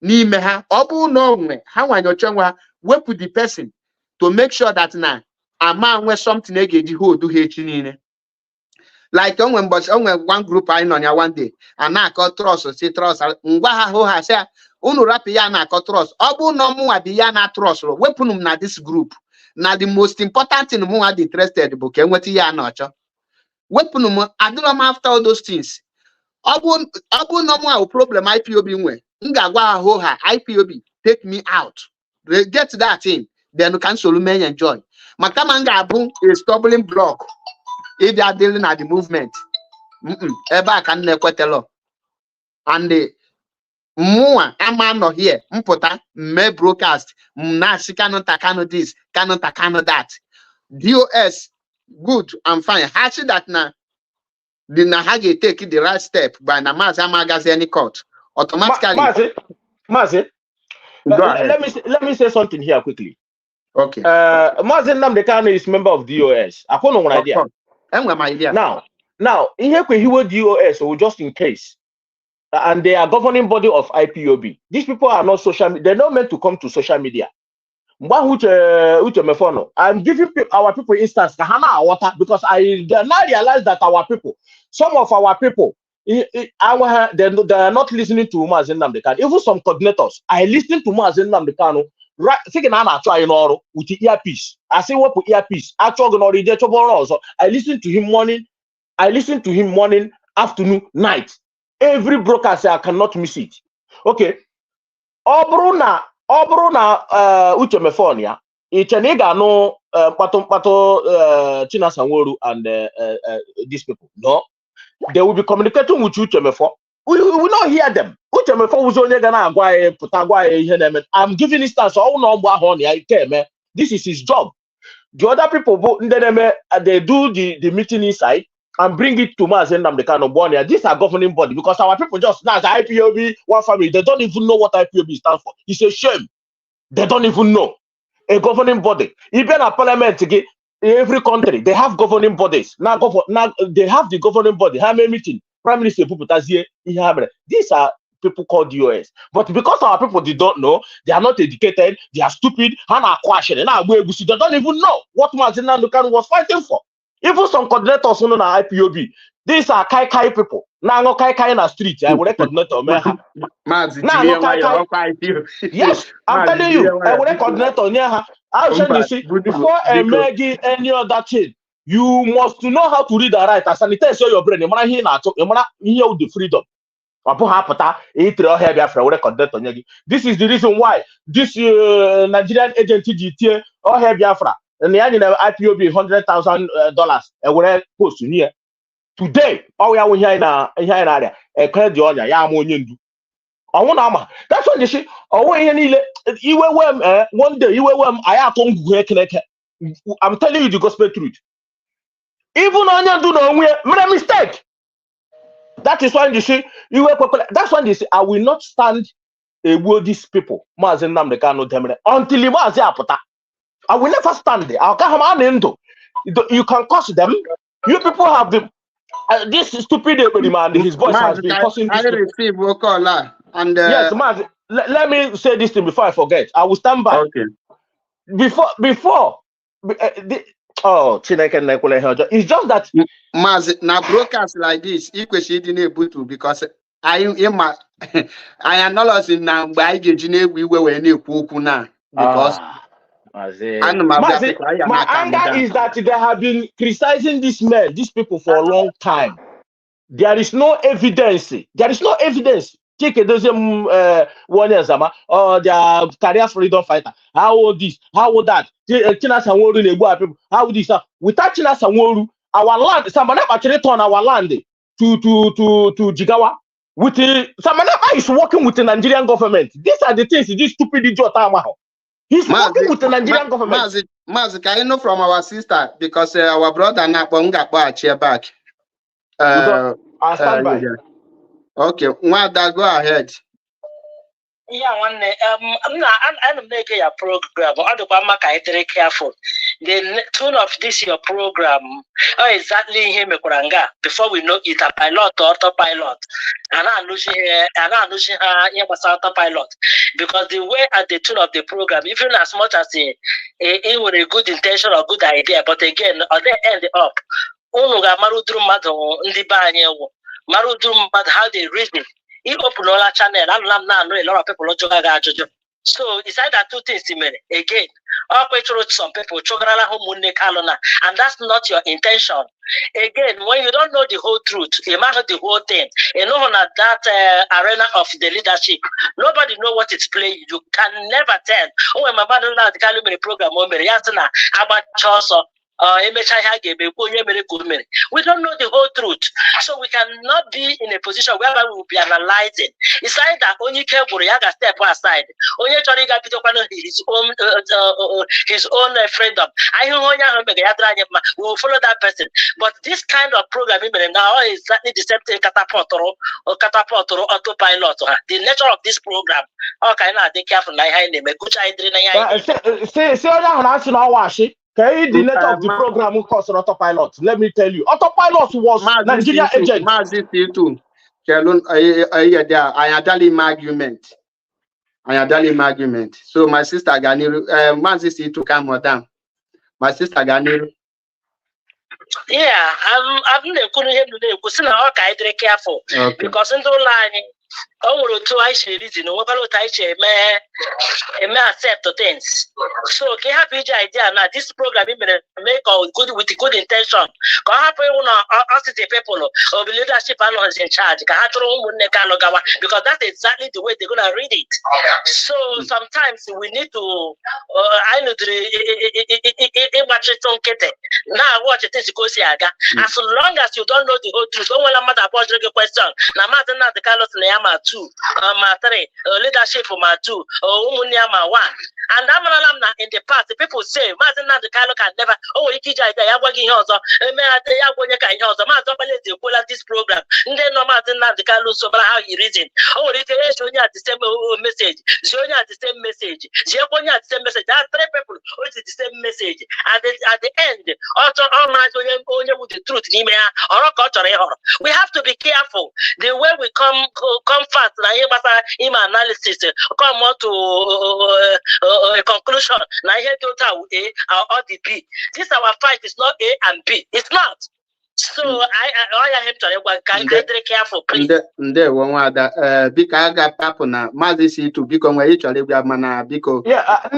A: ni meha obu no how when your chong work with the person. To make sure that now a man where something again who do here. Like when one group I know one day and I got trust or say trust who has said Unurapiana got trust. Obu no more Diana trust weaponum na this group. Now the most important thing more interested book and what ya notcha. Weaponum I don't know after all those things. Obu no more problem IPOB way. Ngagwa ho ha IPOB take me out. Get that thing. Then you can solely enjoy. Makamanga boom is stumbling block. If they are dealing at the movement, eba can nekwetelo. And the more a man not here, mpota me broadcast, na si cannot this, cannot that. DOS good and fine. Hachi that na the nahage take the right step by namaza magazine court automatically.
F: Mazi, let me say something here quickly.
A: Okay.
F: Mazen Namdekano is member of DOS. I don't know one idea. Now, in here he will DOS, so just in case. And they are governing body of IPOB. These people are not social media, they're not meant to come to social media. I'm giving our people instance because I now realize that our people, some of our people, they are not listening to Mazen Namdekano. Even some coordinators, I listen to Mazen Namdekano. Right, thinking I'm trying with the earpiece. I say what with earpiece. I listen to him morning. I listen to him morning, afternoon, night. Every broadcast I cannot miss it. Okay. Obruna Uchemefonia. Icheniga no pato China Sanworu and these people. No, they will be communicating with Uchemefo. We will not hear them. I'm giving instance. This is his job. The other people, they do the meeting inside and bring it to Mazen Namdekano Bonia. These are governing body because our people just now IPOB, one family. They don't even know what IPOB stands for. It's a shame. They don't even know. A governing body. Even a parliament again. Every country they have governing bodies. Now they have the governing body. How many meeting? Prime Minister these are people called DOS. But because our people they don't know, they are not educated, they are stupid, they don't even know what Mazen Namdekano was fighting for. Even some coordinators on IPOB, these are Kai people. Now no Kai in the street. I will coordinator. Yes, I'm telling you, I will coordinator near her. I see before making any other thing. You must know how to read and write. As I tell your brain, you must hear the freedom. This is the reason why this Nigerian agency GTA or here Biafra and the IPOB $100,000 and we post here today. All we are here in area a credit on ya That's when you see, one day, I'm telling you the gospel truth. Even on you do no made a mistake. That is why you see, that's why you see, I will not stand with these people. Until I will never stand there. You can curse them. You people have the this stupid man. His voice has been cursing.
A: I receive call and
F: yes, Maz, let me say this thing before I forget. I will stand by.
A: Okay.
F: Before. It's just that
A: Maz, now broadcast like this, because I acknowledge now by we were now because
F: my anger is that they have been criticizing these people for a long time. There is no evidence. Take a dozen 1 year Zama or their career freedom fighter. How old this? How old that? China Sanworu people. How this? Without China Sanworu, our land, somebody actually turn our land to Jigawa. With somebody is working with the Nigerian government. These are the things this stupid idiot he's working with the Nigerian government.
A: Maz, can you know from our sister because our brother Nakbonga chair back.
F: I stand by.
A: Okay, Mwada, go ahead.
G: Yeah, I'm making your program. I'm very careful. The tune of this your program, exactly him before we know it a pilot or autopilot. And I'm losing autopilot because the way at the tune of the program, even as much as it was a good intention or good idea, but again, they end up. How they reason. He opened all our channel. I know a lot of people. So it's either two things. Again, some people and that's not your intention. Again, when you don't know the whole truth, you might know the whole thing. You know that arena of the leadership, nobody know what it's playing. You can never tell. Oh, my mother now the program we don't know the whole truth, so we cannot be in a position whereby we will be analyzing. It's either only step aside, only his own freedom. We will follow that person. But this kind of programming now is exactly the same thing. Catapult or autopilot. The nature of this program. Okay, now they careful.
F: The nature of the program will cause autopilot. Let me tell you, autopilot was Nigeria agent.
A: I had argument. So my sister Ganiru, Mazisi to come down. My sister Ganiru.
G: Yeah, I'm not careful because in the line. I accept things. So can have idea now this program make good with good intention. Can have people or the leadership is in charge. Because that's exactly the way they're gonna read it. So sometimes we need to I know now watch it as long as you don't know the whole truth. Don't want to question. Now the Carlos Neyama 2, three, leadership for 2, Umunyama 1. And in the past, the people say, Mazana the Carlo can never, Ikija, they are working also, this program. And then no Mazana the Carlo, so how he reason. Shonya the same message, Shonya the same message, Japonia the same message. There are 3 people with the same message. At the end, also only with the truth, we have to be careful. The way we come fast, analysis, come on to a conclusion. Now here total A or the B. This our fight is not A and B. It's not. So I have to be careful, please.
A: Bika papo na mazisi to become where each other mana biko.
F: Yeah,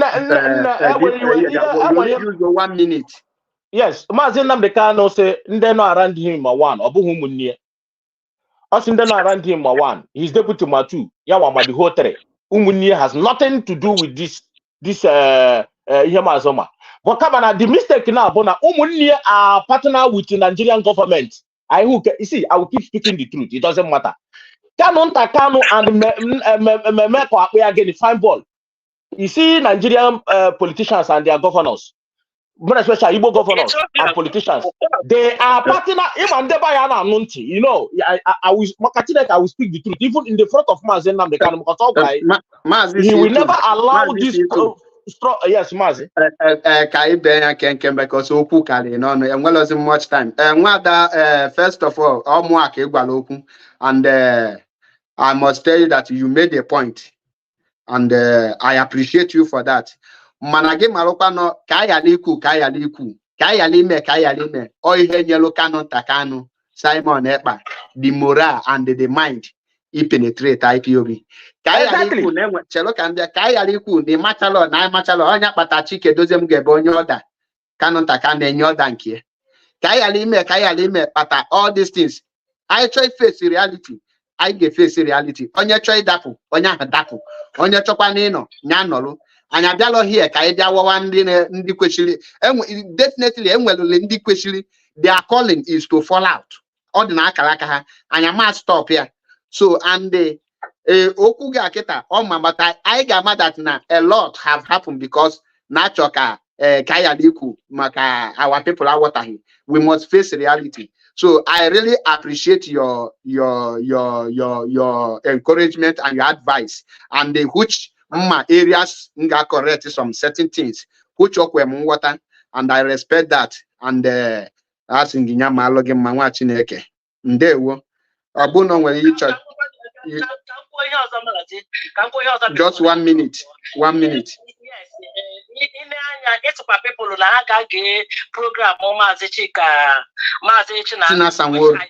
A: 1 minute.
F: Yes, Mazina Bekano say no around him one or Buhumunye. Us in the around him one. He's deputy ma 2. Yawama the hotel. Umunye has nothing to do with this Yamazoma. But come on, the mistake now, Bona Umunye are partner with the Nigerian government. You see, I will keep speaking the truth. It doesn't matter. Kanu and Meko again fine ball. You see Nigerian politicians and their governors, especially Igbo governors and politicians, they are partner. You know, I will speak the truth, even in the front of Mazen Namdekanu, because he will never allow this. Yes, Mazi.
A: Because Oku Kali, no, and well as much time. First of all, and I must tell you that you made a point, and I appreciate you for that. Manage Marokano, Kayaliku, Kayalime, Oihe Yellow Canon Takano, Simon Epa, the morale and the mind, he penetrate IPOB. Kayaliku, Chelo can be Kayaliku, the Matalo, Nai Matalo, Onya Patachike, dozem Gebonyoda, Canon Takan, and your danky. Kayalime, Pata, all these things. I try face reality. I get face reality. Onya try dapu, Onya dapu, Onya Chopanino, Nyanolo. And Abdallah here, definitely, their calling is to fall out. Ordinary Kalakaha, and I must stop here. So, and the Okuga Keta, but I got mad that now a lot have happened because Nachoka, Kaya Liku, Maka, our people are water. We must face reality. So I really appreciate your encouragement and your advice, and the which areas nga correct some certain things which water, and I respect that, and asking Ginyamalogi Mama Chineke. Ndewo. Abuno when you just 1 minute. 1 minute.
G: Yes, it's people who have program Mazi I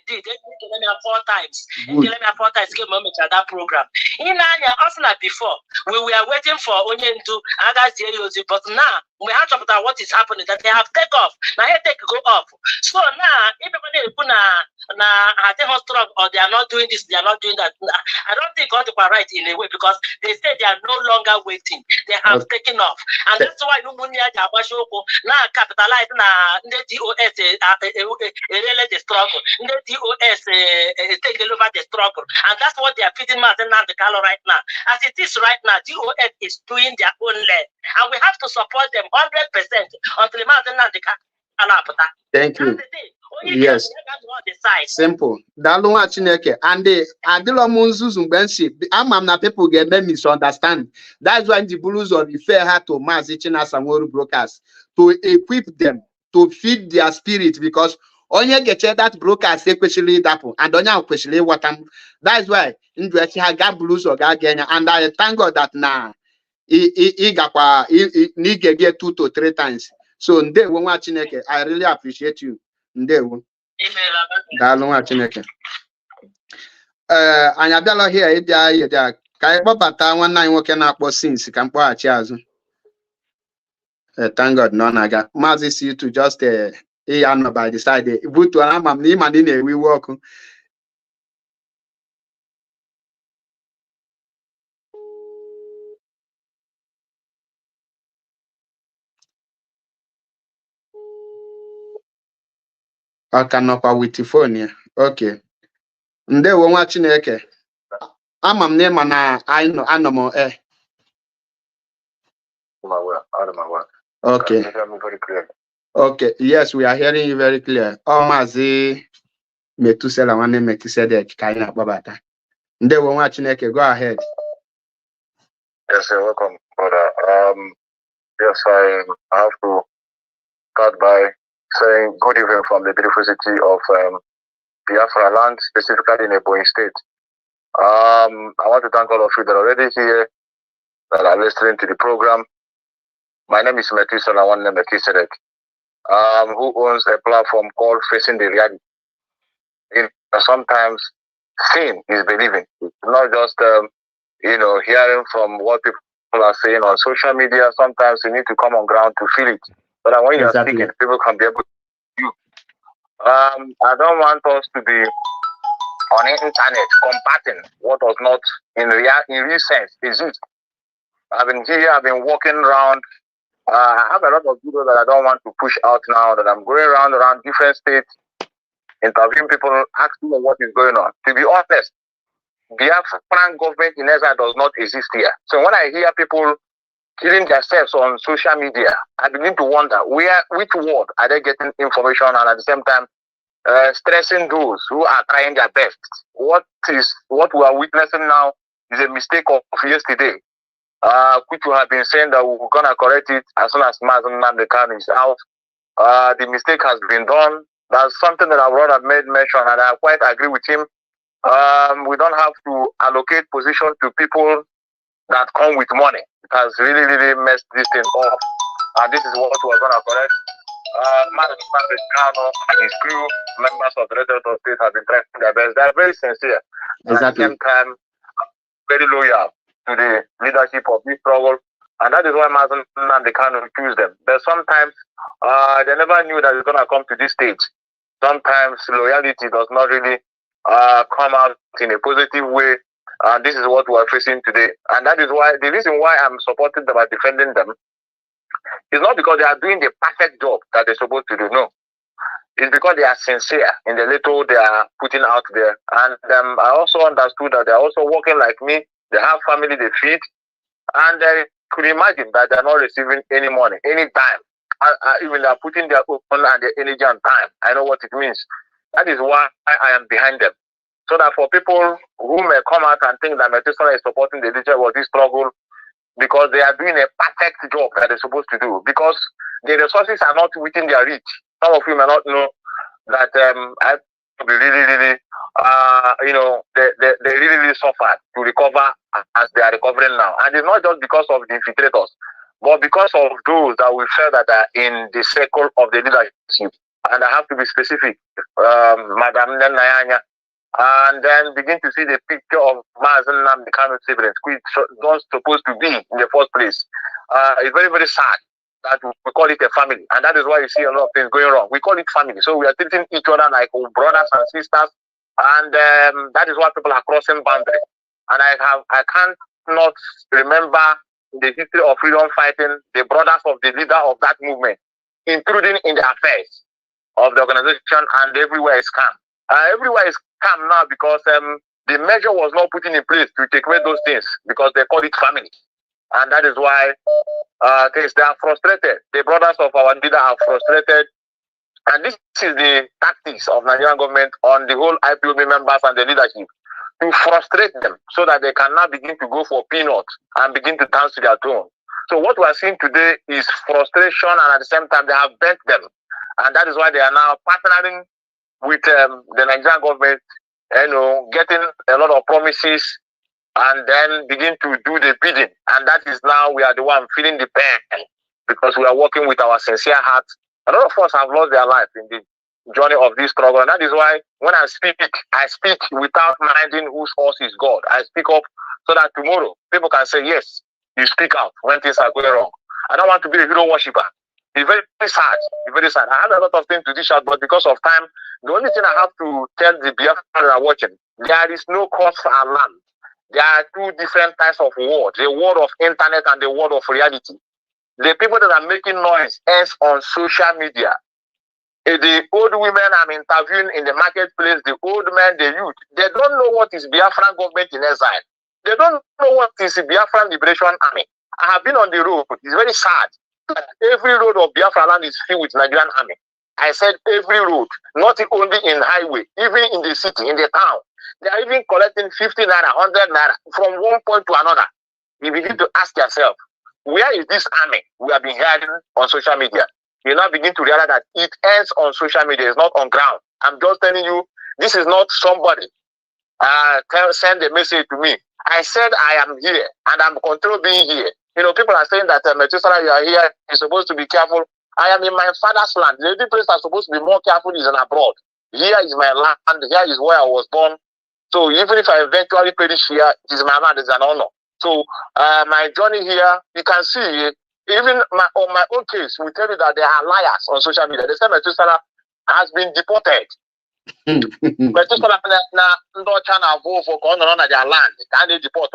G: did. They me 4 times. They me 4 times came at that program. In often before, we were waiting for Onion to others, but now we have to about what is happening that they have take off. Now they take go off. So now everybody put I think how strong or they are not doing this, they are not doing that. I don't think God are right in a way because they say they are no longer waiting. They have taken off. And that's why now capitalize the DOS really the struggle. The DOS take over the struggle. And that's what they are feeding Martin Nandekalo right now. As it is right now, DOS is doing their own leg. And we have to support them 100% until Martin Nandekalo.
A: Thank you. Yes. Simple. Dalunga Chineke. And the Adilomunzu Bensi, Amam people get misunderstand. That's why the Bulus or refer her to Mazichina Samoru brokers to equip them to feed their spirit, because onye get that brokers especially that and onye especially what that's why in the got Bulus or Gagenya, and I thank God that now he get 2 to 3 times. So Ndewo Chineke, I really appreciate you. Ndewo. Dalunga Chineke. Anya bịala here ịbịa ka anyị kpọbata nwanne anyị nwoke na-akpọ since ka mkpọghachi azụ. Thank God no naga. Maazị see you to just ịya by the side. Butu ama m na ịma na ị na-ewe iwe ọkụ. Ọka nọkwa with phone ya. Okay. Ndewo nwa Chineke. Ama m na ịma na anọ m Okay. Okay. Yes, we are hearing you very clear. Maazị Metusela nwanne Mekisedek ka anyị na-akpọbata. Ndewo nwa Chineke, go ahead.
C: Yes, you're welcome, brother. Yes, I have to start by saying good evening from the beautiful city of Biafra land, specifically in Ebonyi State. I want to thank all of you that are already here, that are listening to the program. My name is Metusela Nwanne Mekisedek, who owns a platform called Facing the Reality. Sometimes seeing is believing. It's not just hearing from what people are saying on social media. Sometimes you need to come on ground to feel it. But when you are speaking, people can be able to hear you. I don't want us to be on the internet combating what does not in real sense exist. I've been here, I've been walking around. I have a lot of videos that I don't want to push out now, that I'm going around different states, interviewing people, asking them what is going on. To be honest,
B: Biafran government in exile does not exist here. So when I hear people killing themselves on social media, I begin to wonder which word are they getting information, and at the same time stressing those who are trying their best. What we are witnessing now is a mistake of yesterday, which we have been saying that we're gonna correct it as soon as Mazen Namdekan is out. The mistake has been done. That's something that our brother made mention, and I quite agree with him. We don't have to allocate position to people that come with money. It has really, really messed this thing up, and this is what we're gonna correct. Kano and his crew, members of the Red Dot State, have been trying their best. They're very sincere. Exactly. And at the same time, very loyal to the leadership of this struggle. And that is why Mazen and the Kano accuse them. But sometimes they never knew that it's going to come to this stage. Sometimes loyalty does not really come out in a positive way. And this is what we are facing today. And that is why the reason why I'm supporting them and defending them is not because they are doing the perfect job that they're supposed to do. No. It's because they are sincere in the little they are putting out there. And I also understood that they're also working like me. They have family they feed. And they could imagine that they're not receiving any money, any time. Even they're putting their own and their energy and time. I know what it means. That is why I am behind them. So that for people who may come out and think that Methuselah is supporting the leadership of this struggle because they are doing a perfect job that they're supposed to do, because the resources are not within their reach. Some of you may not know that I really, they really suffered to recover as they are recovering now. And it's not just because of the infiltrators, but because of those that we felt that are in the circle of the leadership. And I have to be specific, Madam Nayanya, and then begin to see the picture of Mazen Namdekan siblings, which not supposed to be in the first place. It's very, very sad that we call it a family, and that is why you see a lot of things going wrong. We call it family, so we are treating each other like brothers and sisters, and that is why people are crossing boundaries. And I can't not remember the history of freedom fighting, the brothers of the leader of that movement, intruding in the affairs of the organization, and everywhere is calm. Everywhere is calm now because the measure was not put in place to take away those things because they call it family. And that is why they are frustrated. The brothers of our leader are frustrated. And this is the tactics of Nigerian government on the whole IPOB members and the leadership, to frustrate them so that they can now begin to go for peanuts and begin to dance to their tune. So what we are seeing today is frustration, and at the same time they have bent them. And that is why they are now partnering with the Nigerian government, getting a lot of promises and then begin to do the bidding. And that is now we are the one feeling the pain because we are working with our sincere hearts. A lot of us have lost their life in the journey of this struggle. And that is why when I speak without minding whose horse is God. I speak up so that tomorrow people can say, yes, you speak out when things are going wrong. I don't want to be a hero worshiper. It's very, very sad. It's very sad. I have a lot of things to dish out, but because of time, the only thing I have to tell the Biafran that are watching, there is no cause for alarm. There are two different types of words, the word of internet and the word of reality. The people that are making noise is on social media. The old women I'm interviewing in the marketplace, the old men, the youth, they don't know what is Biafran government in exile. They don't know what is Biafran Liberation Army. I have been on the road. It's very sad. Every road of Biafra land is filled with Nigerian army. I said every road, not only in highway, even in the city, in the town. They are even collecting 50 naira, 100 naira from one point to another. You begin to ask yourself, where is this army we have been hearing on social media? You now begin to realize that it ends on social media, it's not on ground. I'm just telling you, this is not somebody send a message to me. I said I am here and I'm control being here. People are saying that Methuselah, you are here, you're supposed to be careful. I am in my father's land. The only place I'm supposed to be more careful is in abroad. Here is my land, here is where I was born. So even if I eventually perish here, it is my land, it's an honor. So my journey here, you can see, even on my own case, we tell you that there are liars on social media. They say Methuselah has been deported. Methuselah na vote for their land. Can they deport?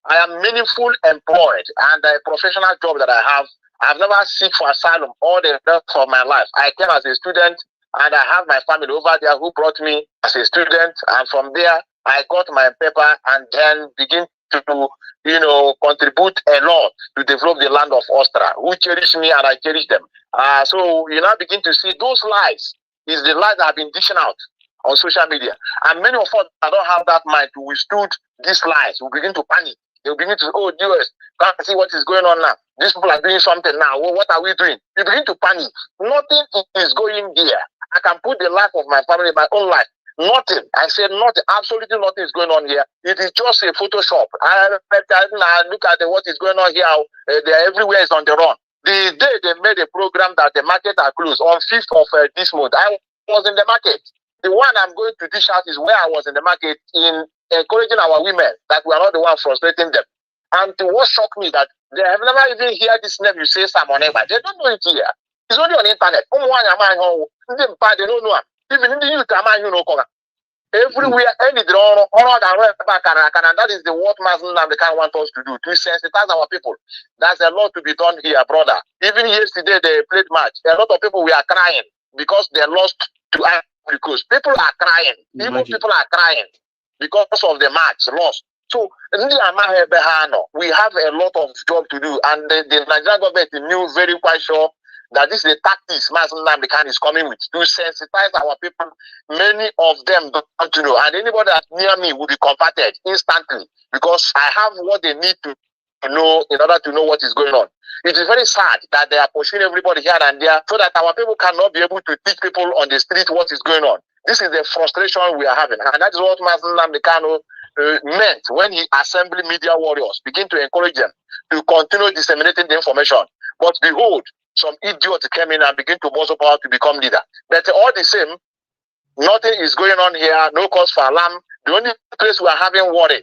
B: I am meaningful employed and a professional job that I have. I've never seek for asylum all the rest of my life. I came as a student and I have my family over there who brought me as a student, and from there I got my paper and then begin to, contribute a lot to develop the land of Austria, who cherish me and I cherish them. So you now begin to see those lies is the lies that have been dishing out on social media. And many of us that don't have that mind to withstood these lies will begin to panic. They will begin to say, oh, dearest, can't see what is going on now. These people are doing something now. Well, what are we doing? You begin to panic. Nothing is going there. I can put the life of my family, my own life. Nothing. I said nothing. Absolutely nothing is going on here. It is just a Photoshop. I look at what is going on here. They're everywhere is on the run. The day they made a program that the market are closed on 5th of this month, I was in the market. The one I'm going to dish out is where I was in the market in encouraging our women that we are not the one frustrating them. And what shocked me that they have never even heard this name you say Simon Eba. They don't know it here. It's only on the internet. They don't know. Even in the youth, everywhere, any draw, and that is the what Mazen Namdekan want us to do, to sensitize our people. There's a lot to be done here, brother. Even yesterday, they played match. A lot of people were crying because they lost to Ivory Coast. People are crying. Even people are crying because of the match lost. So, we have a lot of job to do, and the Nigerian government knew very quite sure that this is the tactics Mazen Namdekan is coming with to sensitize our people. Many of them don't want to know, and anybody that's near me will be converted instantly because I have what they need to know in order to know what is going on. It is very sad that they are pushing everybody here and there so that our people cannot be able to teach people on the street what is going on. This is the frustration we are having, and that is what Mazen Namdekan meant when he assembled media warriors, begin to encourage them to continue disseminating the information. But behold, some idiot came in and begin to muscle power to become leader. But all the same, nothing is going on here, no cause for alarm. The only place we are having worry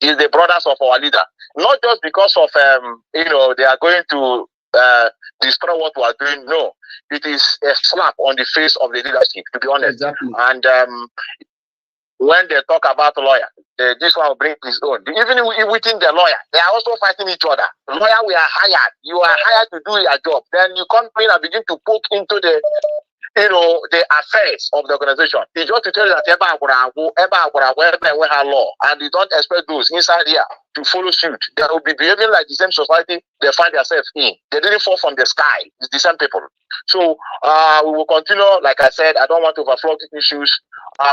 B: is the brothers of our leader. Not just because of, they are going to destroy what we are doing. No, it is a slap on the face of the leadership, to be honest. Exactly. And when they talk about lawyer, this one will bring his own. Even within the lawyer, they are also fighting each other. Lawyer, we are hired. You are hired to do your job. Then you come in and begin to poke into the affairs of the organization. It's just to tell you that we have law, and you don't expect those inside here to follow suit. They will be behaving like the same society they find themselves in. They didn't fall from the sky. It's the same people. So we will continue. Like I said, I don't want to overflow issues.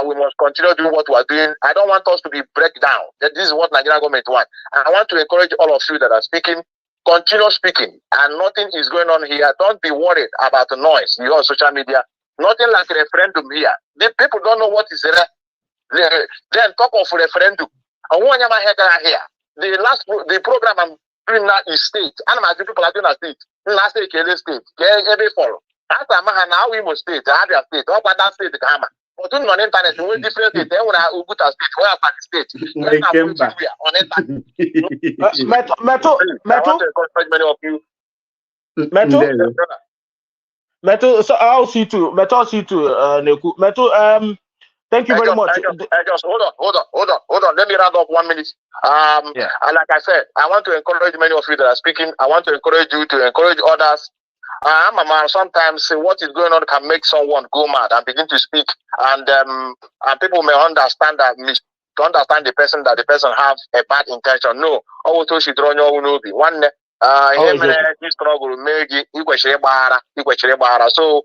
B: We must continue doing what we are doing. I don't want us to be break down. This is what Nigerian government wants. I want to encourage all of you that are speaking. Continue speaking, and nothing is going on here. Don't be worried about the noise you on social media. Nothing like a referendum here. The people don't know what is then talk of referendum. And one here. The program I'm doing now is state. And my people are doing a state. Last state, state. Every follow. After now we must state. I have a state. All about that state. But on the internet, we different state. Then when I go to state, where I participate. On internet. Many of you.
F: Metal, so I'll see too. Neku. Metal, thank you very much.
B: I just hold on. Let me round up 1 minute. And like I said, I want to encourage many of you that are speaking. I want to encourage you to encourage others. Sometimes what is going on can make someone go mad and begin to speak, and people may understand that to understand the person that the person have a bad intention. No, one this struggle so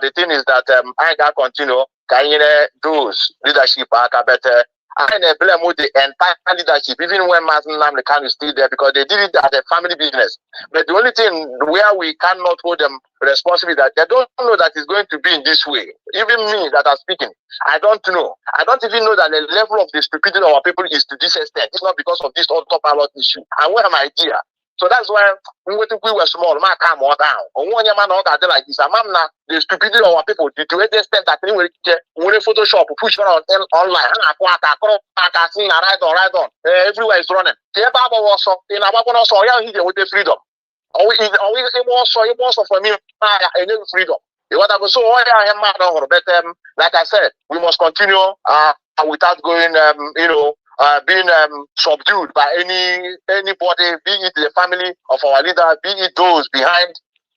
B: the thing is that I got continue those leadership better. I blame with the entire leadership, even when Mazen Namdekan is still there, because they did it as a family business. But the only thing where we cannot hold them responsible is that they don't know that it's going to be in this way. Even me that are speaking, I don't know. I don't even know that the level of the stupidity of our people is to this extent. It's not because of this autopilot issue. I have an idea. So that's why we were small, my calm or down. On one man like this, the stupidity of our people to the extent that we Photoshop push on online. Everywhere is running. The Bible also in our also with the freedom. Also for me freedom. But like I said, we must continue without going being subdued by anybody, be it the family of our leader, be it those behind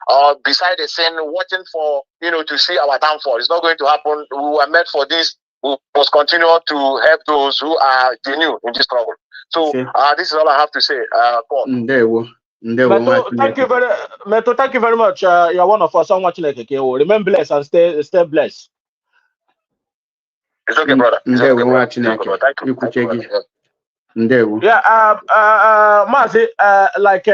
B: or beside the scene watching for to see our downfall. It's not going to happen. We were made for this. we must continue to help those who are genuine in this trouble. So this is all I have to say. Paul.
F: Meto, thank you very much. You're one of us. So much like remain blessed and stay blessed.
B: It's okay, brother. It's okay, brother. Thank you.
F: Yeah, Mazi, like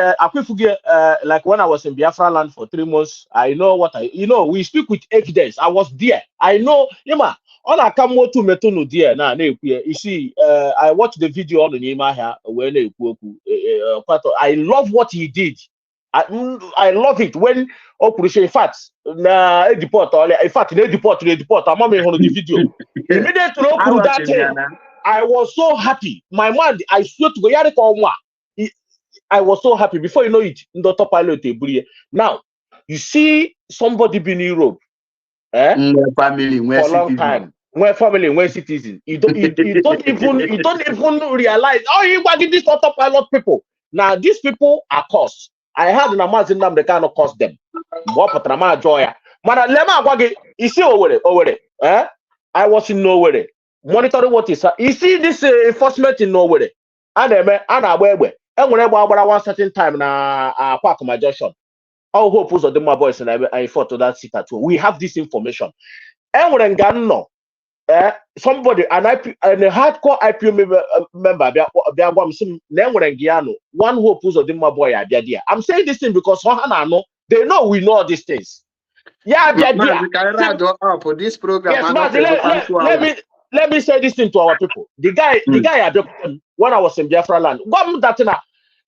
F: like when I was in Biafra land for 3 months, I know we speak with evidence. I was there. I know, all I come to Metunu there now. You see, I watched the video on the Nima here when I love what he did. I love it when in fact, I'm on the video. Immediately that thing, I was so happy. My mind, I swear to God, I was so happy. Before you know it, now you see somebody being in Europe,
A: family,
F: for a long time. When family, when citizen, you don't even realize. Oh, you want this autopilot people. Now these people are cost. I had an amazing number. They cannot cost them. You see over I was in nowhere monitoring what is. You see this enforcement in nowhere. And one certain time na park my junction. All hope was the my boys and I fought to that sit at home. We have this information. And when somebody and a hardcore IPO member one hope was the my boy. I'm saying this thing because they know we know all these things. Yeah,
A: for this program.
F: Yes, let me say this thing to our people. The guy when I was in Biafra land,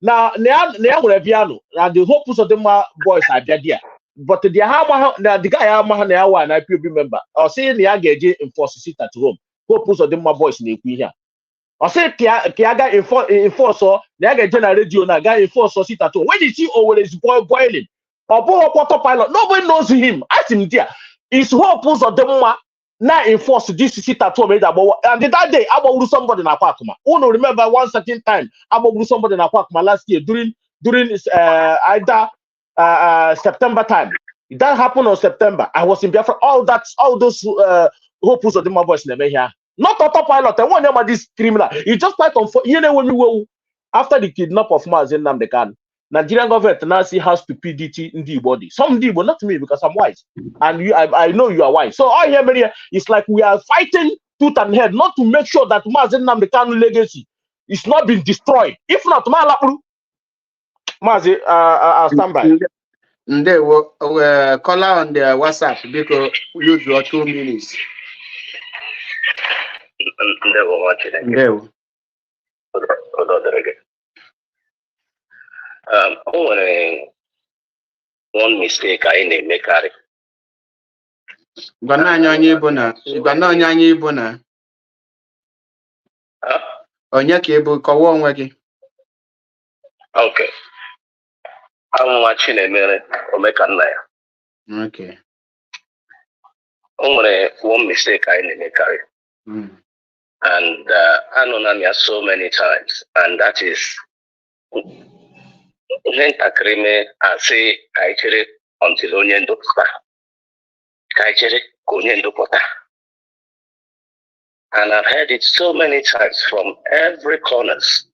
F: now and the hopes of the boys are there. But the guy an IPOB member or saying the again enforce sit at home. Hopes of the boys in here. Or say Kiaga enforce or the again radio na guy enforce or sit at home. When you see always boiling or autopilot, nobody knows him. Ask him there. It's hopes of the now enforce this sit at home. And that day, I will somebody in Aquakuma. Uno remember one certain time, I will somebody in Aquakuma last year during either September time. That happened on September. I was in Biafra. All those hopes of the my voice never here. Not autopilot. I want them this criminal. You just quite when we were after the kidnap of Mazen Namdekan. Nigerian government now see how stupidity in the body. Some people, not me because I'm wise, and I know you are wise. So all here, it's like we are fighting tooth and head, not to make sure that Mazen Namdekan legacy is not being destroyed. If not, Mazi, I'll stand by.
A: They will call on the WhatsApp because we use your 2 minutes.
B: They will watch it. One mistake I didn't make. Okay. I'm watching a minute or make a night.
A: Okay.
B: Only one mistake I didn't make. And I know Namia so many times, and that is Nentakrime I say Kaichere until Onyendo Kaichere Konyendo Pota. And I've heard it so many times from every corners.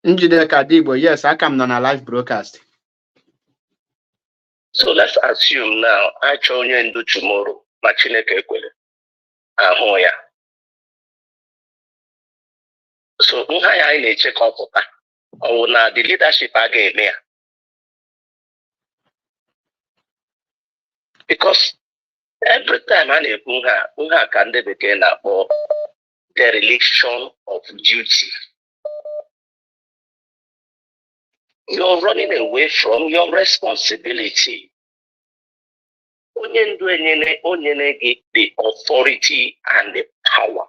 A: Njide Kadibo, yes, I come on a live broadcast.
B: So let's assume now I join you and do tomorrow. Machineke Ekwele. Ahoya. So I need to check out or now the leadership again here. Because every time I need Unha can they begin about dereliction of duty. You're running away from your responsibility. The authority and the power.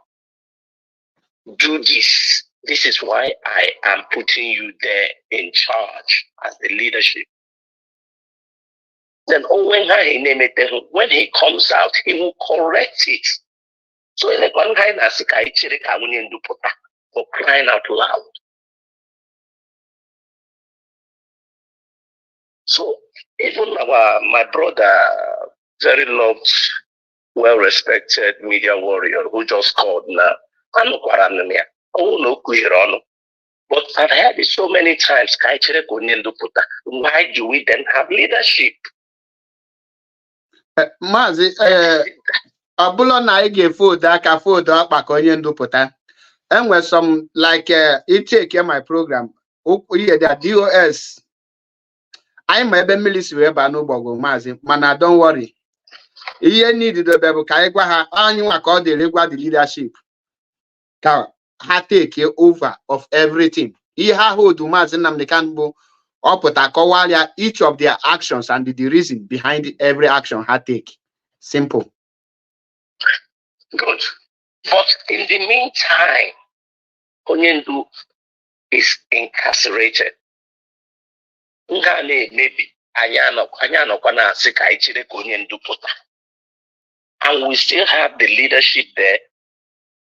B: Do this. This is why I am putting you there in charge as the leadership. Then when he comes out, he will correct it. So for crying out loud. So even my brother very loved well-respected media warrior who just called now. But I've heard it so many times. Why do we then have leadership?
A: Mazi, ọbụla na anyị ga-efodu aka fodu ọkpa ka onye ndụpụta. Enwe some like take my program. The DOS. I'm a military wee ba n'ụgbọgụ Mazi, mana don't worry. Ihe need to be ka anyị gwa ha anyị nwa ka ọ dịrị gwa the leadership. Ka ha take over of everything. Ihe ha hold Mazi Nnamdi Kanu bụ ọpụta kọwalịa each of their actions and the reason behind every action ha take. Simple.
B: Good. But in the meantime, Onyendu is incarcerated. Maybe and we still have the leadership there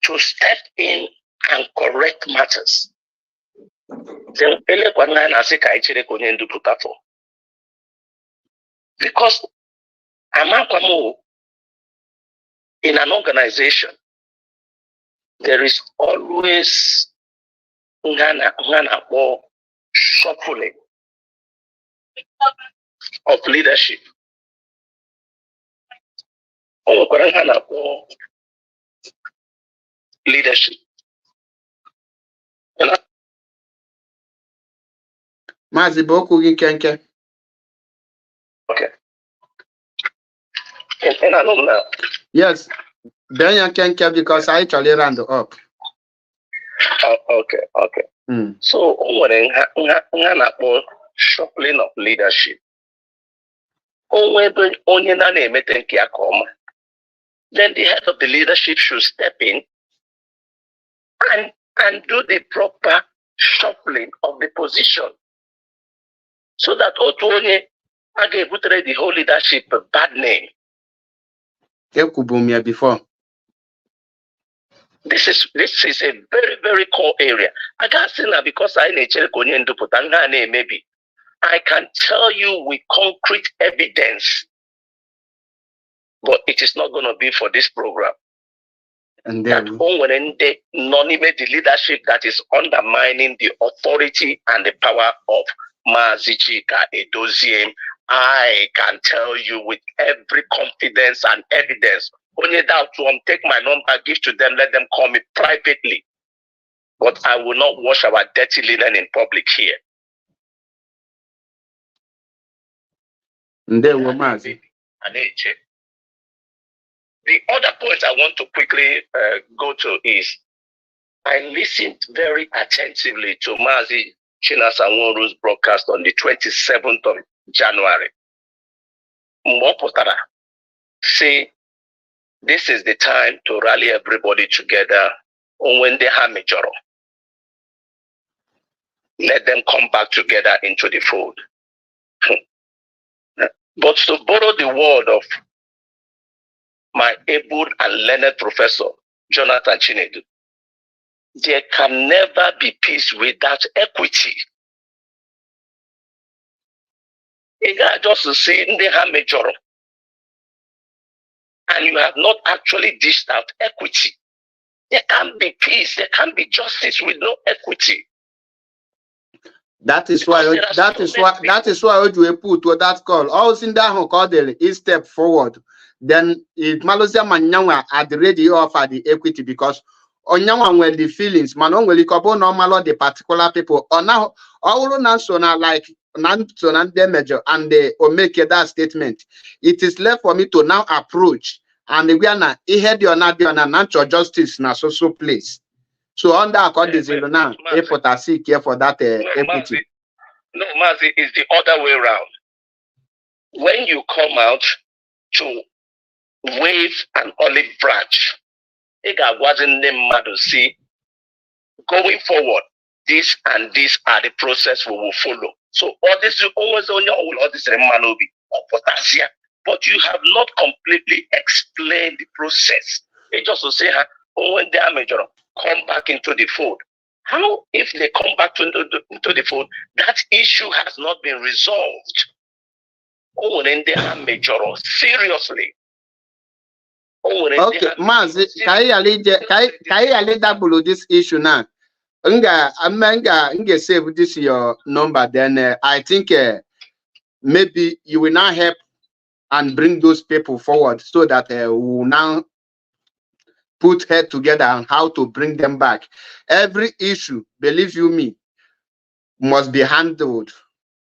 B: to step in and correct matters. Because in an organization, there is always shuffling of leadership. Leadership. You know?
A: Mazi boku kenke.
B: Okay. And I know now.
A: Yes. Then you can keep because I actually ran the up.
B: Okay. So when shuffling of leadership, then the head of the leadership should step in and do the proper shuffling of the position, so that I gave the whole leadership a bad name.
A: Before.
B: This is a very, very core area. I can't say now because maybe I can tell you with concrete evidence, but it is not going to be for this program.
A: And then
B: the leadership that is undermining the authority and the power of Mazi Chika Edoziem, I can tell you with every confidence and evidence. Only doubt to take my number, give to them, let them call me privately. But I will not wash our dirty linen in public here.
A: And then Mazi.
B: The other point I want to quickly go to is I listened very attentively to Mazi Chinasanworu's broadcast on the 27th of January. Mbopotara say this is the time to rally everybody together when they have major. Let them come back together into the fold. But to borrow the word of my able and learned professor, Jonathan Chinedu, there can never be peace without equity. You got just to say they have major, and you have not actually dished out equity. There can't be peace, there can't be justice with no equity.
A: That is why you put to that call. All in that called is step forward. Then it Malaysia Manyawa at the ready offer the equity because Onyawa will the feelings, Manon will couple normal the particular people or now all national like non major and they will make that statement. It is left for me to now approach and we are not head or not natural justice na so place. So under according to now, effort I seek here for that equity.
B: No, Mazi, is the other way around. When you come out to wave an olive branch, it wasn't the matter. See, going forward, this and this are the process we will follow. So all this is always on your all this remanobi or potassium, but you have not completely explained the process. It just to say, when they are major, come back into the fold. How if they come back into the fold, that issue has not been resolved? Oh, then they are major seriously.
A: Okay, Mazi, can you double this issue now? Nga save this your number, then I think maybe you will now help and bring those people forward so that we will now put head together on how to bring them back. Every issue, believe you me, must be handled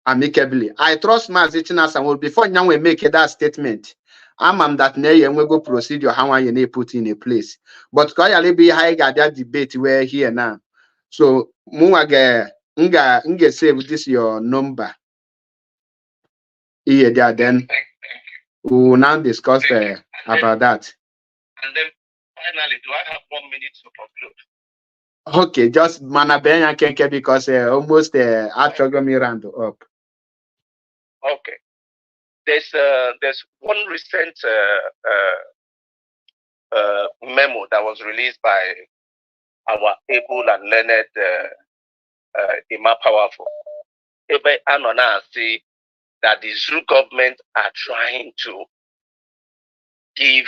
A: amicably. I trust Mazichina Samuel before now we make that statement. I'm that nay and we go procedure how you put in a place. But can be high that debate we're here now. So Muaga Nga save this your number. Here there then we will now discuss about that.
B: And then finally, do I have 1 minute to conclude?
A: Okay, just Manabenya Kenke because almost actually round up.
B: Okay. There's one recent memo that was released by our able and learned Ima Powerful. Ebe Anona say that the Zoo government are trying to give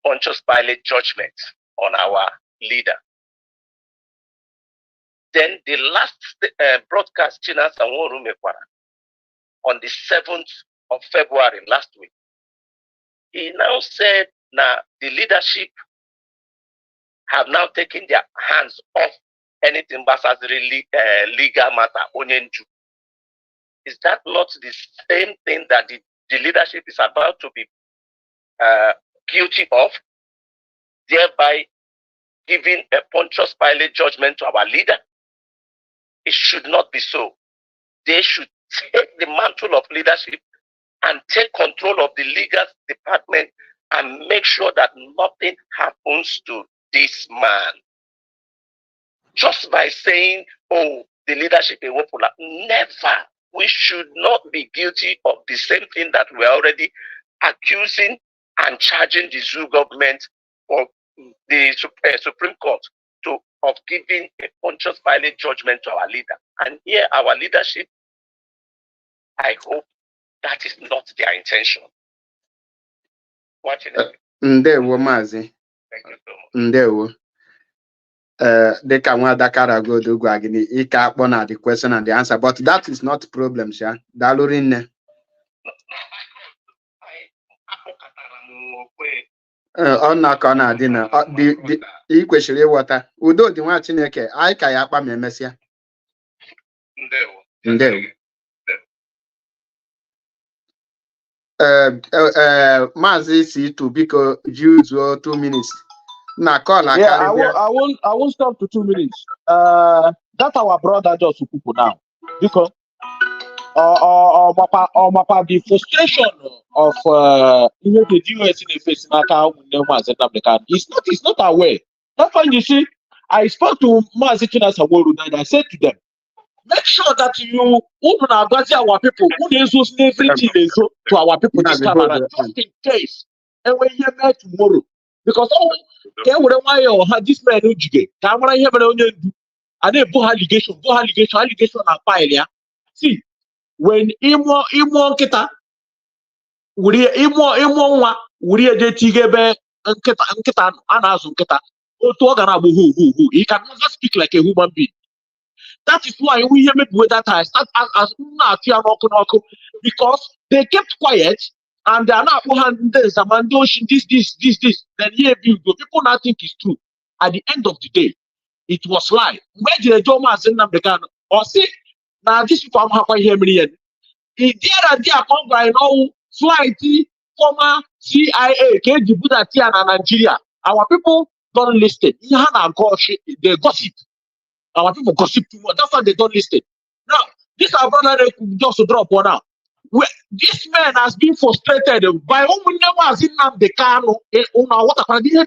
B: Pontius Pilate judgment on our leader. Then the last broadcast, China Sanworu Mekwara, on the 7th of February last week, he now said that the leadership have now taken their hands off anything but as legal matter. Onyenju. Is that not the same thing that the leadership is about to be guilty of, thereby giving a Pontius Pilate judgment to our leader? It should not be so. They should take the mantle of leadership and take control of the legal department and make sure that nothing happens to this man. Just by saying, oh, the leadership is popular. Never. We should not be guilty of the same thing that we're already accusing and charging the Zoo government for the Supreme Court of giving a Pontius Pilate judgment to our leader. And here our leadership, I hope that is not their intention. Watching it.
A: Ndewo Mazi.
B: Thank you so much.
A: Ndewo. Deka nwada karago do gwagini ika akpọ na the question and the answer, but that is not problem, sha. Dalurinne. Ọ na-akọ na adị na ị kwesịrị ịghọta udo dị nwa Chineke anyị ka ya akpa ma emesịa. Ndewo. Maazị C2 biko juzuo 2 minutes. Na call
F: yeah, I won't stop to 2 minutes. That our brother just people now because the frustration of the US in the face it's not aware. That's why you see, I spoke to Mazichina Saworu and I said to them, make sure that you open our people who is everything to our people this time around, just in case. And when you met tomorrow, because this man camera here and then allegation and file. See, when imo kita nwa wuri eje tigebe nkita anazu nkita otu ọ gana bụ who he can never speak like a human being. That is why we hear me with that I start as because they kept quiet and they are not handling this then here people now think it's true. At the end of the day, it was lie. Where did the Joma Zinam or see now this people have here million. There come by now flight former CIA Nigeria. Our people don't listen. They gossip. Our people gossip too much. That's why they don't listen. Now, this our brother just to drop one out. This man has been frustrated by the what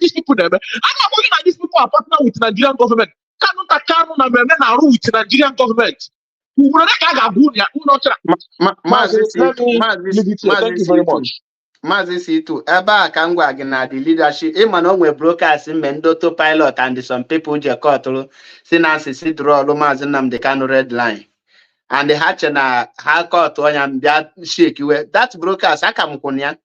F: these people there. I'm not looking at these people are partner with Nigerian government. With Nigerian government. Thank you very much.
A: Mazi C2, ebe ka ngwa gị na the leadership ịma na onwe brokers Mendoto pilot and some people je kọtụrụ si na asịsị drọlụ Maazị Nnamdi Kanu red line and ha che na ha kọtụ ọnya mbịa shake iwe that brokers aka m kwụrụ ya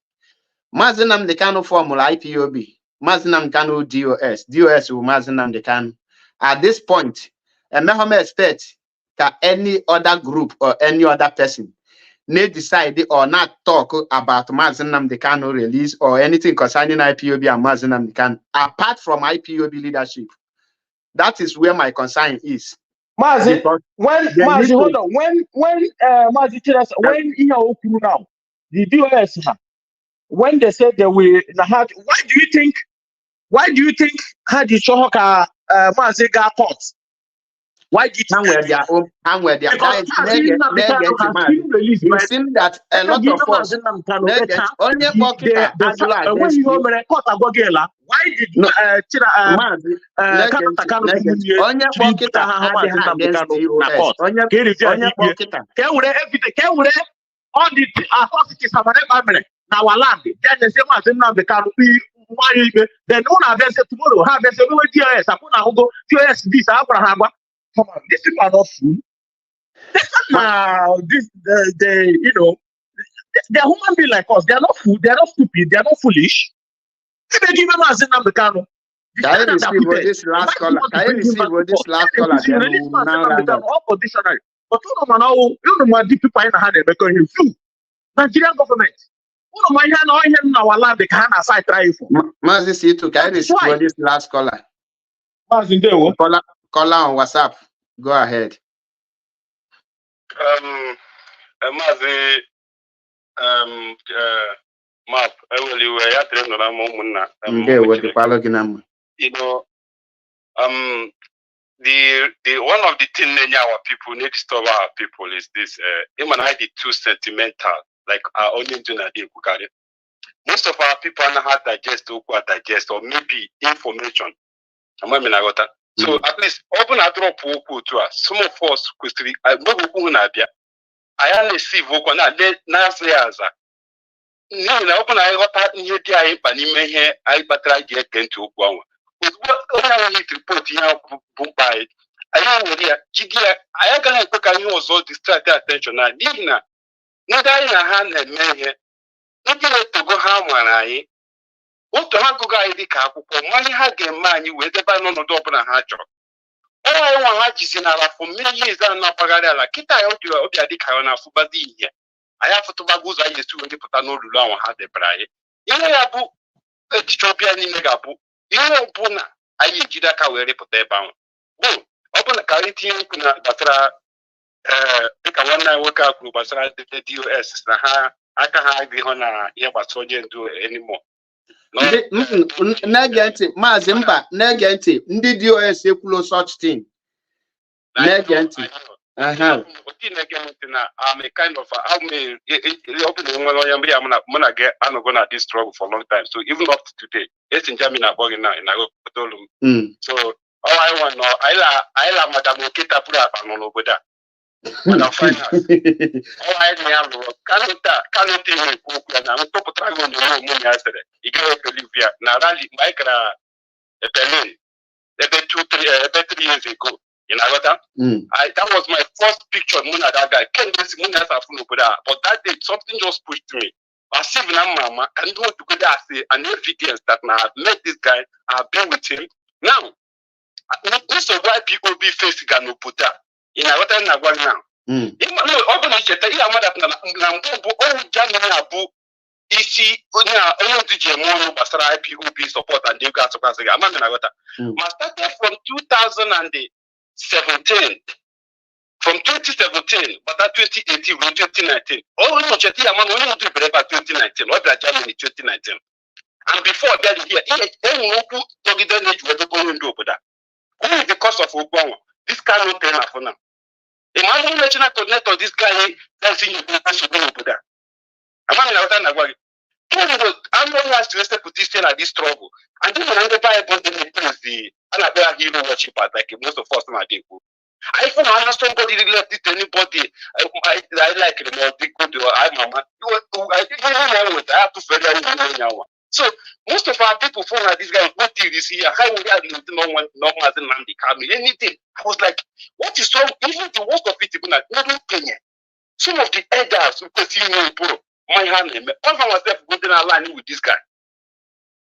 A: Maazị Nnamdi Kanu formula IPOB, Maazị Nnamdi Kanu DOS will Maazị Nnamdi Kanu. At this point, and may expect that any other group or any other person may decide or not talk about Maazị Nnamdi Kanu release or anything concerning IPOB and Maazị Nnamdi Kanu, apart from IPOB leadership. That is where my concern is.
F: Maazị, when Maazị, hold on, when Maazị Chiras, when eziokwu now, the DOS now, when they said they will, why do you think had the Shohoka Maazị got caught? Why did
A: you think their own it seems that a lot of us only
F: all the atrocities of our land, then the same as Nnamdi Kanu. Then no one has said tomorrow, have they said, DOS, I put go DOS this, come on, these people are not fool. They're human beings like us. They're not fool, they're not stupid, they're not foolish. If they give them as Nnamdi Kanu,
A: can you receive this last caller? Can you receive this last caller?
F: But you know my deep people in the hand because you feel Nigerian government. You know my hand in our land they can aside try for.
A: Maazị C2, can you receive this last caller?
F: Maazị
A: Caller on WhatsApp. Go ahead.
B: Maazị Map,
C: you know, the one of the things our people need to stop our people is this. Him and I did too sentimental, like our only doing a day. Most of our people are not digest or maybe information. So at least open a drop to us. Some of us question I receive na say as no na open I got ihe dia ipa n'ime ihe I batara je kente okwu anwa. Onye report ihe bụ by I nwere ya jigia I agaghị ekwe ka ihe ọzọ distract attention na n'ihi na ndị anyị na ha na-eme ihe ndị na-etogo ha nwara anyị otu ha gụgụ anyị dịka akwụkwọ mmanya ha ga-eme anyị wee debe n'ọnọdụ ọbụla ha chọrọ. Ọrụ nwa ha jizi n'ala for many years na mpaghara ala kịta ya ọbịa dịka ọ na-afụbazi ihe anyị afụtụbago ụzọ anyị esi wee pụta n'olulu ahụ ha debere anyị. Ihe ya bụ echiche ọbịa niile ga-abụ ihe ọbụla anyị ejide aka wee rịpụta ebe ahụ bụ ọ bụ na ka anyị tinye nkwu na gbasara dịka nwanne anyị nwoke a kwuru gbasara DOS na ha aka ha adịghị na ihe gbasara onye ndu anymore.
A: Na-ege ntị Maazị Mba, na-ege ntị ndị DOS ekwulo such thing. Na-ege ntị.
C: I'm a kind of I'm gonna this struggle for a long time. So even up to today, it's in Germany now in so all I want now, I la Madam Okita put up on over there. And I find out. All I know, cannot even cook and I'm top of dragon the room yesterday. You can't believe ya. Now rally Micra Berlin about 3 years ago. You know that? That was my first picture Muna that guy. Can't just Muna but that day something just pushed me. I see Mama and want to go there say an evidence that now I've met this guy, I've been with him. Now this is why people be facing Ganoputa. You know what I'm now? Open cheta ya mada na mbu o Germany abu isi onye DJ mo basara IPOB support and they got support again. Amana na gota. Started from 2017. From 2017, but that 2018 to 2019. Oh no, cheta ya man only do better 2019. What that Germany 2019. And before that here, no togida ne juwe ko ndo oboda. Only because of Ogbawo. This cannot turn up for now. Imagine national coordinator this guy that's in the I'm not asked to step petition at this trouble. And then when I buy the Annabella hero worship like most of us now. I don't have somebody related to anybody. I like him or they could do I mama. I have to figure out. So most of our people phone at this guy what this year. How would I no one as a man become anything? I was like, what is wrong? Even the worst of it, even some of the elders because you know, bro.
H: my hand name. All of myself go to align with this guy.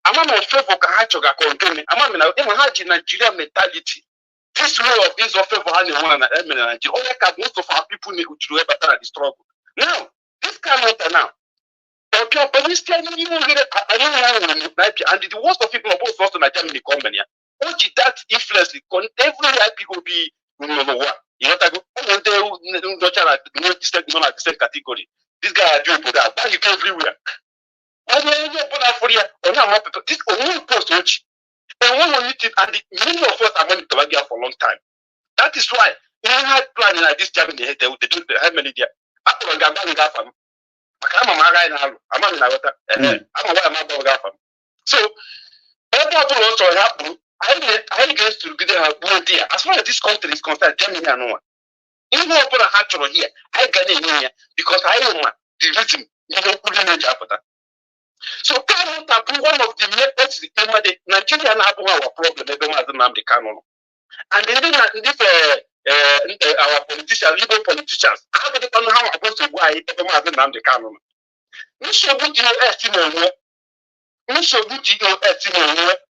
H: I'm not favor Kahachoga controlling. I'm not in Nigeria mentality. This way of this of favor and Nigeria. Most of our people need to do better at the struggle. Now, this cannot now. And the worst of people are both also Nigerian company. What is that influence? Every people be you know what? You know that the same category. This guy are doing that. Why you go everywhere? This only post which and one on YouTube and many of us are money to for a long time. That is why we had planning like this job in the head. They don't have many there. I'm a so also happen. I guess to get a idea. As far as this country is concerned, Germany and no one. Even if I had here, I got in here because I am the reason you don't put in a so one of the methods the Nigerian have our problem and then if our politicians, legal politicians, how do they know how I'm supposed to go ahead the canon? So good you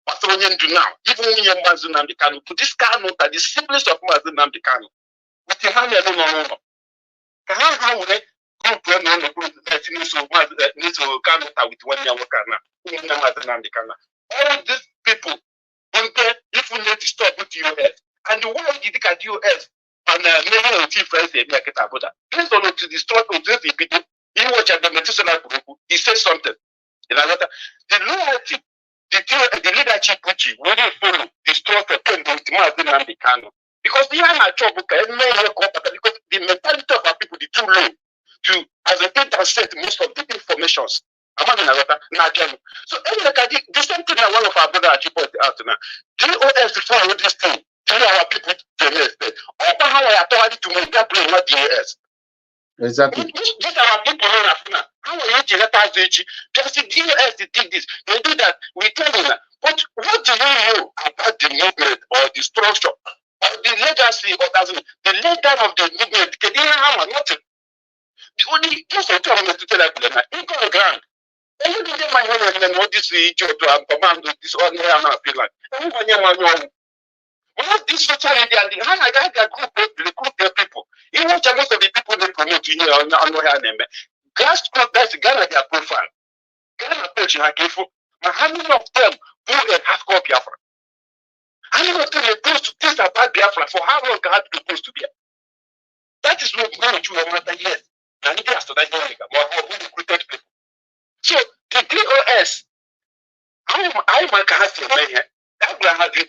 H: what do now? Even when you're Mazunam the canon, put this canon at the simplest of Mazunam the canon. With your hand, no. How would they so with 1 year worker now. All these people, if we need to stop with the US, and why did you look at the US and many of the friends they make it about that? Please don't to destroy the people. He watch at the medicinal group, he says something. The loyalty, the leadership which really follow the strength of the canon. Because the other trouble because the mentality of our people is too low. To as a data set most of the informations. So anyway, the same thing that one of our brothers actually pointed out now. DOS follow this thing. Tell our people to respect. All how I authority to make that play not DOS. Exactly. These are our people now. How are you to let us do it? Just the DOS did this. They do that. We tell you that. But what do you know about the movement or the structure or the legacy or the leader of the movement? Nothing. The only most of the time to tell that ground. Every day my husband and what this job to command this ordinary Finland. Everyone what this social media and the hand I got recruit their people. Even most of the people they promote to here on her name. Grassroots that's Ghana their profile. Ghana page are careful. But how many of them who have hardcore Biafra? How many of them are close to things about Biafra for how long can have to close to Biafra? That is what going to matter yes. So the DOS, I might have to make it. I'm going to have to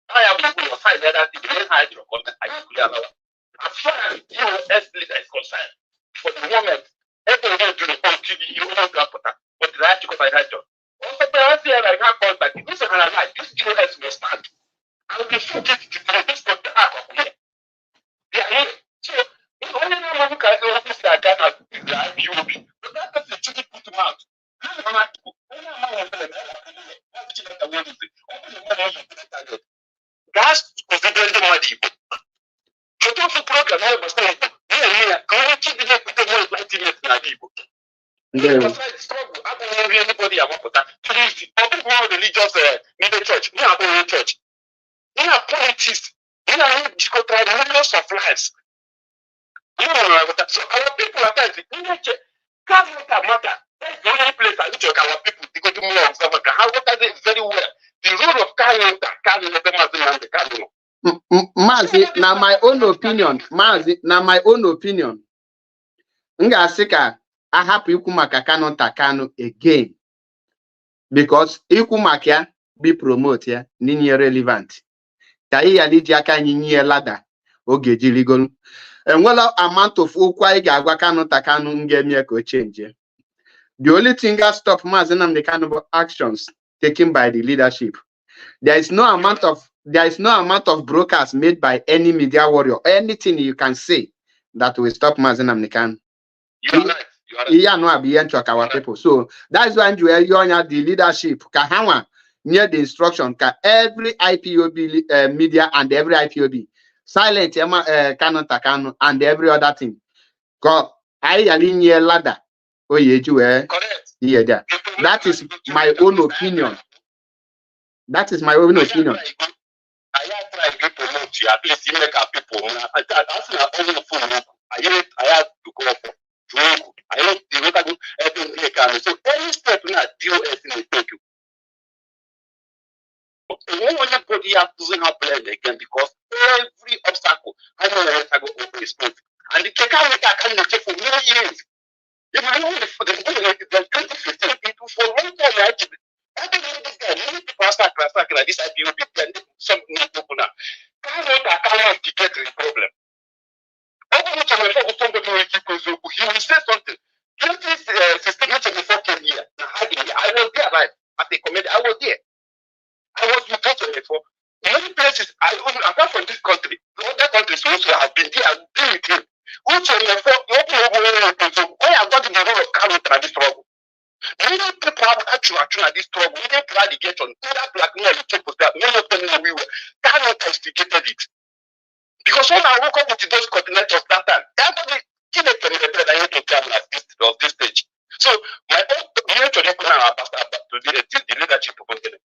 H: I have people on side that the hydro as far as US leader is concerned, for the moment, everyone to the TV, you don't have but the right to go by hydro. Also, I see I have contact. This is like this US will stand. I will be sure to this for the arc of here. They are here. So, if only no one can do this, I cannot be like you will be. But that's the truth put them out. That's considering the money. So don't program I was saying, struggle. I don't know anybody about that. Religious church, church. You have politics, you have millions of lives. So our people are telling can't matter. That's the only place I need to our people to go to more of South How what are they very well? The role of Kano,
A: Mazi, now my own opinion. Mazi, now my own opinion. Nga sika I happy Ikumaka Kano Takano again. Because Ikumaka be promote ya nini relevant. Kai ya lidiaka nini lada ogeji legal. And well amount of ukwa igwa Kano Takano ngemi ko change. The only thing that stop Mazi na the kind of actions taken by the leadership. There is no amount of there is no amount of broadcast made by any media warrior, anything you can say that will stop Mazi Nnamdi Kanu.
C: You are right.
A: Our people. So that's why you are the leadership. Kahawa near the instruction. Every IPOB media and every IPOB silent Kanu Takanu and every other thing. Cause I near ladder. Oh yeah, yeah, there. That is my own opinion. That is my own opinion.
C: I try to promote you at least you make our people. That's not only phone. I have to go for. I don't do everything. So any step now DOS in the take you. Nobody doesn't have plan again because every obstacle I know where I go over is smooth. And the can check for many years. If you know for the 2015 people for a long time actually. I don't know this guy. Many people start like this IPOB some new people now. Can't get the problem. He will say something. 2016 came here. I was there, right? At the committee, I was there. I was with 2024. Many places, apart from this country, other countries also have been there. I've been with him. Where I got in the role of counter at this struggle. Many people have actually at this struggle. We didn't try to get on. Either black men or people, many of them know we were. Cannot instigated it. Because when I woke up with those coordinators that time, everybody came to this stage. So my own to the leadership of the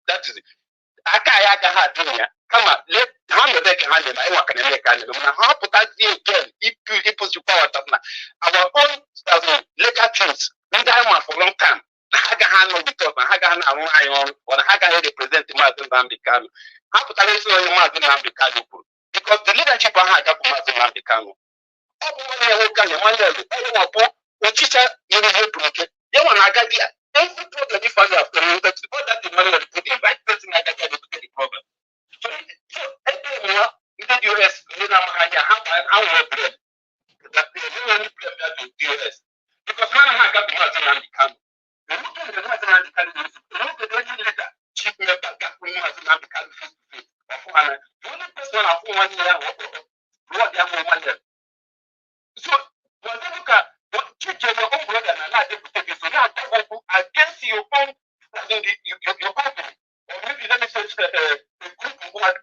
C: that is it. Come on, let how they can handle I work and make how put that again if you power our own legal things we done for a long time. Haga handle because Haga on or Haga represent Mazi Nnamdi Kanu. How put that is Mazi Nnamdi Kanu because the leadership of Haga Mazi Nnamdi Kanu. Every problem you find out, that's the money that put the right person like that to get the problem. So everyone in the US, how that they only play that in the US. Because when I got the Mazi Nnamdi Kanu, the Mazi Nnamdi Kanu is the leader, chief member, got Mazi Nnamdi Kanu face to face. The only person I for 1 year, what they have for 1 year. So, when they look at what your own brother and I did to so now against your own your company. Or maybe let me say a group who had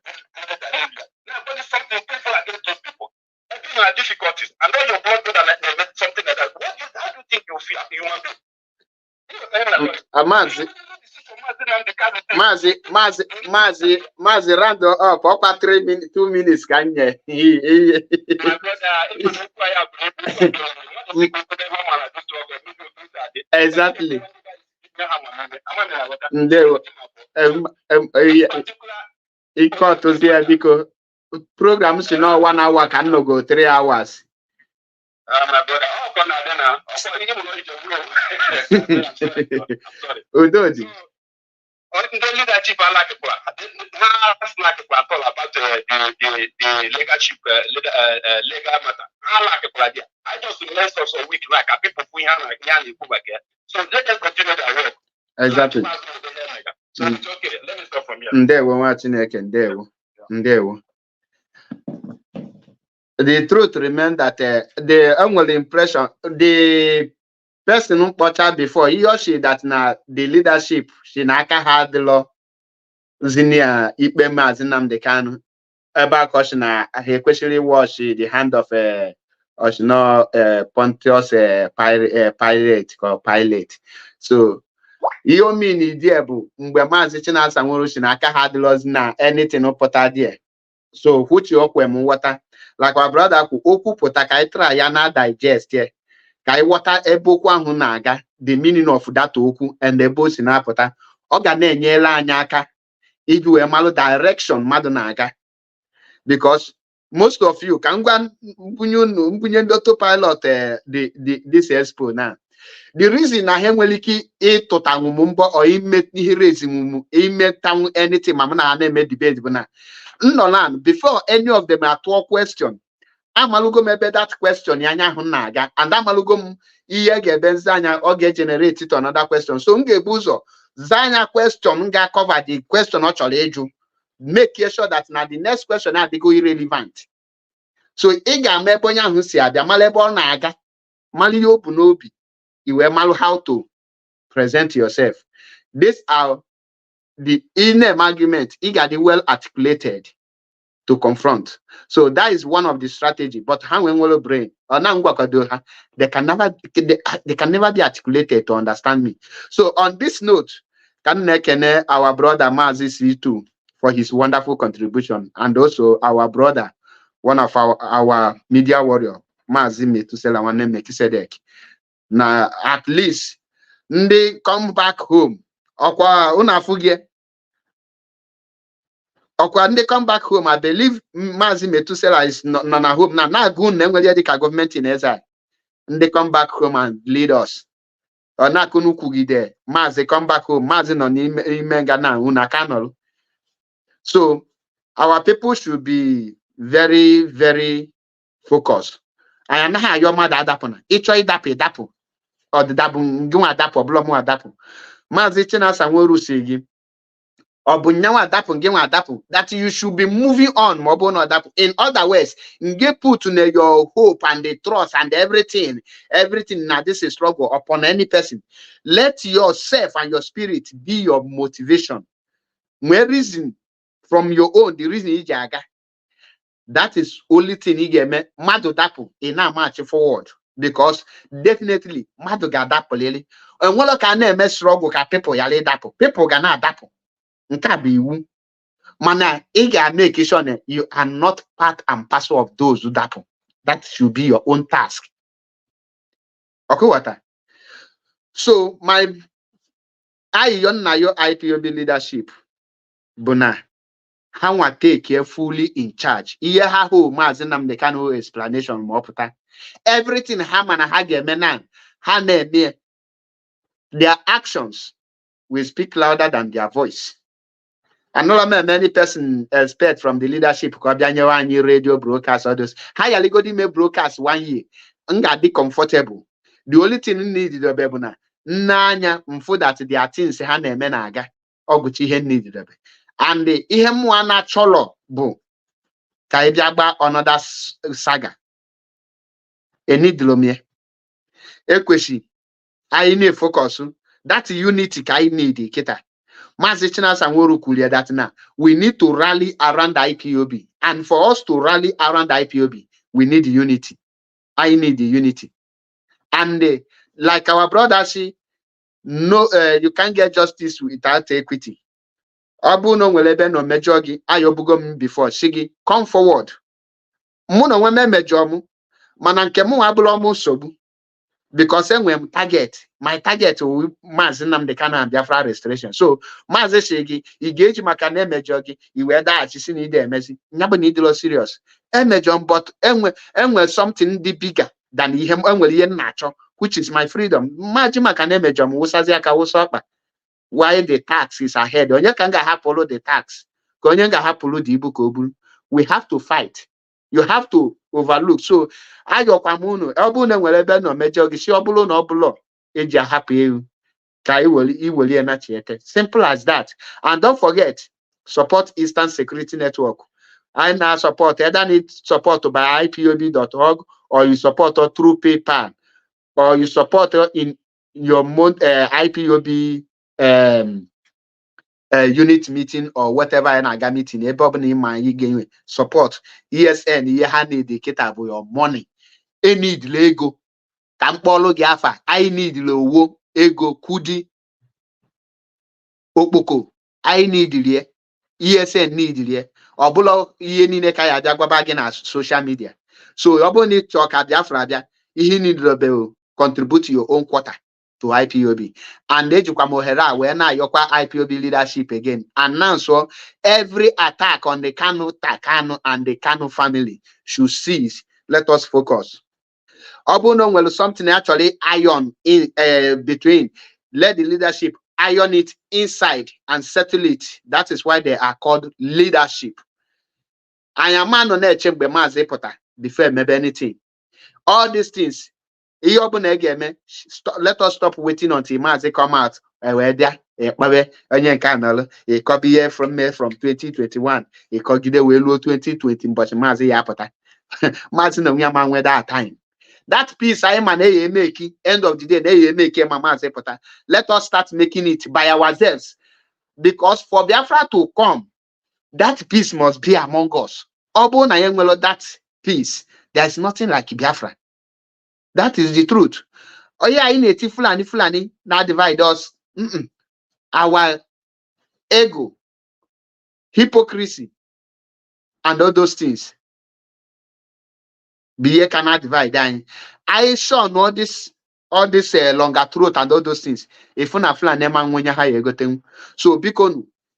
C: that area. Now, but it's something painful against those people. And people are difficulties. And then your blood brother like something like that. How do you think you feel as a human being?
A: Mazi round up up 2 minutes can you? Exactly. Equal to there because programs you know 1 hour can no go 3 hours. Udodi.
C: The leadership I like about the leadership legal matter. I like it. I just less of a week like people who have so let us continue that work.
A: Exactly.
C: So it's okay. Let me start from here.
A: There we watching again. There. The truth remains that the only impression the person who put before he or she that now the leadership she naka had the law zinia ikpe Mazi Nnamdi Kanu about question he especially was the hand of Pontius Pilate or Pilate. So you mean idea bu mgbe Mazi Chinasa nwere shi naka had laws na anything put there. So which you water like our brother okwu pụta ka try ya na digest here. Ka water ebe okwu ahụ na-aga the meaning of that okwu and the ebe o si na-apụta ọ ga na-enyere anyị aka iji wee malụ direction mmadụ na-aga because most of you ka ngwa mbunye ndị autopilot this expo now The reason I am weliki e totangu mumbo or imet nihirezi imetangu anything mamana ane debate buna. Nnolan before any of them are to question. Amalugo maybe that question yanya hunaga and amalugo iye gebenzanya or get generated to another question. So buzo zanya question nga cover the question actually eju. Make sure that now the next question na go irrelevant. So iga mebonya husi abia malebo na aga mali open obi iwe malu how to present yourself. These are the inner argument iga the well articulated to confront. So that is one of the strategy. But how when brain or they can never be articulated to understand me. So on this note, can our brother Mazi C2 for his wonderful contribution, and also our brother, one of our media warrior, Mazi Metusela Mekisedek. Now at least they come back home. Okwa unafugie. When they come back home, I believe Mazi Metusela is not home now. Now good government in Ezra. And they come back home and lead us. Or na kunu kugide. Mazi come back home. Mazi no imenga na unakanol. So our people should be very, very focused. I am not your mother adapona. Icho dapo. Or the dapu ngwa dapo blomu adapo. Mazi china sanweru sigi. That you should be moving on. In other words, get put your hope and the trust and everything now this is struggle upon any person. Let yourself and your spirit be your motivation. My reason from your own, the reason is that is only thing you get me madu dapu in a march forward, because definitely madu ga dapu lele and what can name struggle ka people yale dapu people gana dapu. Mana, make sure you are not part and parcel of those who dapo. That should be your own task. Okay, what? So my na your IPOB leadership, Buna, how I take care fully in charge. Iya ha ho mazinam the kind of explanation more. Everything hamana hage menan hane their actions will speak louder than their voice. And no many person expect from the leadership radio broadcast or those higher legal broadcast 1 year. Nga be comfortable. The only thing needed the bebuna nanya mfo that they are things ha na eme na aga oguchi ihe needed. And the ihe mwana cholo bu ka ibiagba another saga. Enidlomie. Ekweshi I need focus. That unity ka I need kita. That now we need to rally around the IPOB, and for us to rally around the IPOB, we need unity. I need the unity, and like our brother say, no, you can't get justice without equity. Abu no welebe no mejogi ayobugom before shigi come forward. Muno weme mejomu mananke mu abulomu sobu. Because when my target will mazinam the Kana Biafra restoration. So Mazi Shegi, he gauge makane mejogi, he wear that she see need messy. Never need to serious. Emejon, but when something the bigger than him natural, which is my freedom. Imagine makane mejom wusaziaka wusapa. Why the tax is ahead? Onye kanga hapolo the tax. Konyanga hapolo the ibu. We have to fight. You have to overlook. So ayo kwamuno obuna nwelebe no mejo gi si obulo na obulo eji happy you ka iweli na chiete. Simple as that. And don't forget, support Eastern Security Network. I now support either need support by ipob.org or you support through PayPal or you support in your IPOB unit meeting or whatever in a meeting, support ESN, you need the kita for your money. I need Lego, Kampolo Gafa, I need lowo, ego, kudi, okpoko, I need the ESN need the obulo yeni nekaya jagwabagi na social media. So you need to talk at Biafra, you need to contribute to your own quota to IPOB. And then you come here when your IPOB leadership again. And now so every attack on the Takano and the Kano family should cease. Let us focus. Well, something actually iron in between. Let the leadership iron it inside and settle it. That is why they are called leadership. I am man on a chamber before maybe anything. All these things. Let us stop waiting until Mazi come out. It could be from May from 2021. It could give away 2020, but Mazi yapota. Mazi no man with that time. That piece I am making end of the day, they make Mazi pota. Let us start making it by ourselves. Because for Biafra to come, that peace must be among us. That peace, there is nothing like Biafra. That is the truth. Oh yeah, in a Fulani, now divide us. Our ego, hypocrisy, and all those things. Be cannot divide. I saw all this longer throat and all those things. If una Fulani man when you hire gotten. So because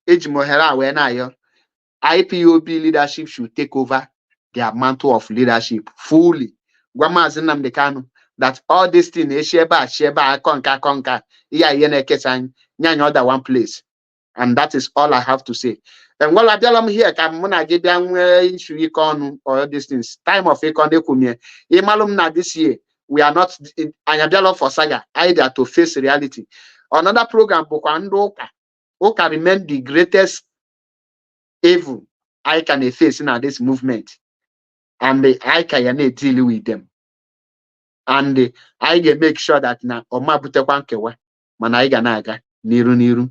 A: Ejimohera when IPOB leadership should take over their mantle of leadership fully. Grandma Zinam Dekano. That all these things, Sheba, conquer, other one place. And that is all I have to say. And while I tell them here, I get down issue econ or these things. Time of econ, Imalum this year, we are not in for saga, either to face reality. Another program, Oka remain the greatest evil I can face in this movement. And I can deal with them. And I can make sure that na Oma butekwa nkewa mana I ga na-aga n'iru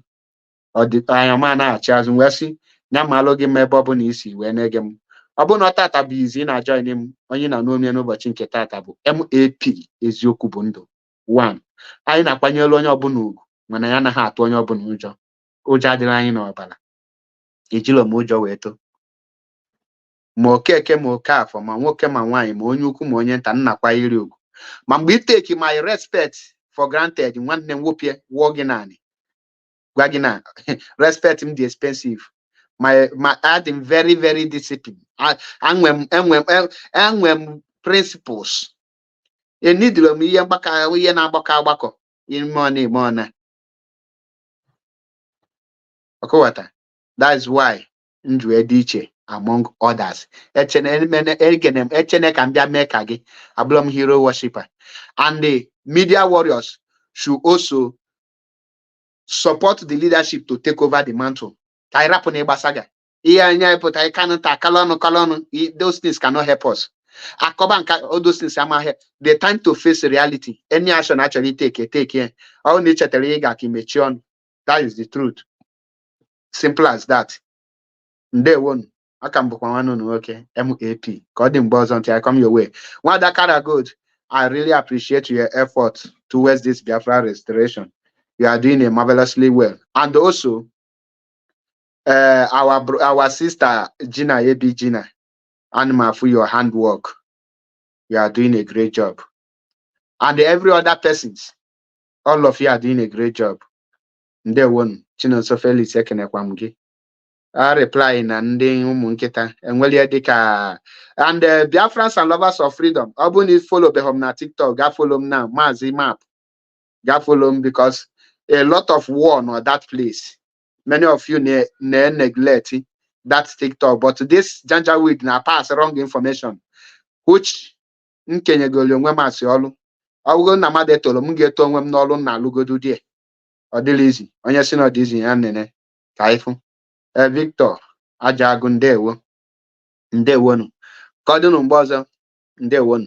A: ọ dị anya ma na-achị azụ wee sị nya ma alụ gị ebe ọ bụ na isi wee na-ege m ọ bụ na tata bụ izi na join m onye na n'ome n'ụbọchị nke tata bụ MAP eziokwu bụ ndụ 1 anyị na-akwanyere onye ọbụla ugwu mana ya anaghị atụ onye ọbụla ụjọ adịrị anyị n'ọbara ejilo m ụjọ wee too ma okeke ma oke afọ ma nwoke ma nwaanyị ma onye ukwu ma onye nta nnakwa iri ugwu ma mgbe iteki my respect for granted nwanne m nwoke wụọ gị naanị gwa gị na respect m dị expensive my I'm very very disciplined enwe m principles enidiro m ihe na-agbakọ agbakọ ime ọna ọkọwata. That's why ndụ dị iche among others. Echene ka mbịa mee ka gị abụrụ m hero worshiper. And the media warriors should also support the leadership to take over the mantle. Those things cannot help us. All those things are here. The time to face reality. Any action actually take care. That is the truth. Simple as that. Day one. I can book one on okay. MAP. Coding buzz until I come your way. One that kind of good. I really appreciate your effort towards this Biafra restoration. You are doing it marvelously well. And also, our sister Gina, AB Gina, Anima, for your handwork. You are doing a great job. And every other persons, all of you are doing a great job. Nde one, Chinonso Felix Ekenekwamgi. I reply in and Munketa and Dika and Biafrans and lovers of freedom. Obuni follow Behom na TikTok, ga follow now, Mazi map. Ga follow because a lot of war on that place. Many of you neglect that TikTok, but this Janjaweed na pass wrong information, which nkenye golo nwe masị ọlụ ọgụgụ na mmadụ etoro m ga-eto onwe m n'ọlụ na alụgodu die ọ dịla izi onye si na ọdịzi ya nene ka ifu Victor Ajagu ndewonu ka ọ dịnụ mgbe ọzọ ndewonu.